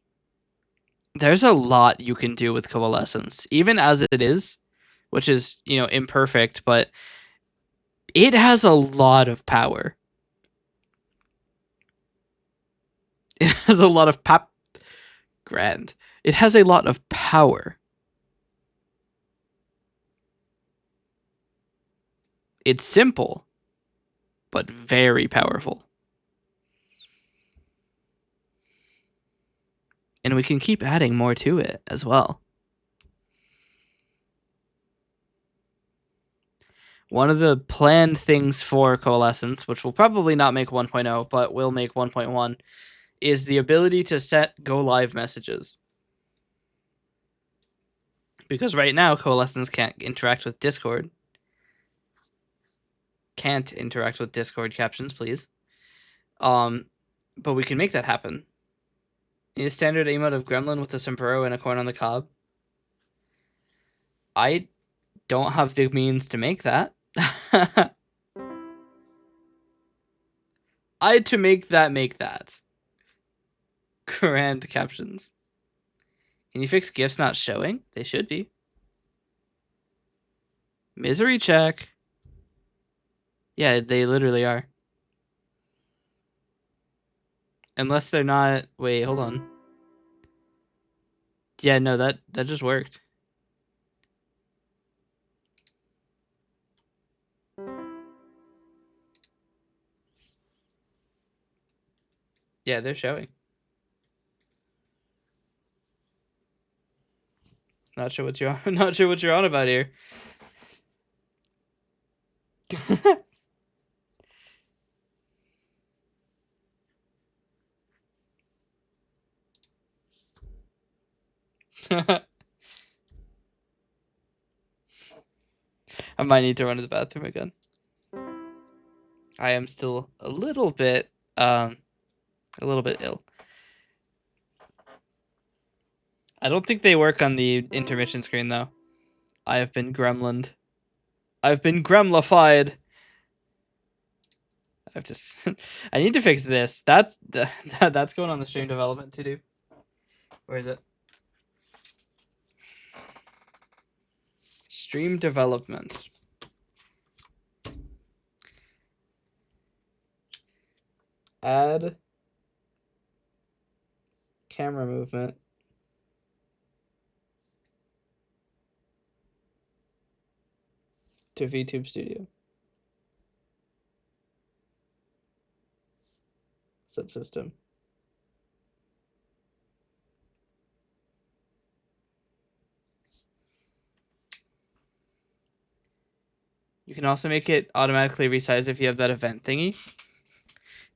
There's a lot you can do with Coalescence, even as it is, which is, you know, imperfect, but it has a lot of power. It has a lot of grand. It has a lot of power. It's simple, but very powerful. And we can keep adding more to it as well. One of the planned things for Coalescence, which will probably not make 1.0, but will make 1.1, is the ability to set go live messages. Because right now, Coalescence can't interact with Discord. Can't interact with Discord captions, please. But we can make that happen. Need a standard emote of Gremlin with a sombrero and a corn on the cob. I don't have the means to make that. I had to make that. Grand captions. Can you fix GIFs not showing? They should be. Misery check. Yeah, they literally are. Unless they're not. Wait, hold on. Yeah, no, that just worked. Yeah, they're showing. Not sure what you're not sure what you're on about here. I might need to run to the bathroom again. I am still a little bit A little bit ill. I don't think they work on the intermission screen though. I have been gremlined. I've been gremlified. I have to. I need to fix this. That's going on the stream development to do. Where is it? Stream development. Add camera movement. To VTube Studio. Subsystem. You can also make it automatically resize if you have that event thingy.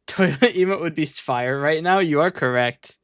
Toilet emote would be fire right now. You are correct.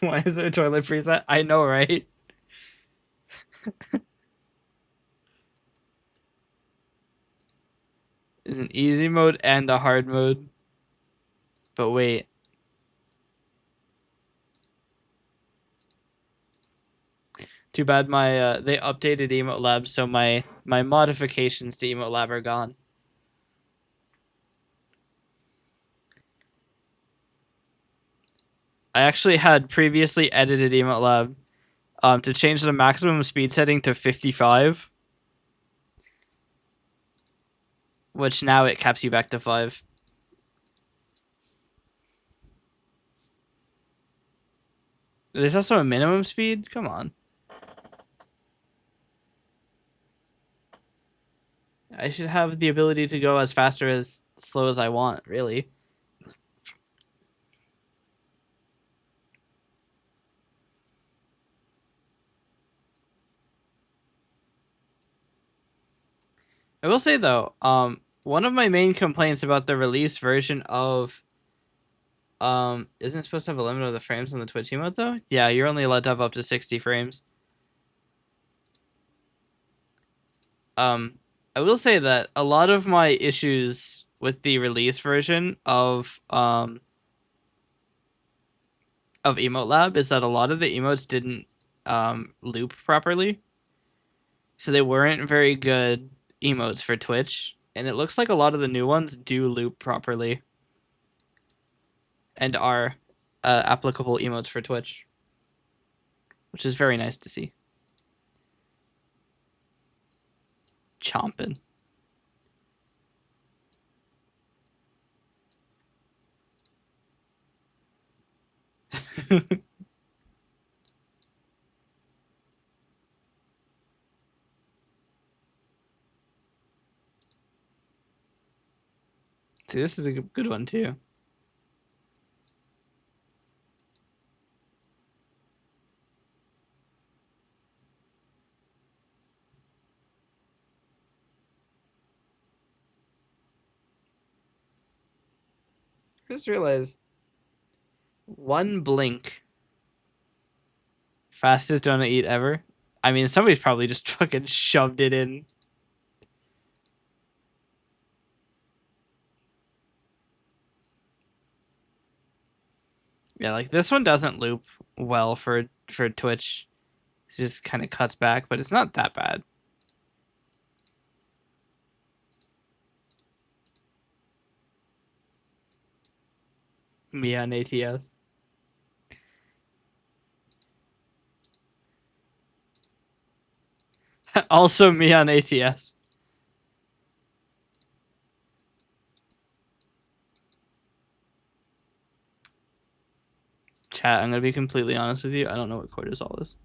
Why is there a toilet preset? I know, right? It's an easy mode and a hard mode. But wait. Too bad my they updated Emote Lab, so my modifications to Emote Lab are gone. I actually had previously edited Emote Lab to change the maximum speed setting to 55, which now it caps you back to 5. There's also a minimum speed? Come on. I should have the ability to go as fast or as slow as I want, really. I will say though, one of my main complaints about the release version of isn't it supposed to have a limit of the frames on the Twitch emote though? Yeah, you're only allowed to have up to 60 frames. I will say that a lot of my issues with the release version of Emote Lab is that a lot of the emotes didn't loop properly. So they weren't very good emotes for Twitch, and it looks like a lot of the new ones do loop properly and are applicable emotes for Twitch, which is very nice to see. Chomping. See, this is a good one too. I just realized one blink. Fastest donut eat ever. I mean, somebody's probably just fucking shoved it in. Yeah, like this one doesn't loop well for Twitch. It just kind of cuts back, but it's not that bad. Me on ATS. Also me on ATS. Chat, I'm gonna be completely honest with you. I don't know what cortisol is.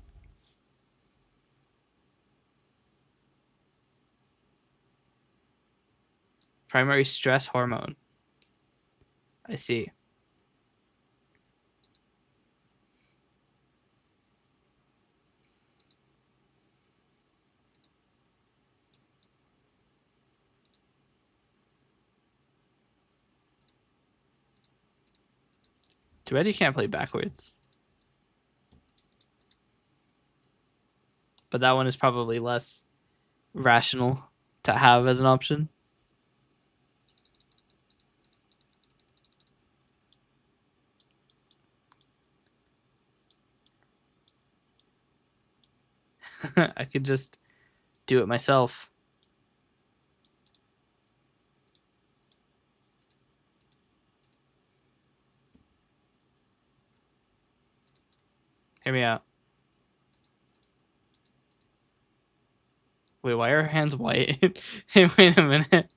Primary stress hormone. I see. Too bad you can't play backwards. But that one is probably less rational to have as an option. I could just do it myself. Hear me out. Wait, why are her hands white? Hey, wait a minute.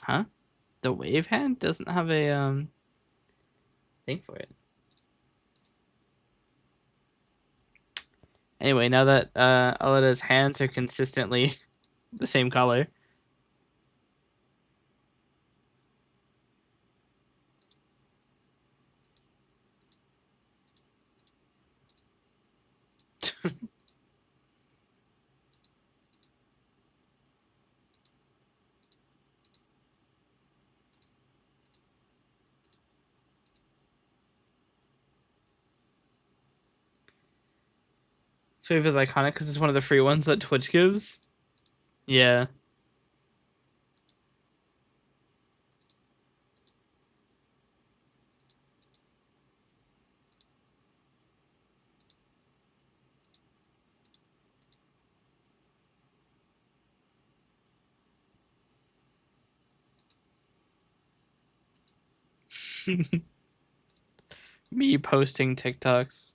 Huh? The wave hand doesn't have a thing for it. Anyway, now that Aleda's hands are consistently the same color. This wave is iconic because it's one of the free ones that Twitch gives. Yeah. Me posting TikToks.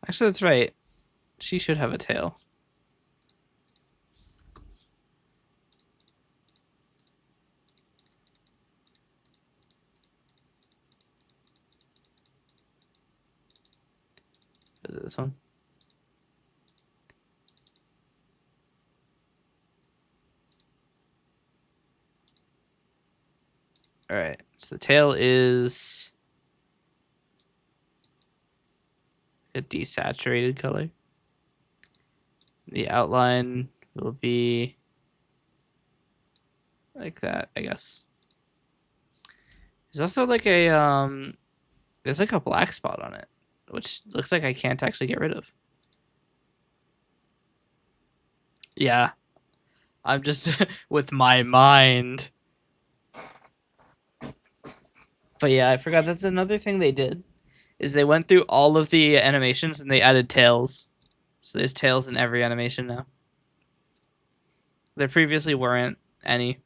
Actually, that's right. She should have a tail. Is it this one? All right. So the tail is a desaturated color. The outline will be like that, I guess. There's also like a there's like a black spot on it, which looks like I can't actually get rid of. Yeah. I'm just with my mind. But yeah, I forgot that's another thing they did is they went through all of the animations and they added tails. So there's tails in every animation now. There previously weren't any.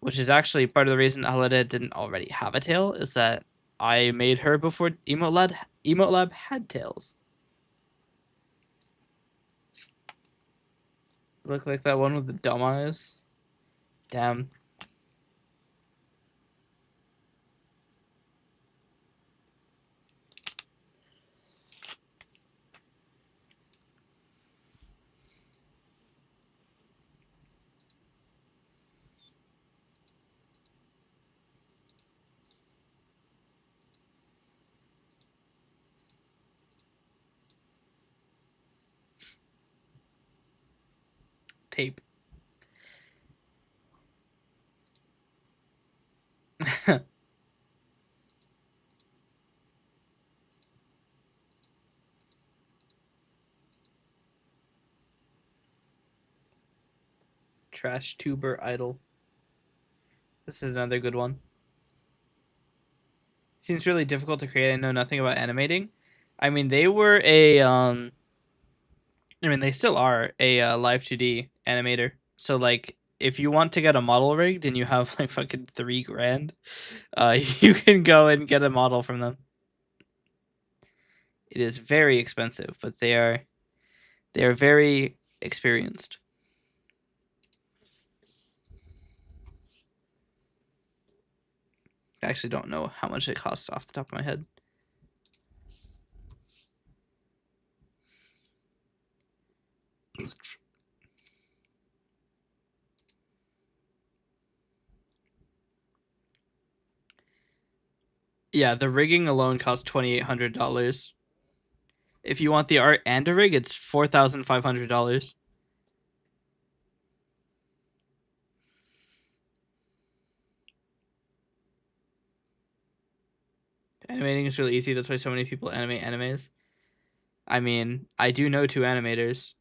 Which is actually part of the reason Aleda didn't already have a tail is that I made her before Emote Lab had tails. Look like that one with the dumb eyes. Damn. Tape. Trash tuber idol. This is another good one. Seems really difficult to create. I know nothing about animating. I mean, they were a I mean, they still are a live 2D animator. So like, if you want to get a model rigged and you have like fucking $3,000, you can go and get a model from them. It is very expensive, but they are very experienced. I actually don't know how much it costs off the top of my head. Yeah, the rigging alone costs $2,800. If you want the art and a rig, it's $4,500. Animating is really easy. That's why so many people animate animes. I mean, I do know 2 animators.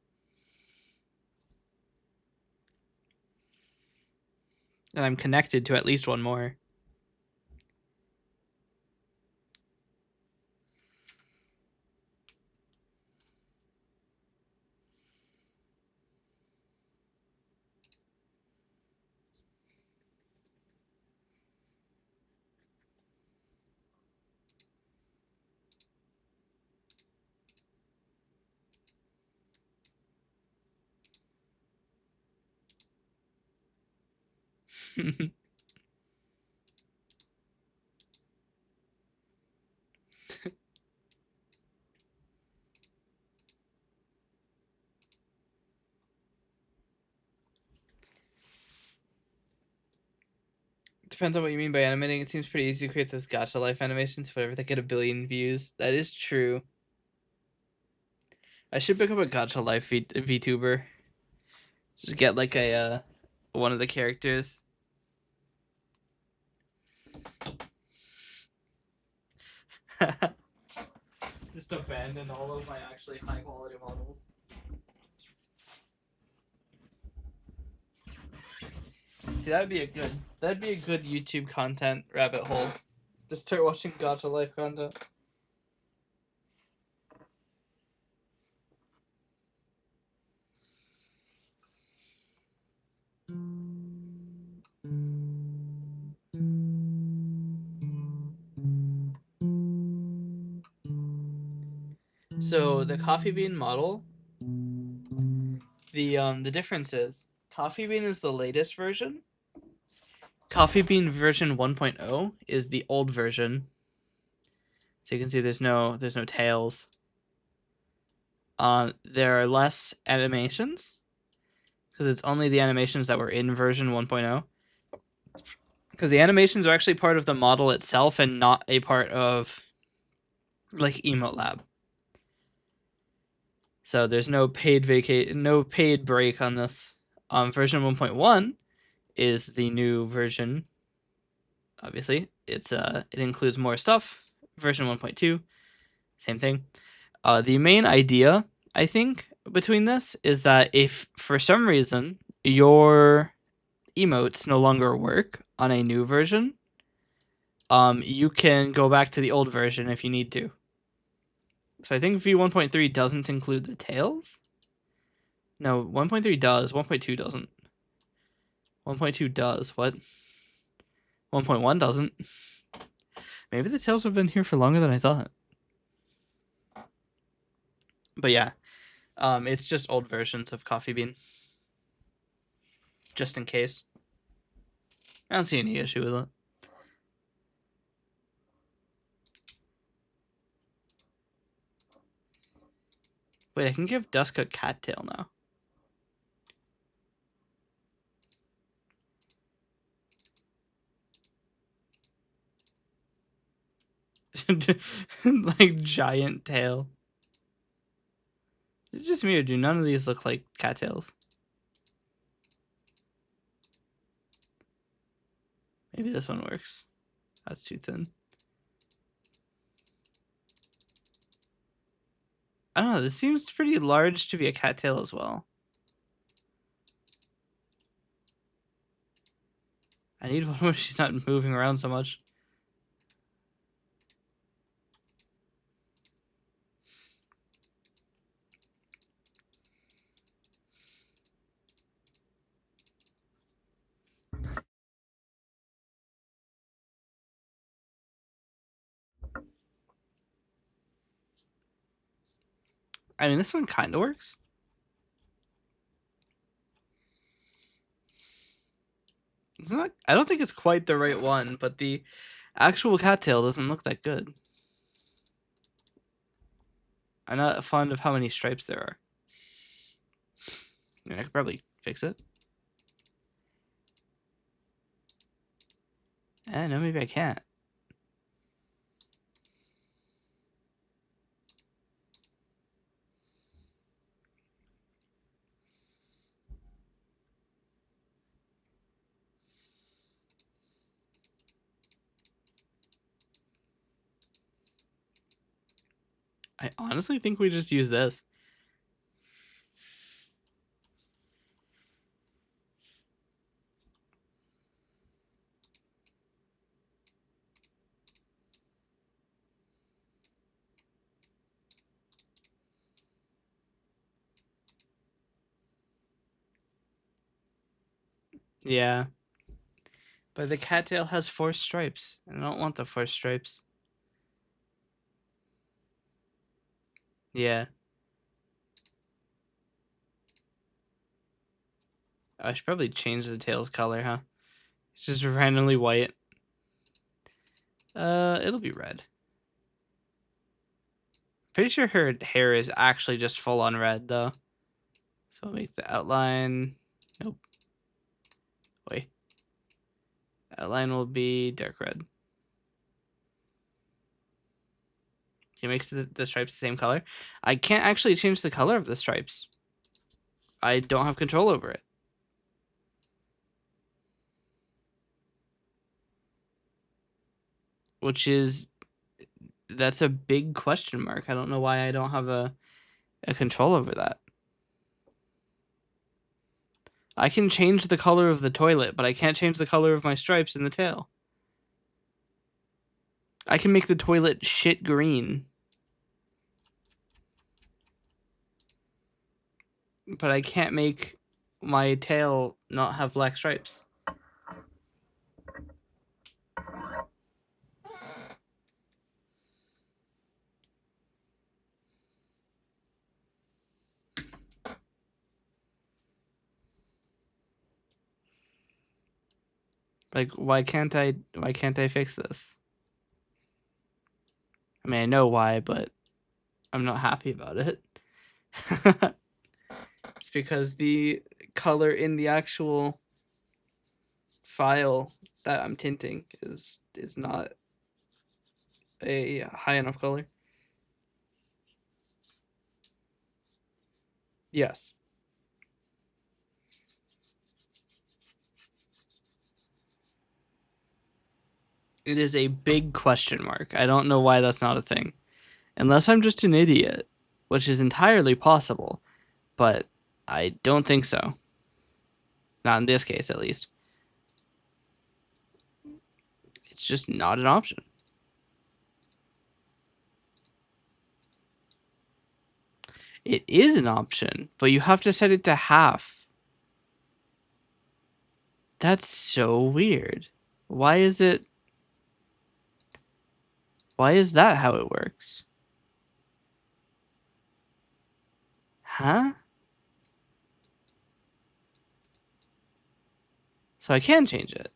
And I'm connected to at least one more. Depends on what you mean by animating. It seems pretty easy to create those gacha life animations, whatever they get a billion views. That is true. I should pick up a gacha life VTuber. Just get like a one of the characters. Just abandon all of my actually high quality models. See, that'd be a good YouTube content rabbit hole. Just start watching gacha life content. So the coffee bean model, the difference is coffee bean is the latest version. Coffee bean version 1.0 is the old version. So you can see there's no tails. There are less animations because it's only the animations that were in version 1.0. Because the animations are actually part of the model itself and not a part of like Emote Lab. So there's no paid break on this. Version 1.1 is the new version. Obviously, it includes more stuff. Version 1.2, same thing. The main idea, I think, between this is that if for some reason your emotes no longer work on a new version, you can go back to the old version if you need to. So I think V1.3 doesn't include the tails. No, 1.3 does. 1.2 doesn't. 1.2 does. What? 1.1 doesn't. Maybe the tails have been here for longer than I thought. But yeah, it's just old versions of Coffee Bean. Just in case. I don't see any issue with it. Wait, I can give Dusk a cattail now. Like giant tail. Is it just me or do none of these look like cattails? Maybe this one works. That's too thin. I don't know, this seems pretty large to be a cattail as well. I need one where she's not moving around so much. I mean, this one kind of works. It's not. I don't think it's quite the right one, but the actual cattail doesn't look that good. I'm not fond of how many stripes there are. I mean, I could probably fix it. No, maybe I can't. I honestly think we just use this. Yeah. But the cattail has 4 stripes. I don't want the 4 stripes. Yeah. I should probably change the tail's color, huh? It's just randomly white. It'll be red. Pretty sure her hair is actually just full on red, though. So I'll make the outline. Nope. Wait. Outline will be dark red. He makes the stripes the same color. I can't actually change the color of the stripes. I don't have control over it. Which is, that's a big question mark. I don't know why I don't have a control over that. I can change the color of the toilet, but I can't change the color of my stripes in the tail. I can make the toilet shit green. But I can't make my tail not have black stripes. Like, why can't I fix this? I mean, I know why, but I'm not happy about it. It's because the color in the actual file that I'm tinting is not a high enough color. Yes. It is a big question mark. I don't know why that's not a thing. Unless I'm just an idiot, which is entirely possible, but I don't think so. Not in this case, at least. It's just not an option. It is an option, but you have to set it to half. That's so weird. Why is that how it works? Huh? So I can change it.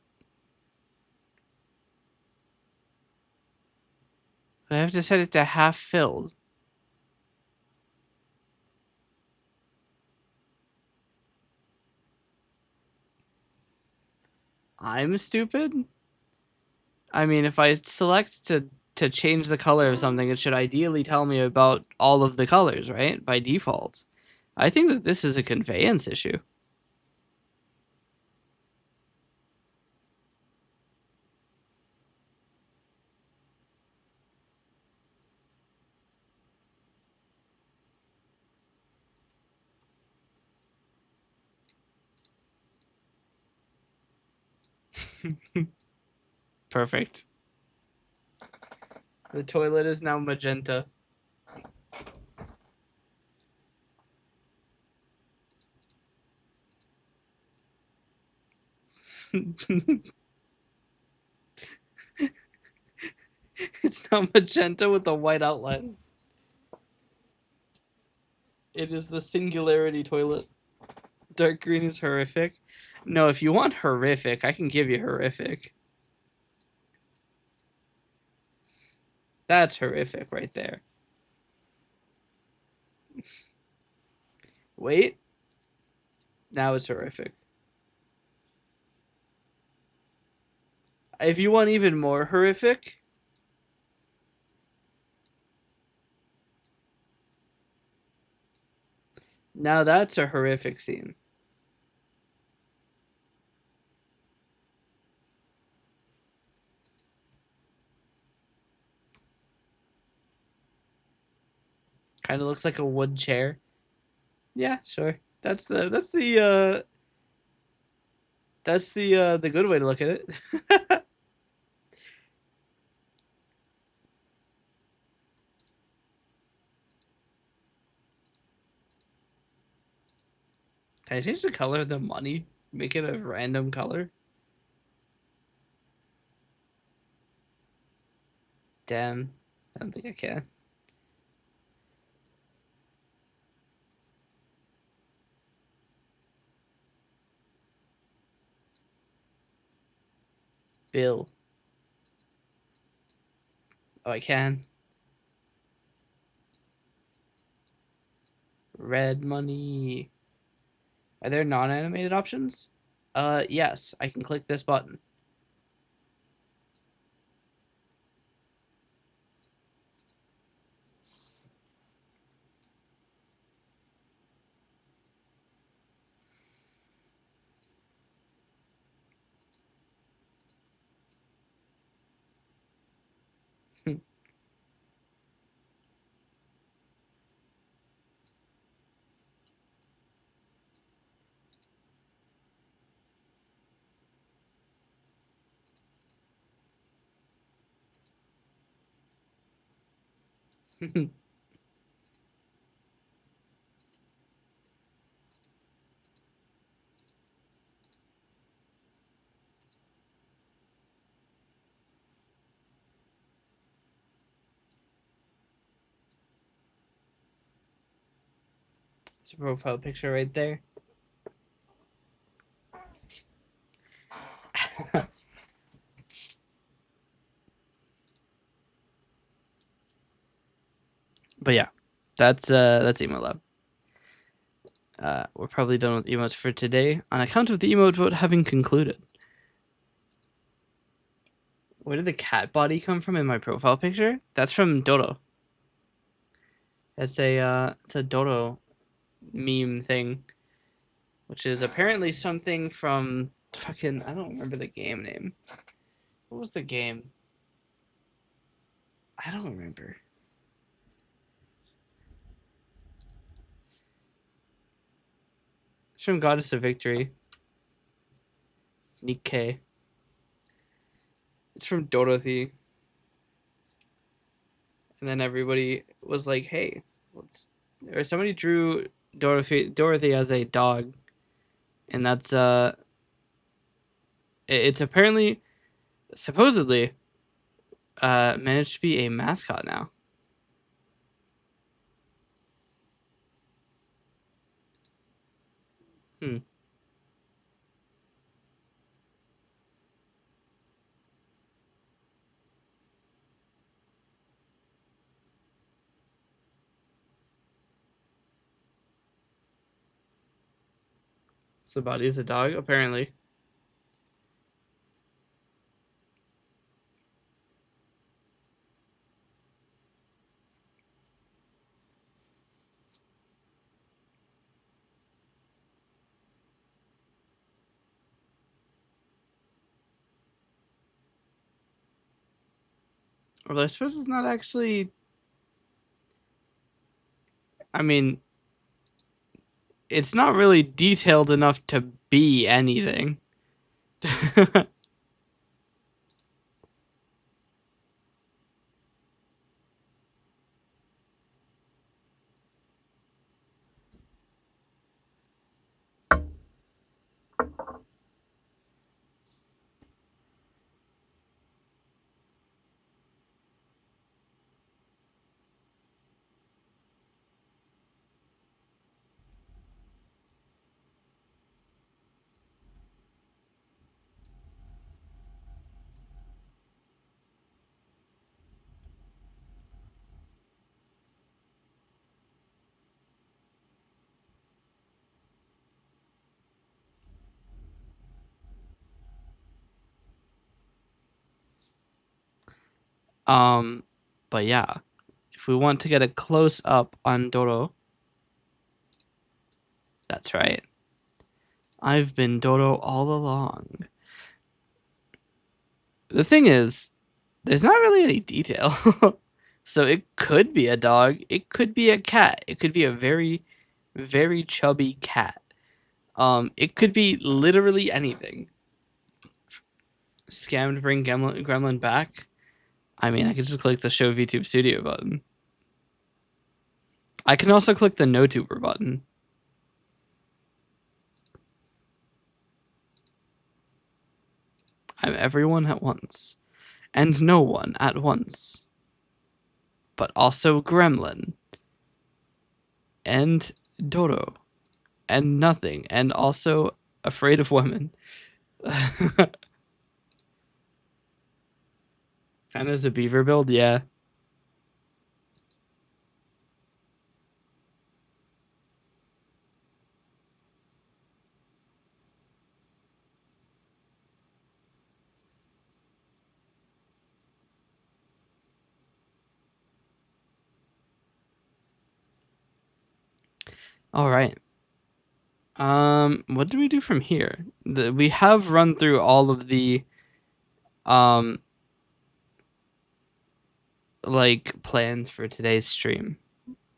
But I have to set it to half filled. I'm stupid? I mean, if I select to change the color of something, it should ideally tell me about all of the colors, right? By default. I think that this is a conveyance issue. Perfect. The toilet is now magenta. It's now magenta with a white outline. It is the singularity toilet. Dark green is horrific. No, if you want horrific, I can give you horrific. That's horrific right there. Wait. Now it's horrific. If you want even more horrific, now that's a horrific scene. Kind of looks like a wood chair. Yeah, sure. That's the good way to look at it. Can I change the color of the money? Make it a random color? Damn. I don't think I can. Bill. Oh, I can. Red money. Are there non-animated options? Yes. I can click this button. It's a profile picture right there. But yeah, that's Emote Lab. We're probably done with emotes for today on account of the emote vote having concluded. Where did the cat body come from in my profile picture? That's from Dodo. It's a Dodo meme thing, which is apparently something from fucking, I don't remember the game name. What was the game? I don't remember. It's from Goddess of Victory. Nikkei. It's from Dorothy. And then everybody was like, "Hey, or somebody drew Dorothy as a dog, and that's it's apparently supposedly managed to be a mascot now." Hmm. So the body is a dog, apparently. Although I suppose it's not actually. I mean, it's not really detailed enough to be anything. But yeah, if we want to get a close up on Doro, that's right. I've been Doro all along. The thing is, there's not really any detail. So it could be a dog, it could be a cat, it could be a very, very chubby cat. It could be literally anything. Scam to bring Gremlin back. I mean, I could just click the Show VTube Studio button. I can also click the No Tuber button. I'm everyone at once, and no one at once, but also Gremlin, and Dodo, and nothing, and also afraid of women. Kind of as a beaver build, yeah. All right. What do we do from here? We have run through all of the like plans for today's stream.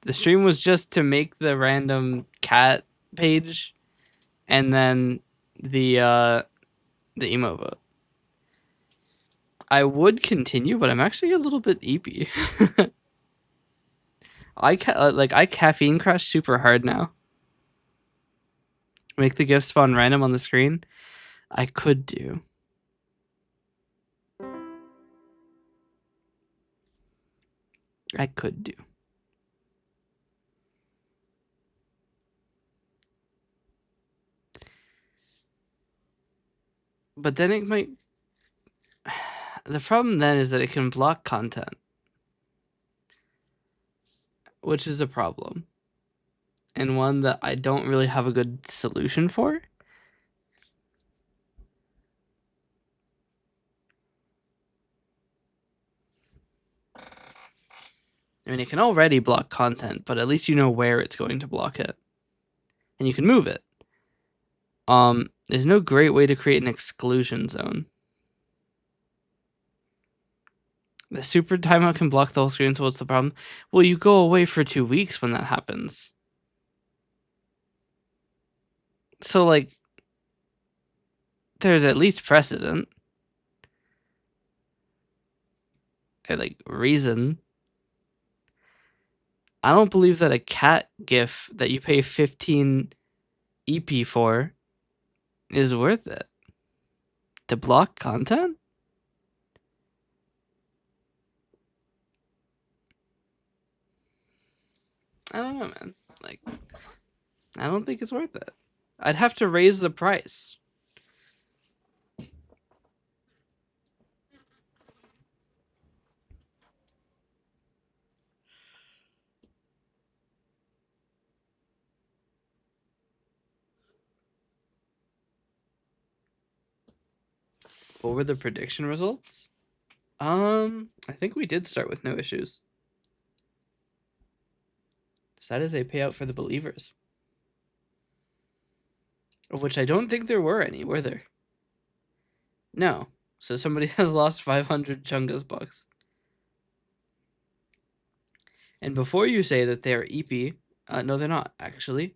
The stream was just to make the random cat page and then the emote vote. I would continue, but I'm actually a little bit eepy. I caffeine crash super hard now. Make the gift spawn random on the screen. I could do. I could do. But then it might. The problem then is that it can block content, which is a problem, and one that I don't really have a good solution for. I mean, it can already block content, but at least you know where it's going to block it, and you can move it. There's no great way to create an exclusion zone. The super timeout can block the whole screen, so what's the problem? Well, you go away for 2 weeks when that happens. So, like, there's at least precedent. And, like, reason. I don't believe that a cat GIF that you pay 15 EP for is worth it. To block content? I don't know, man. Like, I don't think it's worth it. I'd have to raise the price. What were the prediction results? I think we did start with no issues. So that is a payout for the believers. Of which I don't think there were any, were there? No. So somebody has lost 500 Chungus bucks. And before you say that they're EP, no, they're not, actually.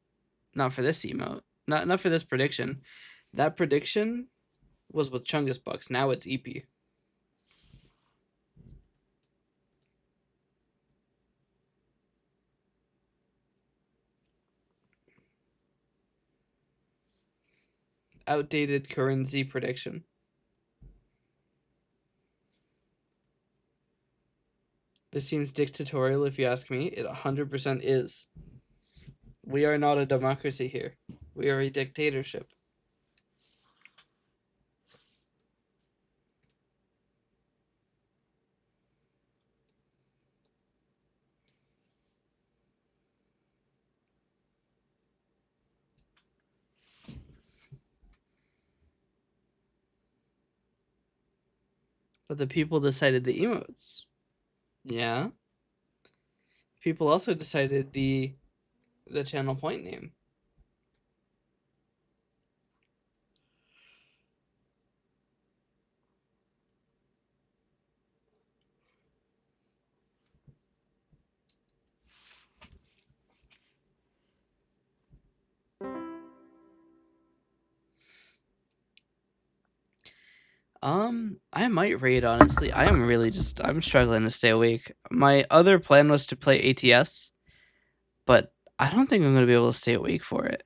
Not for this emote. Not for this prediction. That prediction was with Chungus bucks. Now it's EP. Outdated currency prediction. This seems dictatorial if you ask me. It 100% is. We are not a democracy here. We are a dictatorship. But the people decided the emotes. Yeah. People also decided the channel point name. I might raid, honestly. I'm struggling to stay awake. My other plan was to play ATS, but I don't think I'm gonna be able to stay awake for it.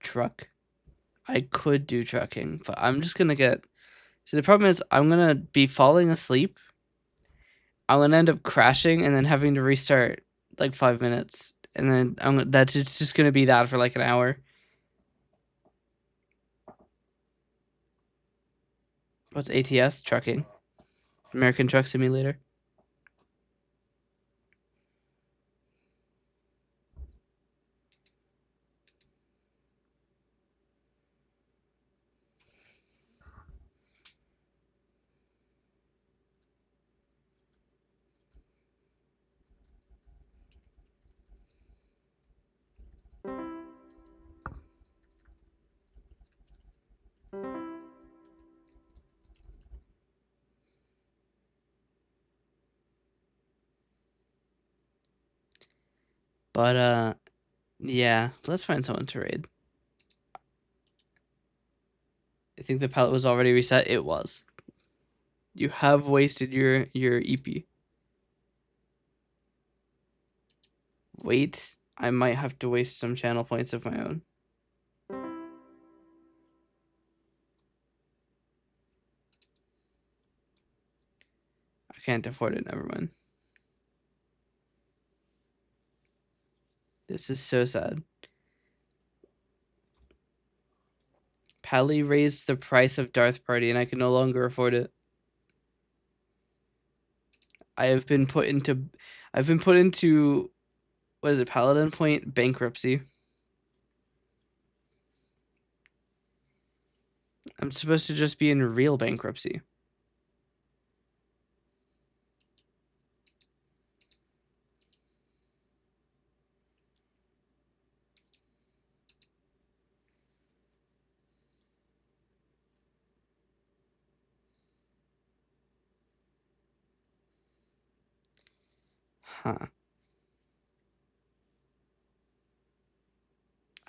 Truck. I could do trucking, but I'm just gonna get. See, the problem is I'm gonna be falling asleep. I'm gonna end up crashing and then having to restart like 5 minutes, and then that's just gonna be that for like an hour. What's ATS? Trucking. American Truck Simulator. But yeah, let's find someone to raid. I think the palette was already reset. It was. You have wasted your EP. Wait, I might have to waste some channel points of my own. I can't afford it. Never mind. This is so sad. Pally raised the price of Darth Party, and I can no longer afford it. I've been put into what is it, Paladin Point bankruptcy. I'm supposed to just be in real bankruptcy. Huh.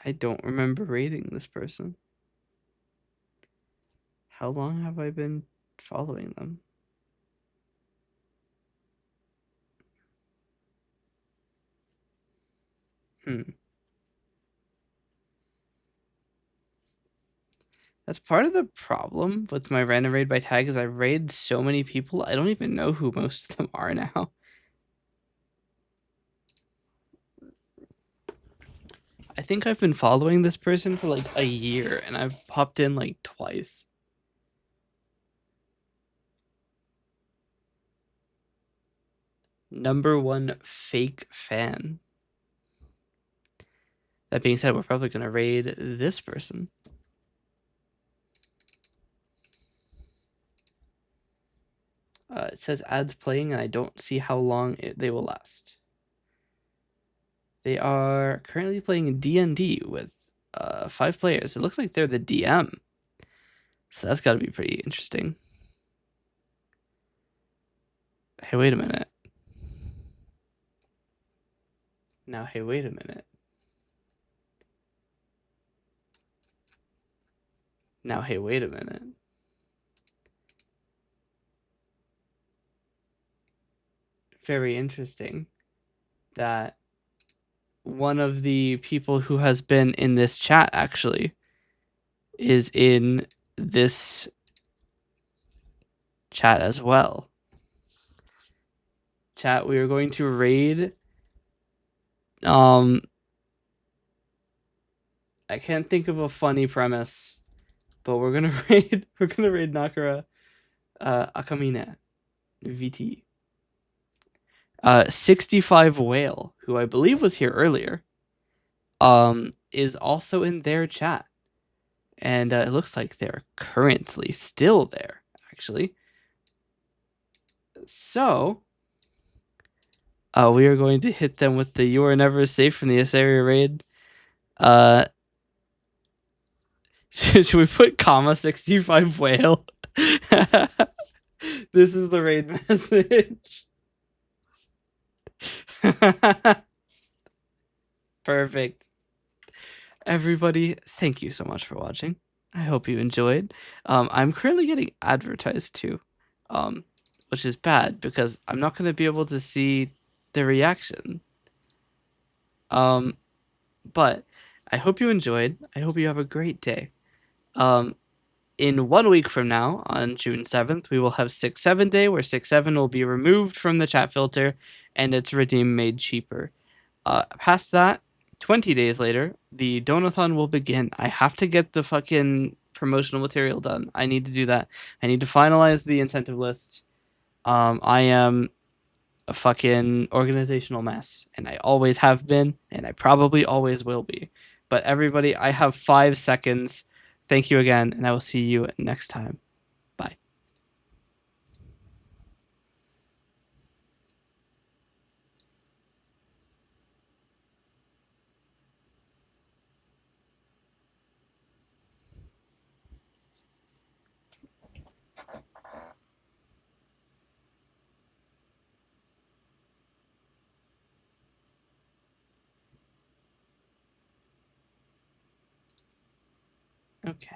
I don't remember rating this person. How long have I been following them? That's part of the problem with my random raid by tag is I raid so many people, I don't even know who most of them are now. I think I've been following this person for like a year, and I've popped in like twice. #1 fake fan. That being said, we're probably going to raid this person. It says ads playing, and I don't see how long they will last. They are currently playing D&D with 5 players. It looks like they're the DM. So that's got to be pretty interesting. Hey, wait a minute. Now, hey, wait a minute. Now, hey, wait a minute. Very interesting that one of the people who has been in this chat actually is in this chat as well. Chat, we are going to raid. I can't think of a funny premise, but we're gonna raid. We're gonna raid Nakara, Akamina, VT. 65 Whale, who I believe was here earlier, is also in their chat. And it looks like they're currently still there, actually. So, we are going to hit them with the "You Are Never Safe" from the Eseria raid. Should we put comma 65 whale? This is the raid message. Perfect. Everybody, thank you so much for watching. I hope you enjoyed. I'm currently getting advertised to, which is bad because I'm not going to be able to see the reaction. But I hope you enjoyed. I hope you have a great day. In 1 week from now, on June 7th, we will have 6-7 day, where 6-7 will be removed from the chat filter and its redeem made cheaper. Past that, 20 days later, the donathon will begin. I have to get the fucking promotional material done. I need to do that. I need to finalize the incentive list. I am a fucking organizational mess, and I always have been, and I probably always will be. But everybody, I have 5 seconds. Thank you again, and I will see you next time. Bye. Okay.